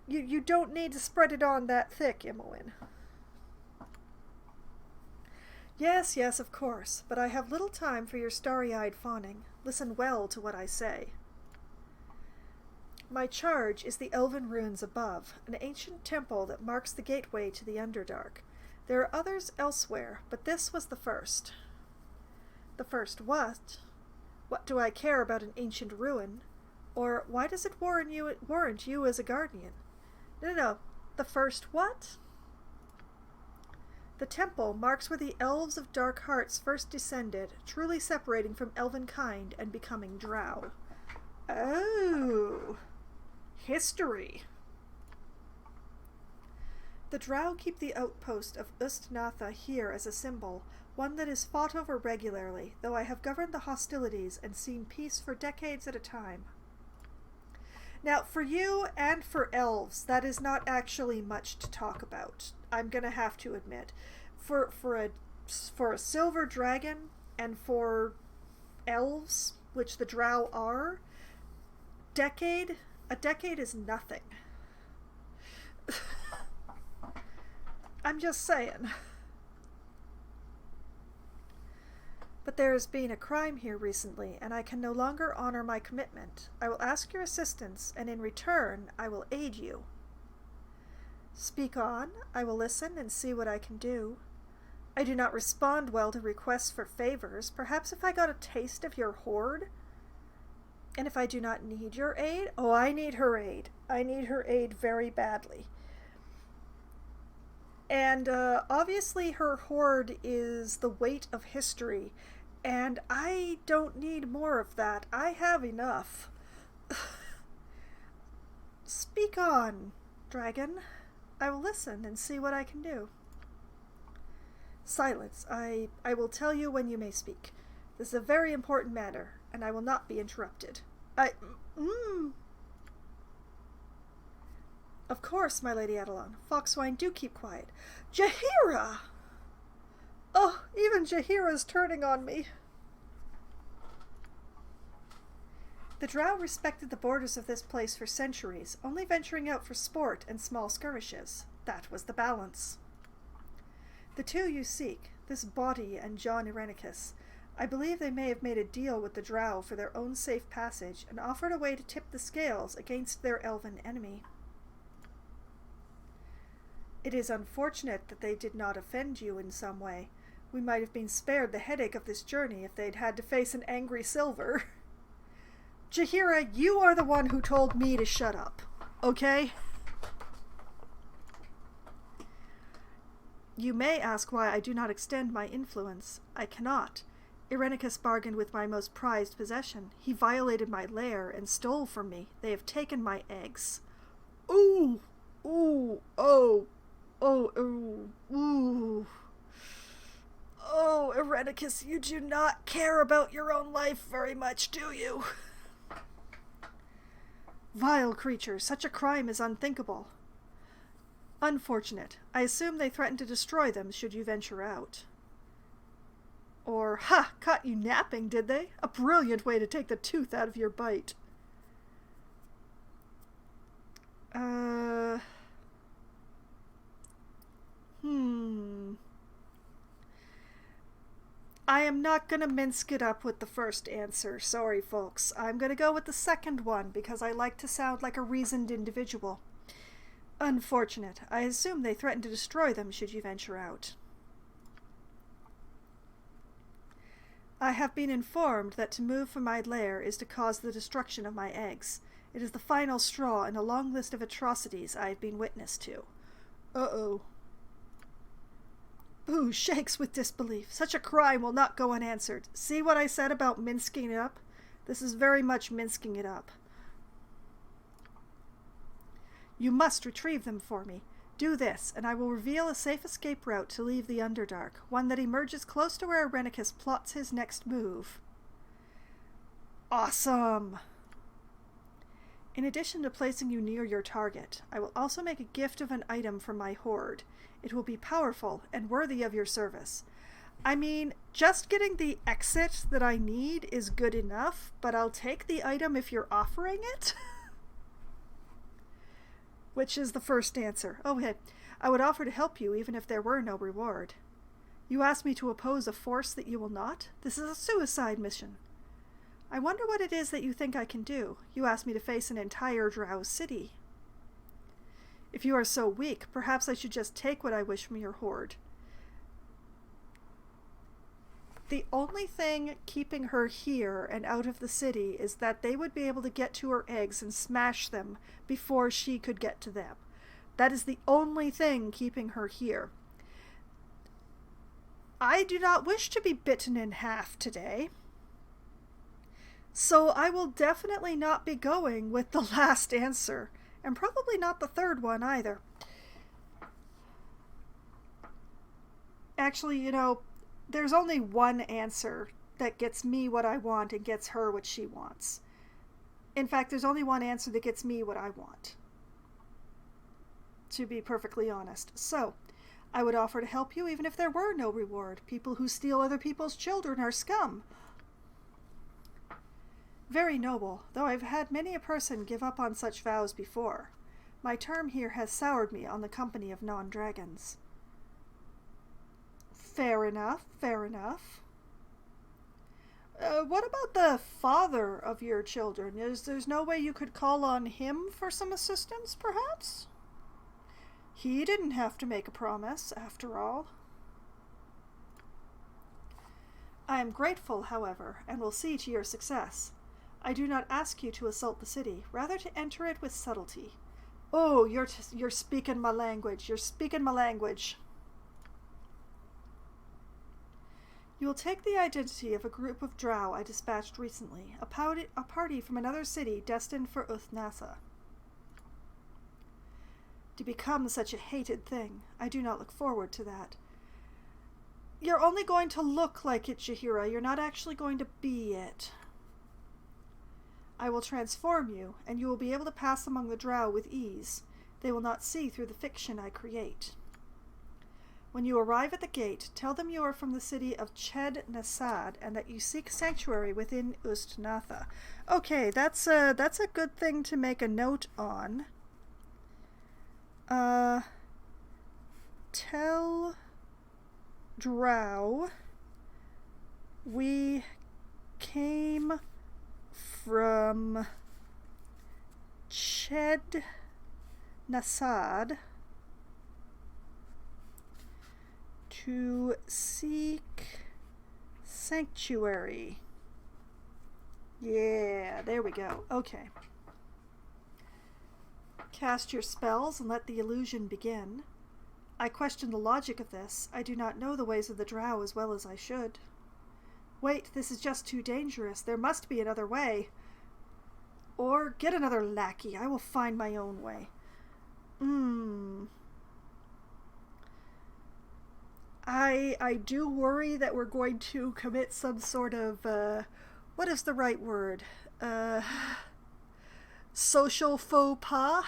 you don't need to spread it on that thick, Imoen. Yes, of course, but I have little time for your starry-eyed fawning. Listen well to what I say. My charge is the elven ruins above, an ancient temple that marks the gateway to the Underdark. There are others elsewhere, but this was the first. The first what? What do I care about an ancient ruin? Or why does it warrant you as a guardian? No. The first what? The temple marks where the elves of Dark Hearts first descended, truly separating from elven kind and becoming drow. Oh. History. The drow keep the outpost of Ustnatha here as a symbol, one that is fought over regularly, though I have governed the hostilities and seen peace for decades at a time. Now, for you and for elves, that is not actually much to talk about, I'm gonna have to admit. For a silver dragon and for elves, which the drow are, a decade is nothing. I'm just saying. But there has been a crime here recently, and I can no longer honor my commitment. I will ask your assistance, and in return, I will aid you. Speak on. I will listen and see what I can do. I do not respond well to requests for favors. Perhaps if I got a taste of your hoard? And if I do not need your aid? Oh, I need her aid. I need her aid very badly. And obviously her hoard is the weight of history, and I don't need more of that. I have enough. Speak on, dragon. I will listen and see what I can do. Silence. I will tell you when you may speak. This is a very important matter, and I will not be interrupted. Of course, my Lady Edelon. Foxwine, do keep quiet. Jaheira! Oh, even Jaheira's turning on me. The drow respected the borders of this place for centuries, only venturing out for sport and small skirmishes. That was the balance. The two you seek, this body and John Irenicus, I believe they may have made a deal with the drow for their own safe passage and offered a way to tip the scales against their elven enemy. It is unfortunate that they did not offend you in some way. We might have been spared the headache of this journey if they'd had to face an angry Silver. Jaheira, you are the one who told me to shut up, okay? You may ask why I do not extend my influence. I cannot. Irenicus bargained with my most prized possession. He violated my lair and stole from me. They have taken my eggs. Ooh! Ooh! Oh! Oh! Ooh! Ooh! Oh, Irenicus, you do not care about your own life very much, do you? Vile creature, such a crime is unthinkable. Unfortunate. I assume they threatened to destroy them should you venture out. Or, caught you napping, did they? A brilliant way to take the tooth out of your bite. I am not gonna mince it up with the first answer. Sorry, folks. I'm gonna go with the second one because I like to sound like a reasoned individual. Unfortunate. I assume they threatened to destroy them should you venture out. I have been informed that to move from my lair is to cause the destruction of my eggs. It is the final straw in a long list of atrocities I have been witness to. Uh-oh. Boo shakes with disbelief. Such a crime will not go unanswered. See what I said about mincing it up? This is very much mincing it up. You must retrieve them for me. Do this, and I will reveal a safe escape route to leave the Underdark, one that emerges close to where Irenicus plots his next move. Awesome! In addition to placing you near your target, I will also make a gift of an item from my hoard. It will be powerful and worthy of your service. I mean, just getting the exit that I need is good enough, but I'll take the item if you're offering it. Which is the first answer. Okay, I would offer to help you even if there were no reward. You ask me to oppose a force that you will not? This is a suicide mission. I wonder what it is that you think I can do. You asked me to face an entire drow city. If you are so weak, perhaps I should just take what I wish from your horde. The only thing keeping her here and out of the city is that they would be able to get to her eggs and smash them before she could get to them. That is the only thing keeping her here. I do not wish to be bitten in half today. So I will definitely not be going with the last answer, and probably not the third one either. Actually, you know, there's only one answer that gets me what I want and gets her what she wants. In fact, there's only one answer that gets me what I want, to be perfectly honest. So, I would offer to help you even if there were no reward. People who steal other people's children are scum. Very noble, though I've had many a person give up on such vows before. My term here has soured me on the company of non-dragons. Fair enough, fair enough. What about the father of your children? There's no way you could call on him for some assistance, perhaps? He didn't have to make a promise, after all. I am grateful, however, and will see to your success. I do not ask you to assault the city, rather to enter it with subtlety. Oh, you're speaking my language. You're speaking my language. You will take the identity of a group of drow I dispatched recently, a party from another city destined for Uthnasa. To become such a hated thing, I do not look forward to that. You're only going to look like it, Jaheira. You're not actually going to be it. I will transform you, and you will be able to pass among the drow with ease. They will not see through the fiction I create. When you arrive at the gate, tell them you are from the city of Ched Nasad and that you seek sanctuary within Ustnatha. Okay, that's a good thing to make a note on. Tell drow we came from Ched Nasad to seek sanctuary. Yeah, there we go. Okay. Cast your spells and let the illusion begin. I question the logic of this. I do not know the ways of the drow as well as I should. Wait, this is just too dangerous. There must be another way. Or get another lackey. I will find my own way. I do worry that we're going to commit some sort of, what is the right word? Social faux pas?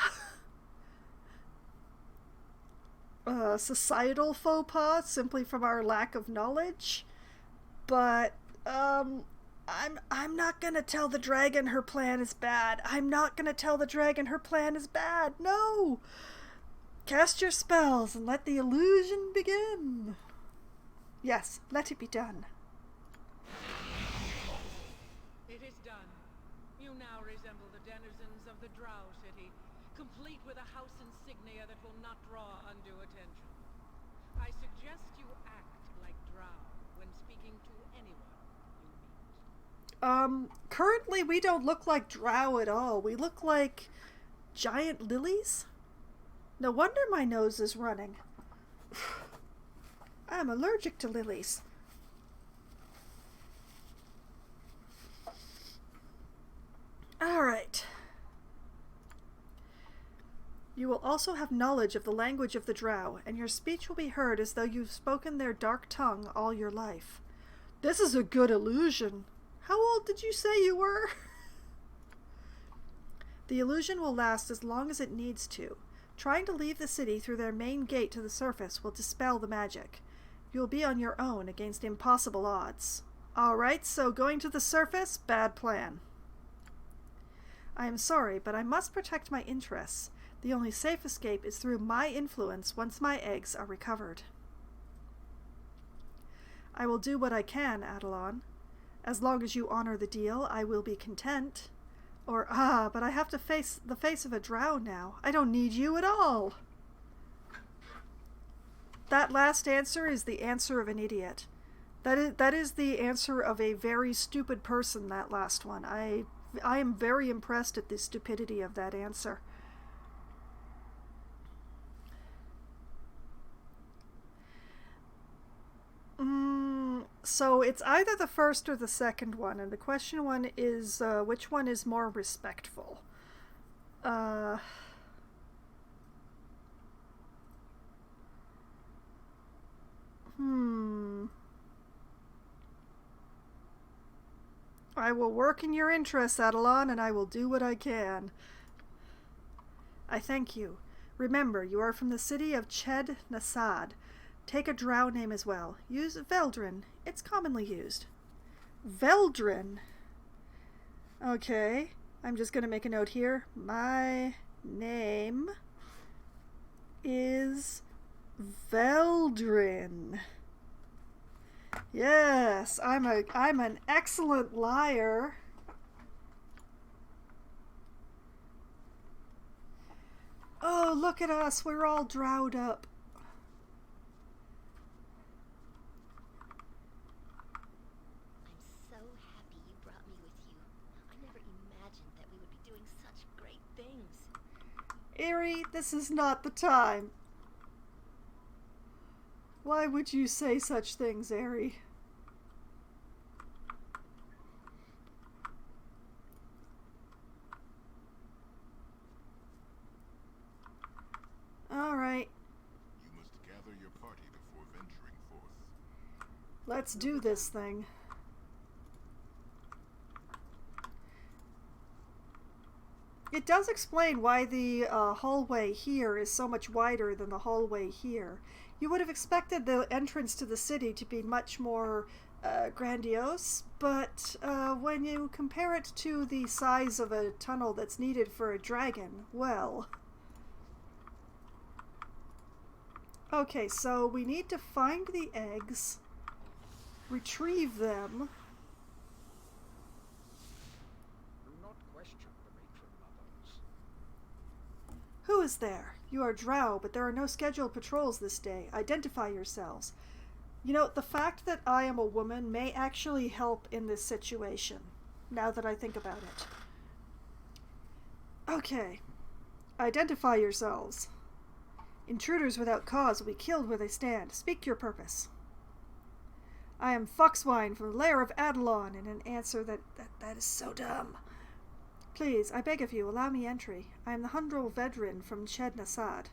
Societal faux pas, simply from our lack of knowledge. But, I'm not gonna tell the dragon her plan is bad. I'm not gonna tell the dragon her plan is bad. No! Cast your spells and let the illusion begin. Yes, let it be done. It is done. You now resemble the denizens of the Drow City, complete with a house insignia that will not draw undue attention. I suggest you act like Drow when speaking to anyone you meet. Currently we don't look like drow at all. We look like giant lilies. No wonder my nose is running. I'm allergic to lilies. Alright. You will also have knowledge of the language of the drow, and your speech will be heard as though you've spoken their dark tongue all your life. This is a good illusion. How old did you say you were? The illusion will last as long as it needs to. Trying to leave the city through their main gate to the surface will dispel the magic. You will be on your own against impossible odds. Alright, so going to the surface, bad plan. I am sorry, but I must protect my interests. The only safe escape is through my influence once my eggs are recovered. I will do what I can, Adelon. As long as you honor the deal, I will be content. Or, but I have to face the face of a drow now. I don't need you at all. That last answer is the answer of an idiot. That is the answer of a very stupid person, that last one. I am very impressed at the stupidity of that answer. So it's either the first or the second one, and the question one is which one is more respectful? I will work in your interests, Adelon, and I will do what I can. I thank you. Remember, you are from the city of Ched Nasad. Take a drow name as well. Use Veldrin. It's commonly used. Veldrin? Okay. I'm just going to make a note here. My name is Veldrin. Yes, I'm an excellent liar. Oh, look at us. We're all drowed up. I'm so happy you brought me with you. I never imagined that we would be doing such great things. Eerie, this is not the time. Why would you say such things, Eerie? All right. You must gather your party before venturing forth. Let's do this thing. It does explain why the hallway here is so much wider than the hallway here. You would have expected the entrance to the city to be much more grandiose, but when you compare it to the size of a tunnel that's needed for a dragon, well... Okay, so we need to find the eggs, retrieve them. Do not question the matron mothers. Who is there? You are drow, but there are no scheduled patrols this day. Identify yourselves. You know, the fact that I am a woman may actually help in this situation, now that I think about it. Okay. Identify yourselves. Intruders without cause will be killed where they stand. Speak your purpose. I am Foxwine from the lair of Adelon, and an answer that is so dumb. Please, I beg of you, allow me entry. I am the Hundrel Vedrin from Ched Nasad.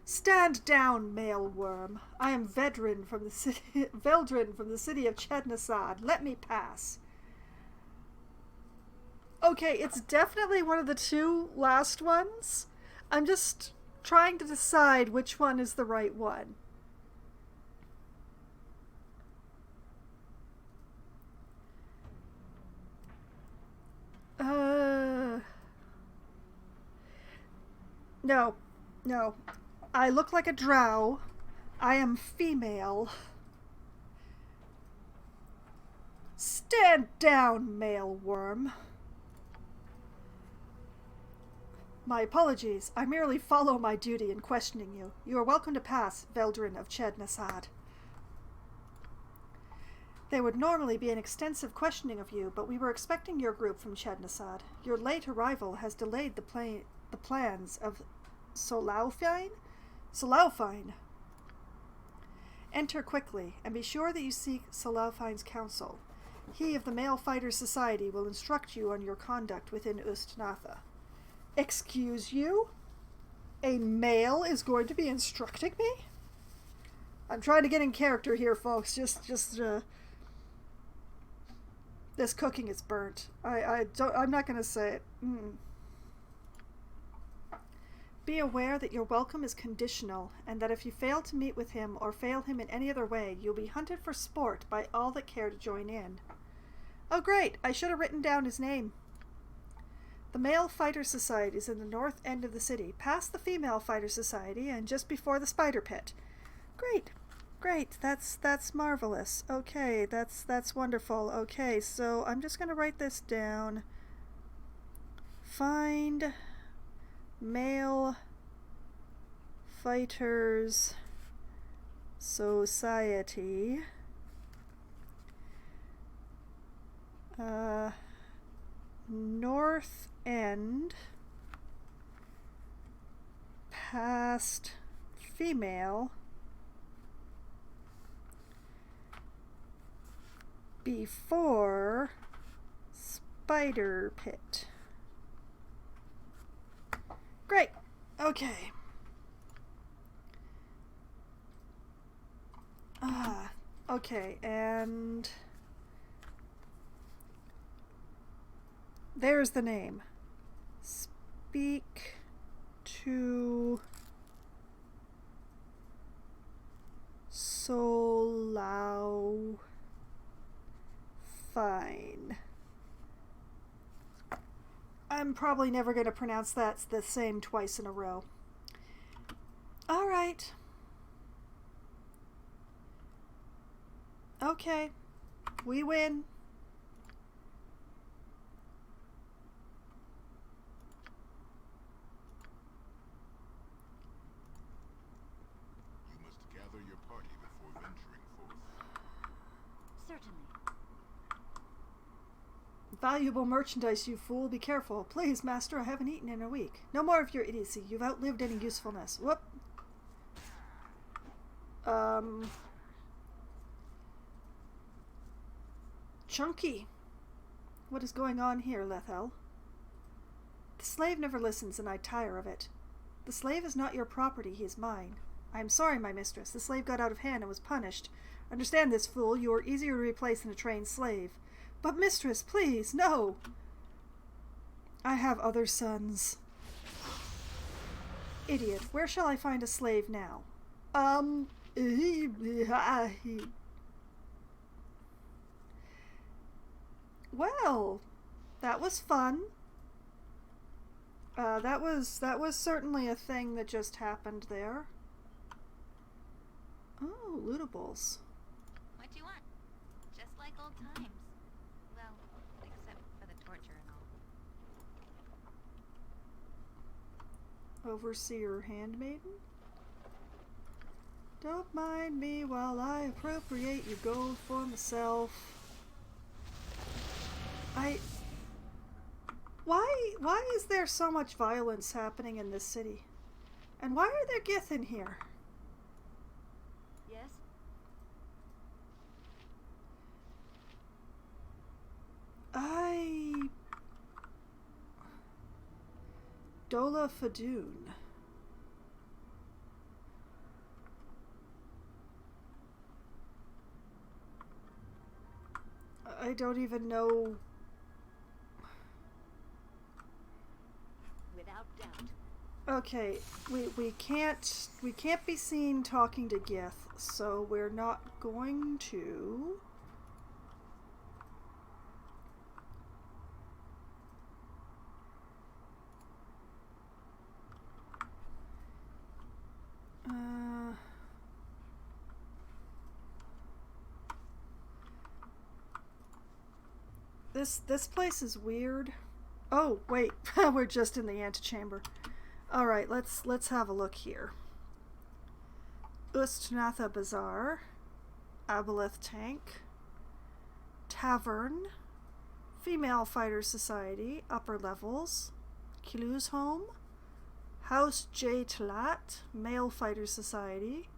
Stand down, male worm. I am Vedrin from the city Veldrin from the city of Ched Nasad. Let me pass. Okay, it's definitely one of the two last ones. I'm just trying to decide which one is the right one. No. I look like a drow. I am female. Stand down, male worm. My apologies. I merely follow my duty in questioning you. You are welcome to pass, Veldrin of Ched Nasad. There would normally be an extensive questioning of you, but we were expecting your group from Ched Nasad. Your late arrival has delayed the plans of Solaufine? Enter quickly, and be sure that you seek Solaufine's counsel. He of the Male Fighters Society will instruct you on your conduct within Ustnatha. Excuse you? A male is going to be instructing me? I'm trying to get in character here, folks. This cooking is burnt. I'm not going to say it. Be aware that your welcome is conditional, and that if you fail to meet with him or fail him in any other way, you'll be hunted for sport by all that care to join in. Oh great, I should have written down his name. The Male Fighter Society is in the north end of the city, past the Female Fighter Society and just before the Spider Pit. Great. Great, that's marvelous. Okay, that's wonderful. Okay, so I'm just gonna write this down. Find male fighters society. North End. Past female. Before spider pit. Great. Okay. Okay, and there's the name. Speak to Solau. Fine. I'm probably never going to pronounce that the same twice in a row. All right. Okay. We win. You must gather your party before venturing forth. Certainly. Valuable merchandise, you fool. Be careful. Please, master, I haven't eaten in a week. No more of your idiocy. You've outlived any usefulness. Whoop. Chunky. What is going on here, Lethel? The slave never listens, and I tire of it. The slave is not your property, he is mine. I am sorry, my mistress. The slave got out of hand and was punished. Understand this, fool. You are easier to replace than a trained slave. But mistress, please, no! I have other sons. Idiot, where shall I find a slave now? Well, that was fun. That was certainly a thing that just happened there. Oh, lootables. What do you want? Just like old times. Well, except for the torture and all. Overseer handmaiden? Don't mind me while I appropriate your gold for myself. Why is there so much violence happening in this city? And why are there Gith in here? Yes? Dola Fadoon. I don't even know. Without doubt. Okay, we can't be seen talking to Gith, so we're not going to. This place is weird. Oh, wait. We're just in the antechamber. Alright, let's have a look here. Ustnatha Bazaar. Aboleth Tank. Tavern. Female Fighter Society. Upper levels. Kilu's Home. House J. Talat. Male Fighter Society.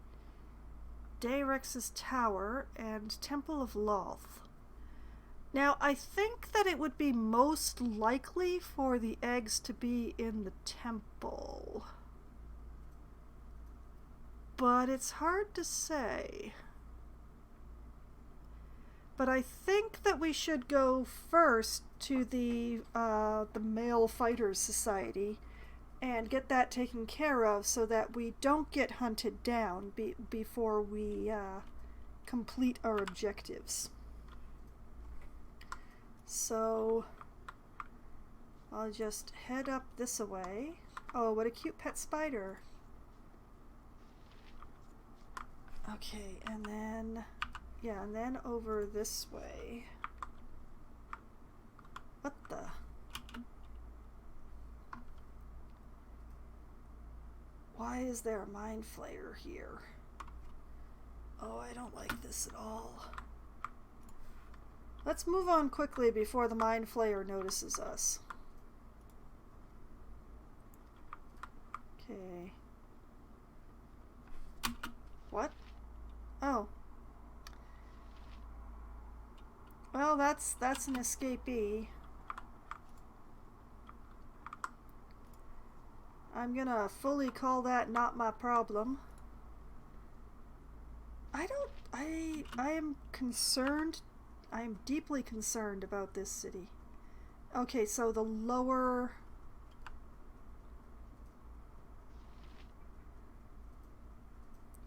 Dayrex's Tower. And Temple of Loth. Now, I think that it would be most likely for the eggs to be in the temple. But it's hard to say. But I think that we should go first to the Male Fighters Society and get that taken care of so that we don't get hunted down before we complete our objectives. So I'll just head up this way. Oh, what a cute pet spider. Okay, and then... yeah, and then over this way. What the... why is there a mind flayer here? Oh, I don't like this at all. Let's move on quickly before the mind flayer notices us. Okay. What? Oh. Well, that's an escapee. I'm gonna fully call that not my problem. I am concerned. I am deeply concerned about this city. Okay, so the lower...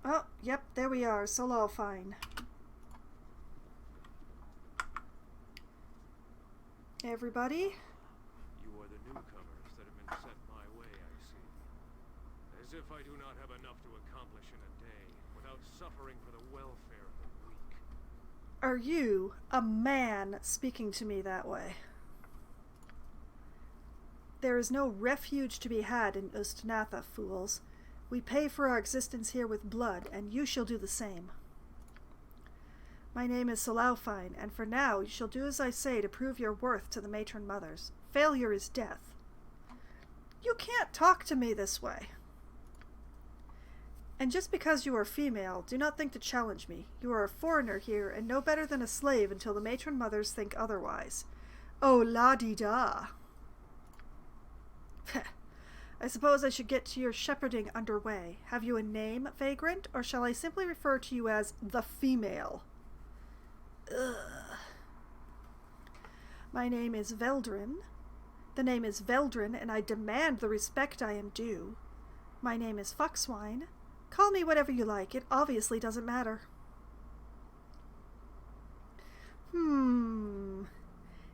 oh, yep, there we are. Solo fine. Everybody? You are the newcomers that have been sent my way, I see. As if I do not have enough to accomplish in a day without suffering for the welfare of the weak. Are you a man speaking to me that way? There is no refuge to be had in Ustnatha, fools. We pay for our existence here with blood, and you shall do the same. My name is Solaufine, and for now you shall do as I say to prove your worth to the matron mothers. Failure is death. You can't talk to me this way. And just because you are female, do not think to challenge me. You are a foreigner here, and no better than a slave until the matron mothers think otherwise. Oh, la-di-da. I suppose I should get to your shepherding underway. Have you a name, vagrant, or shall I simply refer to you as the female? Ugh. My name is Veldrin. The name is Veldrin, and I demand the respect I am due. My name is Foxwine. Call me whatever you like. It obviously doesn't matter.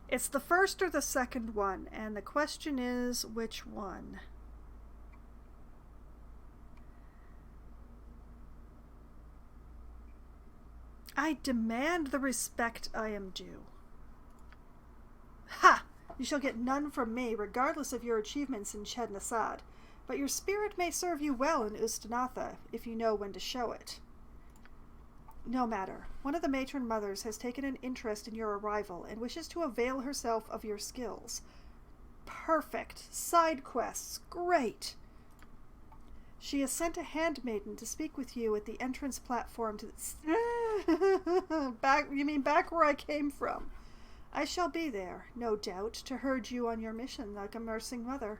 It's the first or the second one, and the question is, which one? I demand the respect I am due. Ha! You shall get none from me, regardless of your achievements in Chednasad, but your spirit may serve you well in Ustnatha, if you know when to show it. No matter. One of the matron mothers has taken an interest in your arrival and wishes to avail herself of your skills. Perfect. Side quests. Great. She has sent a handmaiden to speak with you at the entrance platform to the... back where I came from. I shall be there, no doubt, to herd you on your mission like a nursing mother.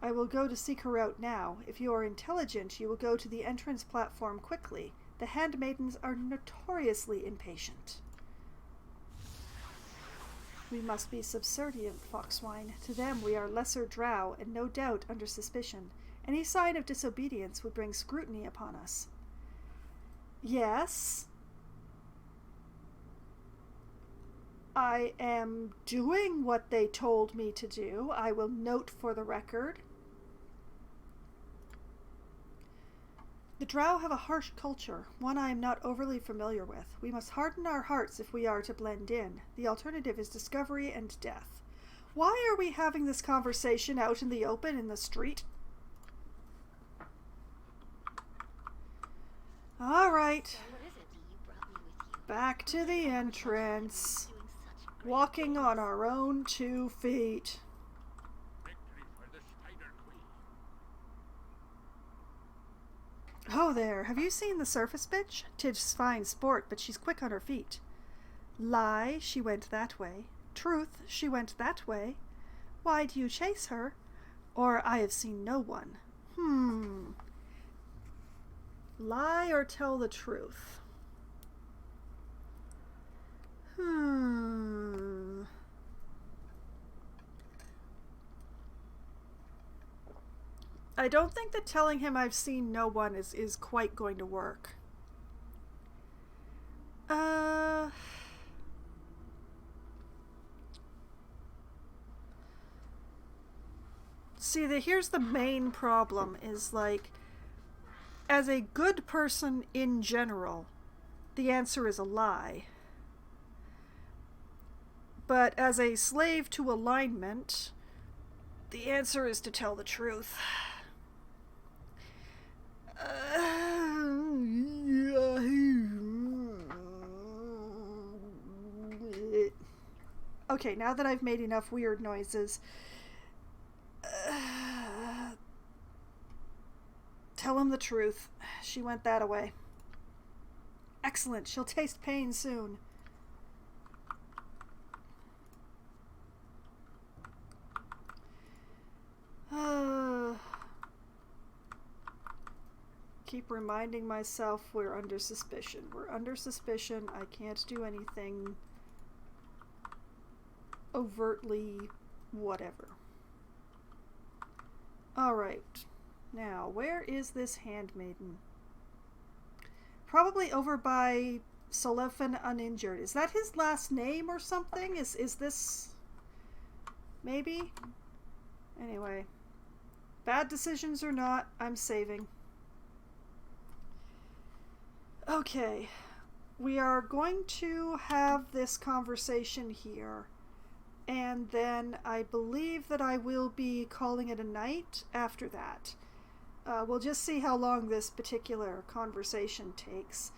I will go to seek her out now. If you are intelligent, you will go to the entrance platform quickly. The handmaidens are notoriously impatient. We must be subservient, Foxwine. To them we are lesser drow, and no doubt under suspicion. Any sign of disobedience would bring scrutiny upon us. Yes. I am doing what they told me to do. I will note for the record. The drow have a harsh culture, one I am not overly familiar with. We must harden our hearts if we are to blend in. The alternative is discovery and death. Why are we having this conversation out in the open in the street? All right. So what is it you brought me with you? Back to the entrance. Walking on our own 2 feet. Victory for the Spider Queen. Oh there, have you seen the surface bitch? 'Tis fine sport, but she's quick on her feet. Lie, she went that way. Truth, she went that way. Why do you chase her? Or I have seen no one. Lie or tell the truth? I don't think that telling him I've seen no one is quite going to work. See, here's the main problem is, like, as a good person in general, the answer is a lie. But as a slave to alignment, the answer is to tell the truth. Okay, now that I've made enough weird noises, tell him the truth. She went that away. Excellent. She'll taste pain soon. Keep reminding myself we're under suspicion. We're under suspicion. I can't do anything overtly whatever. Alright. Now, where is this handmaiden? Probably over by Solefin Uninjured. Is that his last name or something? Is this... maybe? Anyway. Bad decisions or not, I'm saving. Okay. We are going to have this conversation here. And then I believe that I will be calling it a night after that. We'll just see how long this particular conversation takes.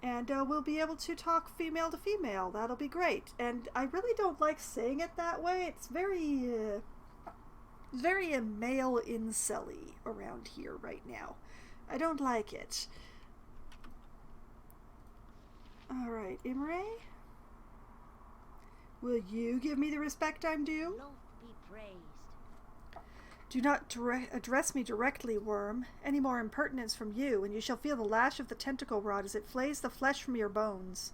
And we'll be able to talk female to female. That'll be great. And I really don't like saying it that way. It's very male incel-y around here right now. I don't like it. Alright, Imre? Will you give me the respect I'm due? Lord be praised. Do not address me directly, worm. Any more impertinence from you, and you shall feel the lash of the tentacle rod as it flays the flesh from your bones.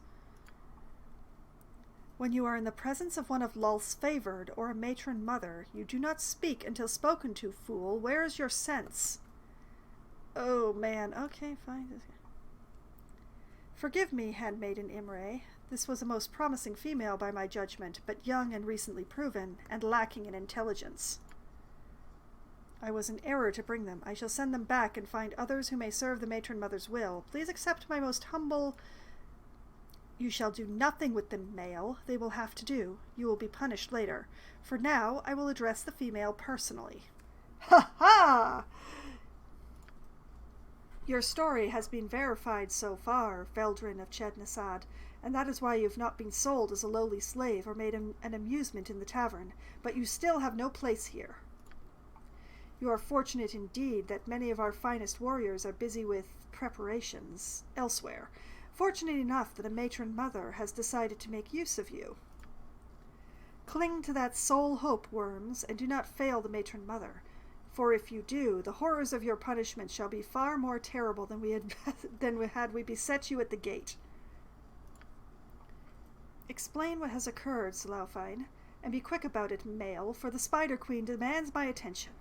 When you are in the presence of one of Lulth's favored, or a matron mother, you do not speak until spoken to, fool. Where is your sense? Oh, man. Okay, fine. Forgive me, handmaiden Imre. This was a most promising female by my judgment, but young and recently proven, and lacking in intelligence. I was in error to bring them. I shall send them back and find others who may serve the matron mother's will. Please accept my most humble... You shall do nothing with them, male. They will have to do. You will be punished later. For now, I will address the female personally. Ha ha! Your story has been verified so far, Veldrin of Chednasad, and that is why you have not been sold as a lowly slave or made an amusement in the tavern, but you still have no place here. You are fortunate indeed that many of our finest warriors are busy with preparations elsewhere. Fortunate enough that a matron mother has decided to make use of you. Cling to that sole hope, worms, and do not fail the matron mother. For if you do, the horrors of your punishment shall be far more terrible than had we beset you at the gate. Explain what has occurred, Slaufine, and be quick about it, male, for the Spider Queen demands my attention.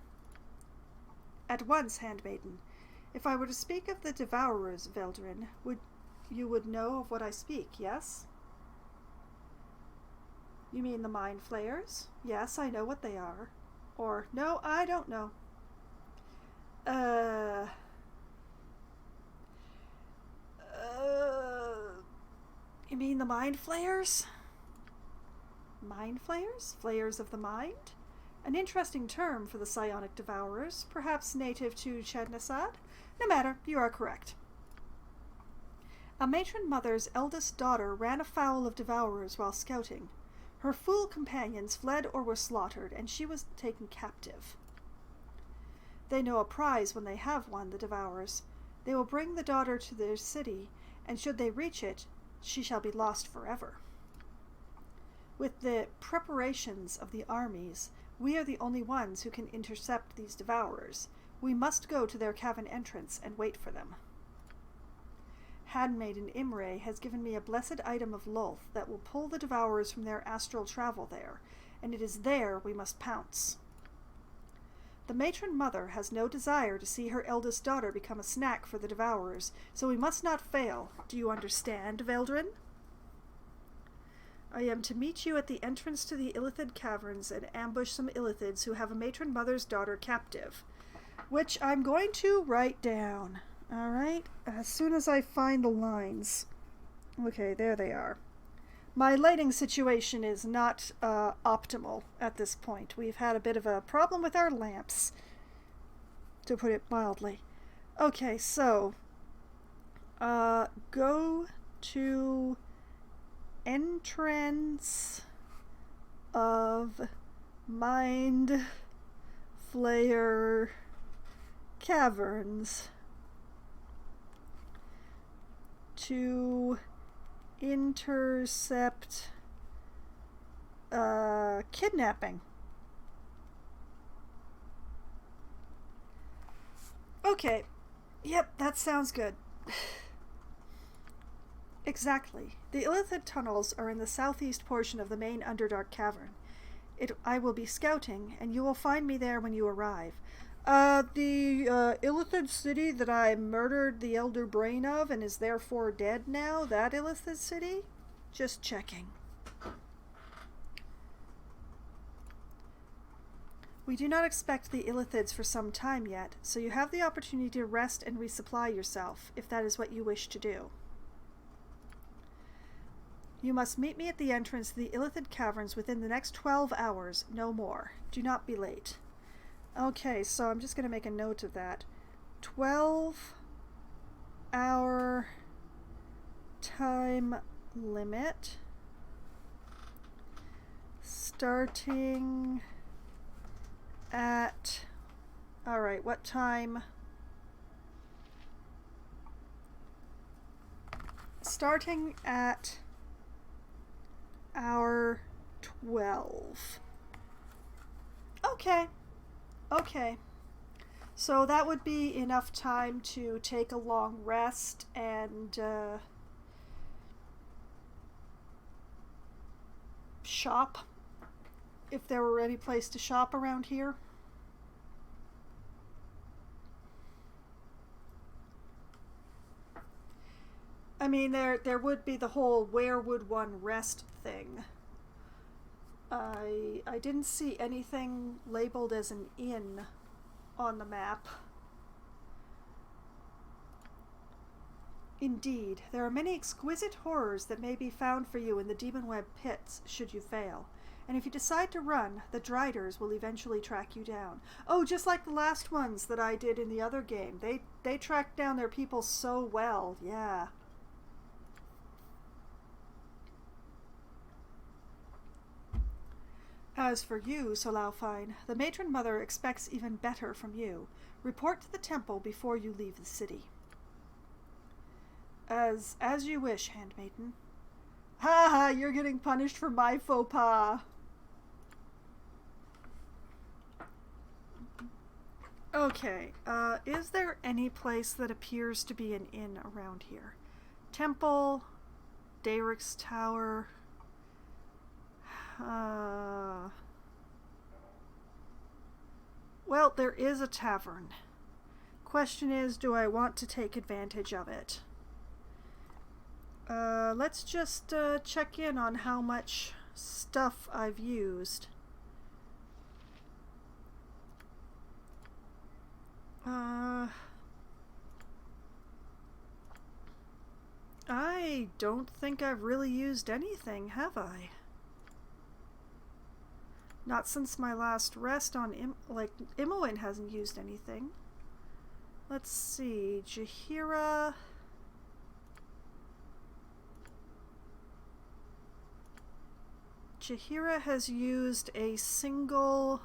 At once, handmaiden. If I were to speak of the Devourers, Veldrin, you would know of what I speak, yes? You mean the Mind Flayers? Yes, I know what they are. Or, no, I don't know. You mean the Mind Flayers? Mind Flayers? Flayers of the mind? An interesting term for the psionic devourers, perhaps native to Chednasad. No matter, you are correct. A matron mother's eldest daughter ran afoul of devourers while scouting. Her fool companions fled or were slaughtered, and she was taken captive. They know a prize when they have one, the devourers. They will bring the daughter to their city, and should they reach it, she shall be lost forever. With the preparations of the armies, we are the only ones who can intercept these devourers. We must go to their cavern entrance and wait for them. Handmaiden Imre has given me a blessed item of Lulth that will pull the devourers from their astral travel there, and it is there we must pounce. The matron mother has no desire to see her eldest daughter become a snack for the devourers, so we must not fail. Do you understand, Veldrin? I am to meet you at the entrance to the Illithid caverns and ambush some Illithids who have a matron mother's daughter captive, which I'm going to write down. Alright, as soon as I find the lines. Okay, there they are. My lighting situation is not optimal at this point. We've had a bit of a problem with our lamps, to put it mildly. Okay, so go to entrance of Mind Flayer Caverns to intercept kidnapping. Okay. Yep, that sounds good. Exactly. The Illithid tunnels are in the southeast portion of the main Underdark cavern. I will be scouting, and you will find me there when you arrive. The Illithid city that I murdered the Elder Brain of and is therefore dead now? That Illithid city? Just checking. We do not expect the Illithids for some time yet, so you have the opportunity to rest and resupply yourself, if that is what you wish to do. You must meet me at the entrance to the Illithid caverns within the next 12 hours, no more. Do not be late. Okay, so I'm just going to make a note of that. 12-hour time limit. Starting at... Alright, what time? Starting at hour 12. Okay. Okay. So that would be enough time to take a long rest and shop, if there were any place to shop around here. I mean, there would be the whole where would one rest thing. I didn't see anything labeled as an inn on the map. Indeed, there are many exquisite horrors that may be found for you in the Demonweb pits should you fail. And if you decide to run, the Driders will eventually track you down. Oh, just like the last ones that I did in the other game. They tracked down their people so well, yeah. As for you, Solaufine, the Matron Mother expects even better from you. Report to the temple before you leave the city. As you wish, Handmaiden. Ha ha, you're getting punished for my faux pas. Okay, is there any place that appears to be an inn around here? Temple, Dayric's Tower... Well, there is a tavern. Question is, do I want to take advantage of it? Let's just check in on how much stuff I've used. I don't think I've really used anything, have I? Not since my last rest on Imoen hasn't used anything. Let's see, Jaheira. Jaheira has used a single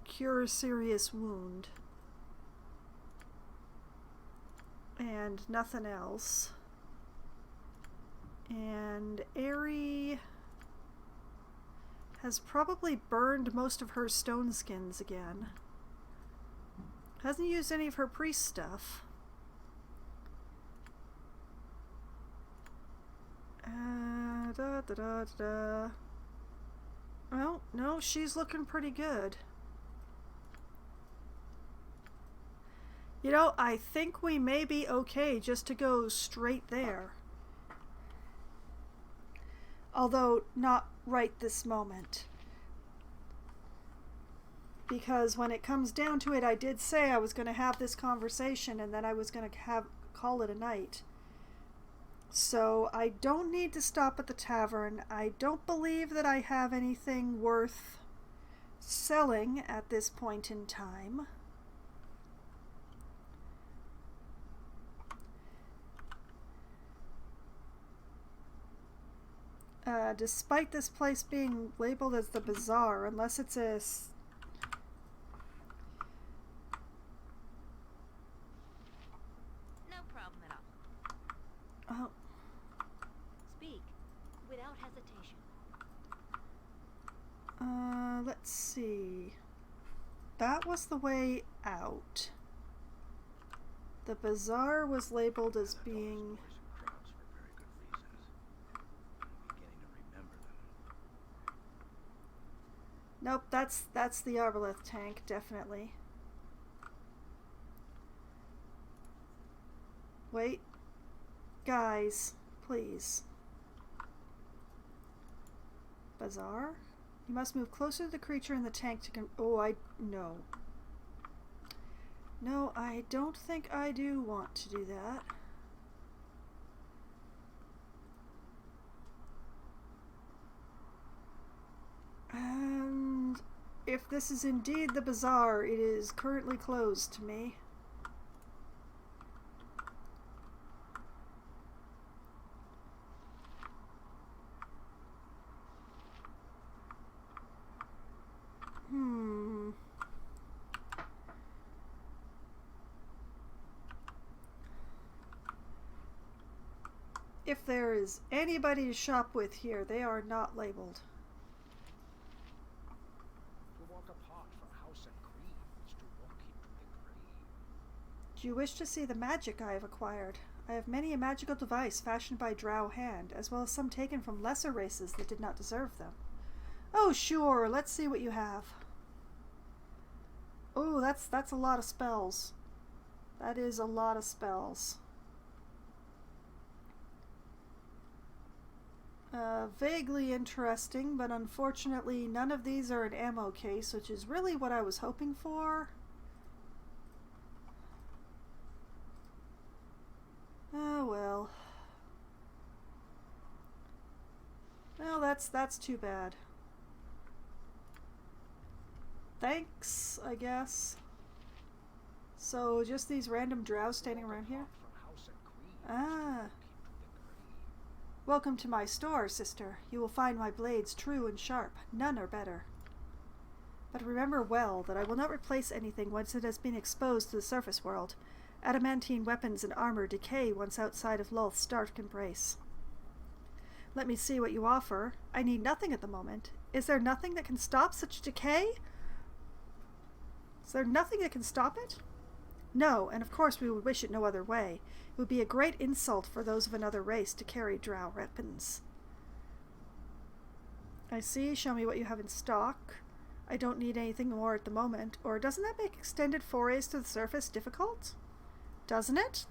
Cure Serious Wound. And nothing else. And Aerie has probably burned most of her stone skins again. Hasn't used any of her priest stuff. Well, no, she's looking pretty good. You know, I think we may be okay just to go straight there. Although, not right this moment. Because when it comes down to it, I did say I was going to have this conversation and then I was going to call it a night. So I don't need to stop at the tavern. I don't believe that I have anything worth selling at this point in time. Despite this place being labeled as the bazaar, unless it's a... No problem at all. Oh, Speak without hesitation. let's see. That was the way out. The bazaar was labeled as being... Crowds for very good reasons. I'm beginning to remember them. Nope, that's the Arbaleth tank, definitely. Wait. Guys, please. Bazaar? You must move closer to the creature in the tank to no. No, I don't think I do want to do that. And if this is indeed the bazaar, it is currently closed to me. If there is anybody to shop with here, they are not labeled. To walk apart from house and creed is to walk into the grave. Do you wish to see the magic I have acquired? I have many a magical device fashioned by drow hand, as well as some taken from lesser races that did not deserve them. Oh, sure, let's see what you have. Oh, that's a lot of spells. That is a lot of spells. Vaguely interesting, but unfortunately none of these are an ammo case, which is really what I was hoping for. Oh well. Well, that's too bad. Thanks, I guess. So, just these random drow standing around here? Ah. Welcome to my store, sister. You will find my blades true and sharp. None are better. But remember well that I will not replace anything once it has been exposed to the surface world. Adamantine weapons and armor decay once outside of Lolth's stark embrace. Let me see what you offer. I need nothing at the moment. Is there nothing that can stop such decay? Is there nothing that can stop it? No, and of course we would wish it no other way. It would be a great insult for those of another race to carry drow weapons. I see. Show me what you have in stock. I don't need anything more at the moment. Or doesn't that make extended forays to the surface difficult? Doesn't it?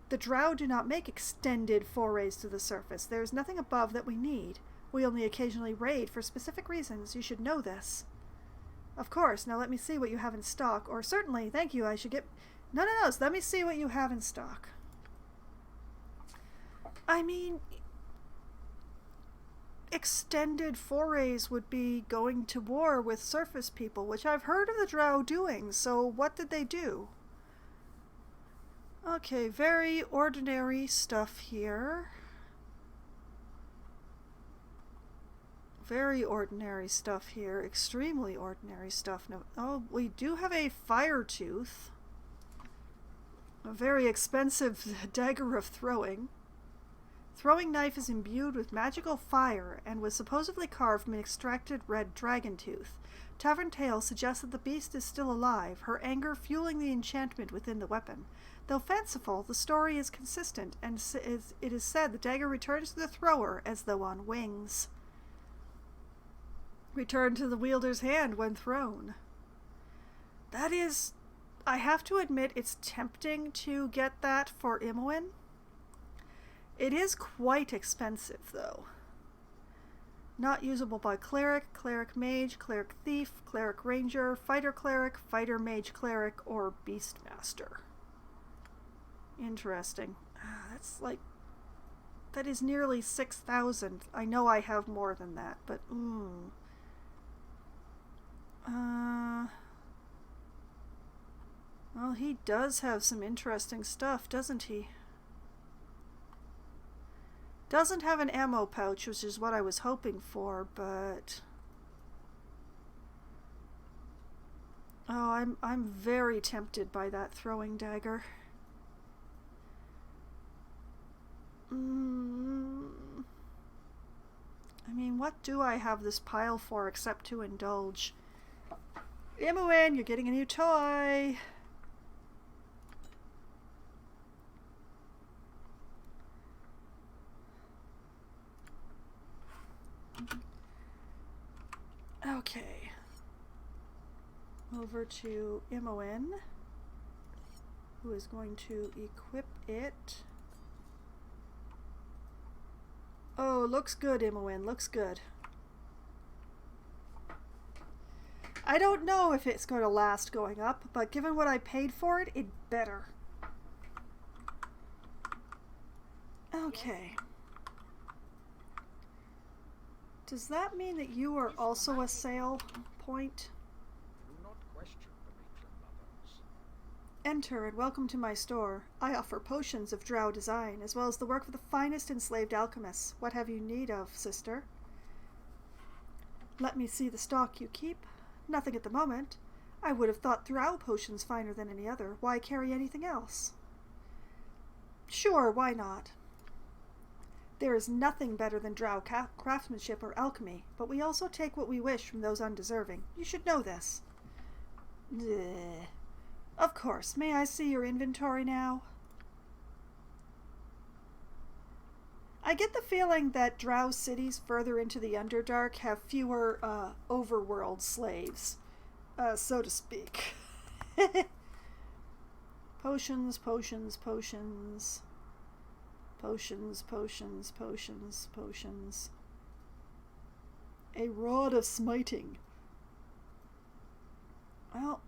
The drow do not make extended forays to the surface. There is nothing above that we need. We only occasionally raid for specific reasons. You should know this. Of course. Now let me see what you have in stock. Or certainly, thank you, I should get... No, so let me see what you have in stock. I mean... extended forays would be going to war with surface people, which I've heard of the drow doing, so what did they do? Okay, very ordinary stuff here. Very ordinary stuff here. Extremely ordinary stuff. No, oh, we do have a fire tooth. A very expensive dagger of throwing. Throwing knife is imbued with magical fire and was supposedly carved from an extracted red dragon tooth. Tavern tale suggests that the beast is still alive, her anger fueling the enchantment within the weapon. Though fanciful, the story is consistent, and it is said the dagger returns to the thrower as though on wings. Return to the wielder's hand when thrown. That is... I have to admit it's tempting to get that for Imoen. It is quite expensive, though. Not usable by cleric, cleric mage, cleric thief, cleric ranger, fighter mage cleric, or beastmaster. Interesting. That's like... That is nearly 6,000. I know I have more than that, but... Well, he does have some interesting stuff, doesn't he? Doesn't have an ammo pouch, which is what I was hoping for, but... Oh, I'm very tempted by that throwing dagger. I mean, what do I have this pile for except to indulge? Imoen, you're getting a new toy! Okay. Over to Imoen, who is going to equip it. Oh, looks good, Imoen, looks good. I don't know if it's going to last going up, but given what I paid for it, it better. Okay. Does that mean that you are also a sale point? Do not question the matron mothers. Enter and welcome to my store. I offer potions of drow design, as well as the work of the finest enslaved alchemists. What have you need of, sister? Let me see the stock you keep. Nothing at the moment. I would have thought drow potions finer than any other. Why carry anything else? Sure, why not? There is nothing better than drow craftsmanship or alchemy, but we also take what we wish from those undeserving. You should know this. Bleh. Of course. May I see your inventory now? I get the feeling that drow cities further into the Underdark have fewer overworld slaves, so to speak. Potions, potions, potions. Potions, potions, potions, potions. A rod of smiting. Well,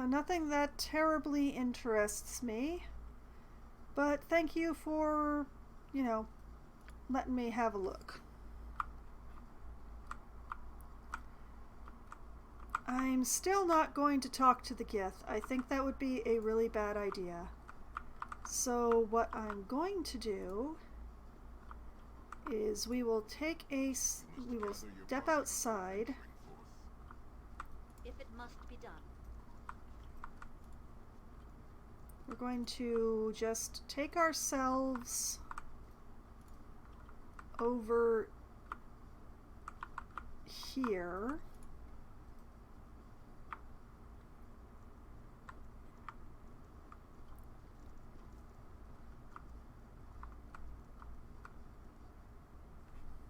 nothing that terribly interests me. But thank you for, you know, letting me have a look. I'm still not going to talk to the Gith. I think that would be a really bad idea. So what I'm going to do is we will step outside. If it must be done. We're going to just take ourselves over here.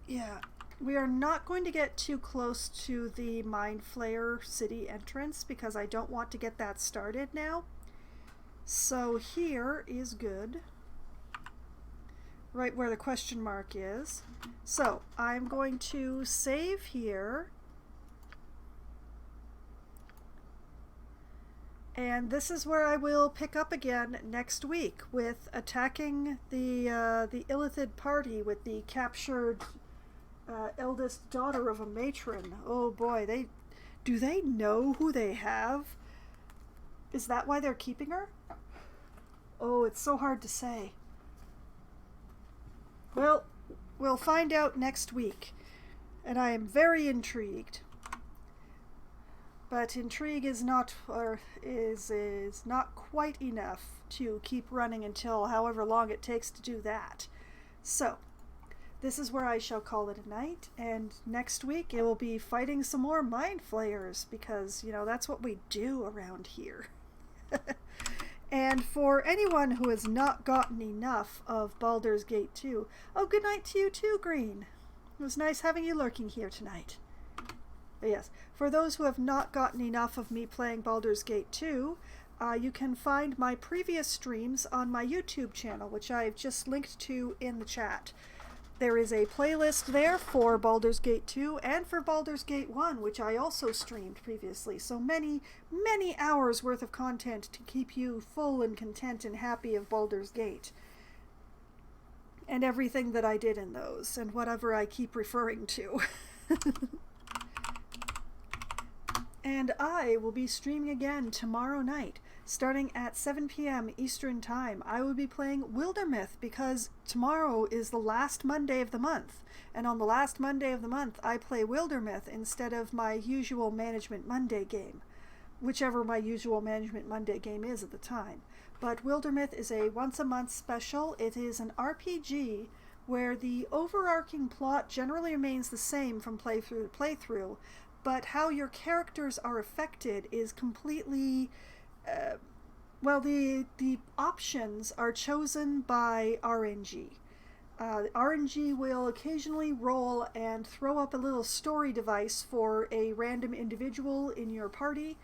Yeah, we are not going to get too close to the Mind Flayer city entrance because I don't want to get that started now. So here is good. Right where the question mark is. So I'm going to save here. And this is where I will pick up again next week with attacking the Illithid party with the captured eldest daughter of a matron. Oh boy, do they know who they have? Is that why they're keeping her? Oh, it's so hard to say. Well, we'll find out next week, and I am very intrigued. But intrigue is not quite enough to keep running until however long it takes to do that. So, this is where I shall call it a night, and next week it will be fighting some more Mind Flayers, because, you know, that's what we do around here. And for anyone who has not gotten enough of Baldur's Gate 2, oh, good night to you too, Green. It was nice having you lurking here tonight. But yes, for those who have not gotten enough of me playing Baldur's Gate 2, you can find my previous streams on my YouTube channel, which I've just linked to in the chat. There is a playlist there for Baldur's Gate 2 and for Baldur's Gate 1, which I also streamed previously. So many, many hours worth of content to keep you full and content and happy of Baldur's Gate. And everything that I did in those, and whatever I keep referring to. And I will be streaming again tomorrow night, starting at 7 p.m. Eastern Time. I will be playing Wildermyth because tomorrow is the last Monday of the month. And on the last Monday of the month, I play Wildermyth instead of my usual Management Monday game. Whichever my usual Management Monday game is at the time. But Wildermyth is a once-a-month special. It is an RPG where the overarching plot generally remains the same from playthrough to playthrough, but how your characters are affected is completely... the options are chosen by RNG. RNG will occasionally roll and throw up a little story device for a random individual in your party,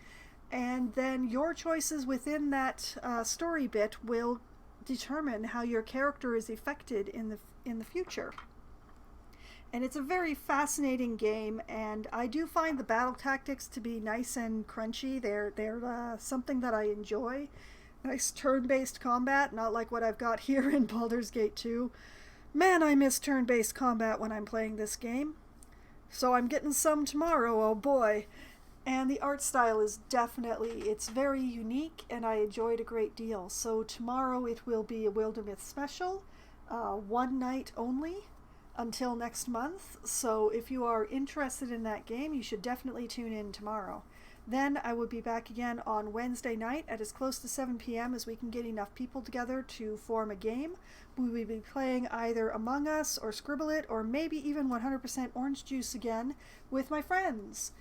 and then your choices within that story bit will determine how your character is affected in the future. And it's a very fascinating game, and I do find the battle tactics to be nice and crunchy. They're something that I enjoy. Nice turn-based combat, not like what I've got here in Baldur's Gate 2. Man, I miss turn-based combat when I'm playing this game. So I'm getting some tomorrow, oh boy. And the art style is it's very unique, and I enjoy it a great deal. So tomorrow it will be a Wildermyth special, one night only, until next month. So if you are interested in that game, you should definitely tune in tomorrow. Then I will be back again on Wednesday night at as close to 7 p.m. as we can get enough people together to form a game. We will be playing either Among Us or Scribble It, or maybe even 100% Orange Juice again with my friends.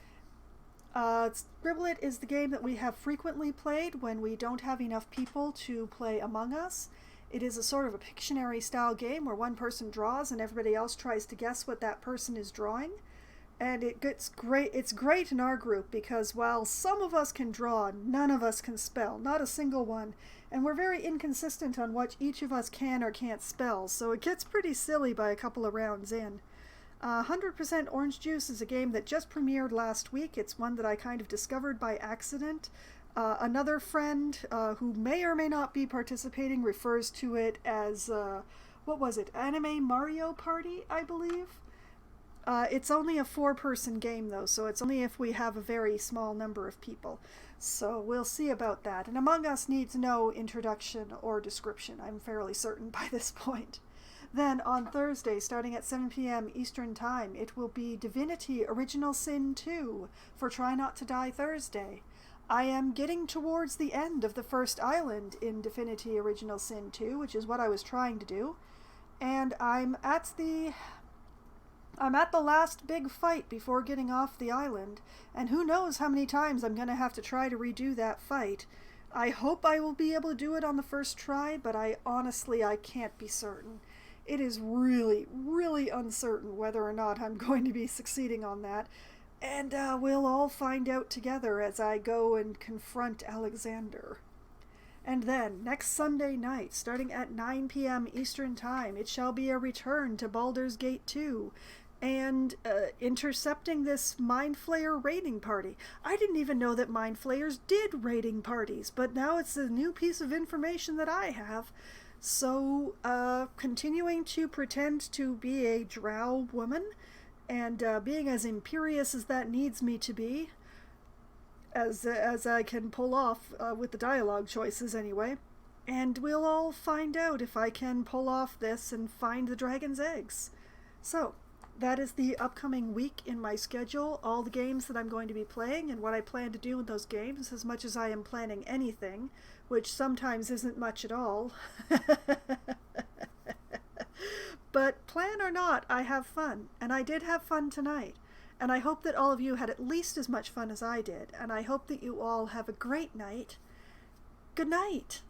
Scribble It is the game that we have frequently played when we don't have enough people to play Among Us. It is a sort of a Pictionary style game where one person draws and everybody else tries to guess what that person is drawing. And it's great in our group because while some of us can draw, none of us can spell, not a single one. And we're very inconsistent on what each of us can or can't spell, so it gets pretty silly by a couple of rounds in. 100% Orange Juice is a game that just premiered last week. It's one that I kind of discovered by accident. Another friend who may or may not be participating refers to it as, Anime Mario Party, I believe? It's only a 4-person game though, so it's only if we have a very small number of people. So we'll see about that. And Among Us needs no introduction or description, I'm fairly certain by this point. Then on Thursday, starting at 7 p.m. Eastern Time, it will be Divinity Original Sin 2 for Try Not to Die Thursday. I am getting towards the end of the first island in Divinity Original Sin 2, which is what I was trying to do. And I'm at the last big fight before getting off the island, and who knows how many times I'm going to have to try to redo that fight. I hope I will be able to do it on the first try, but I can't be certain. It is really, really uncertain whether or not I'm going to be succeeding on that, and we'll all find out together as I go and confront Alexander. And then, next Sunday night, starting at 9 p.m. Eastern Time, it shall be a return to Baldur's Gate 2, and intercepting this Mind Flayer raiding party. I didn't even know that Mind Flayers did raiding parties, but now it's a new piece of information that I have. So, continuing to pretend to be a drow woman, and being as imperious as that needs me to be, as I can pull off with the dialogue choices anyway. And we'll all find out if I can pull off this and find the dragon's eggs. So, that is the upcoming week in my schedule, all the games that I'm going to be playing and what I plan to do in those games, as much as I am planning anything, which sometimes isn't much at all. But plan or not, I have fun, and I did have fun tonight. And I hope that all of you had at least as much fun as I did, and I hope that you all have a great night. Good night!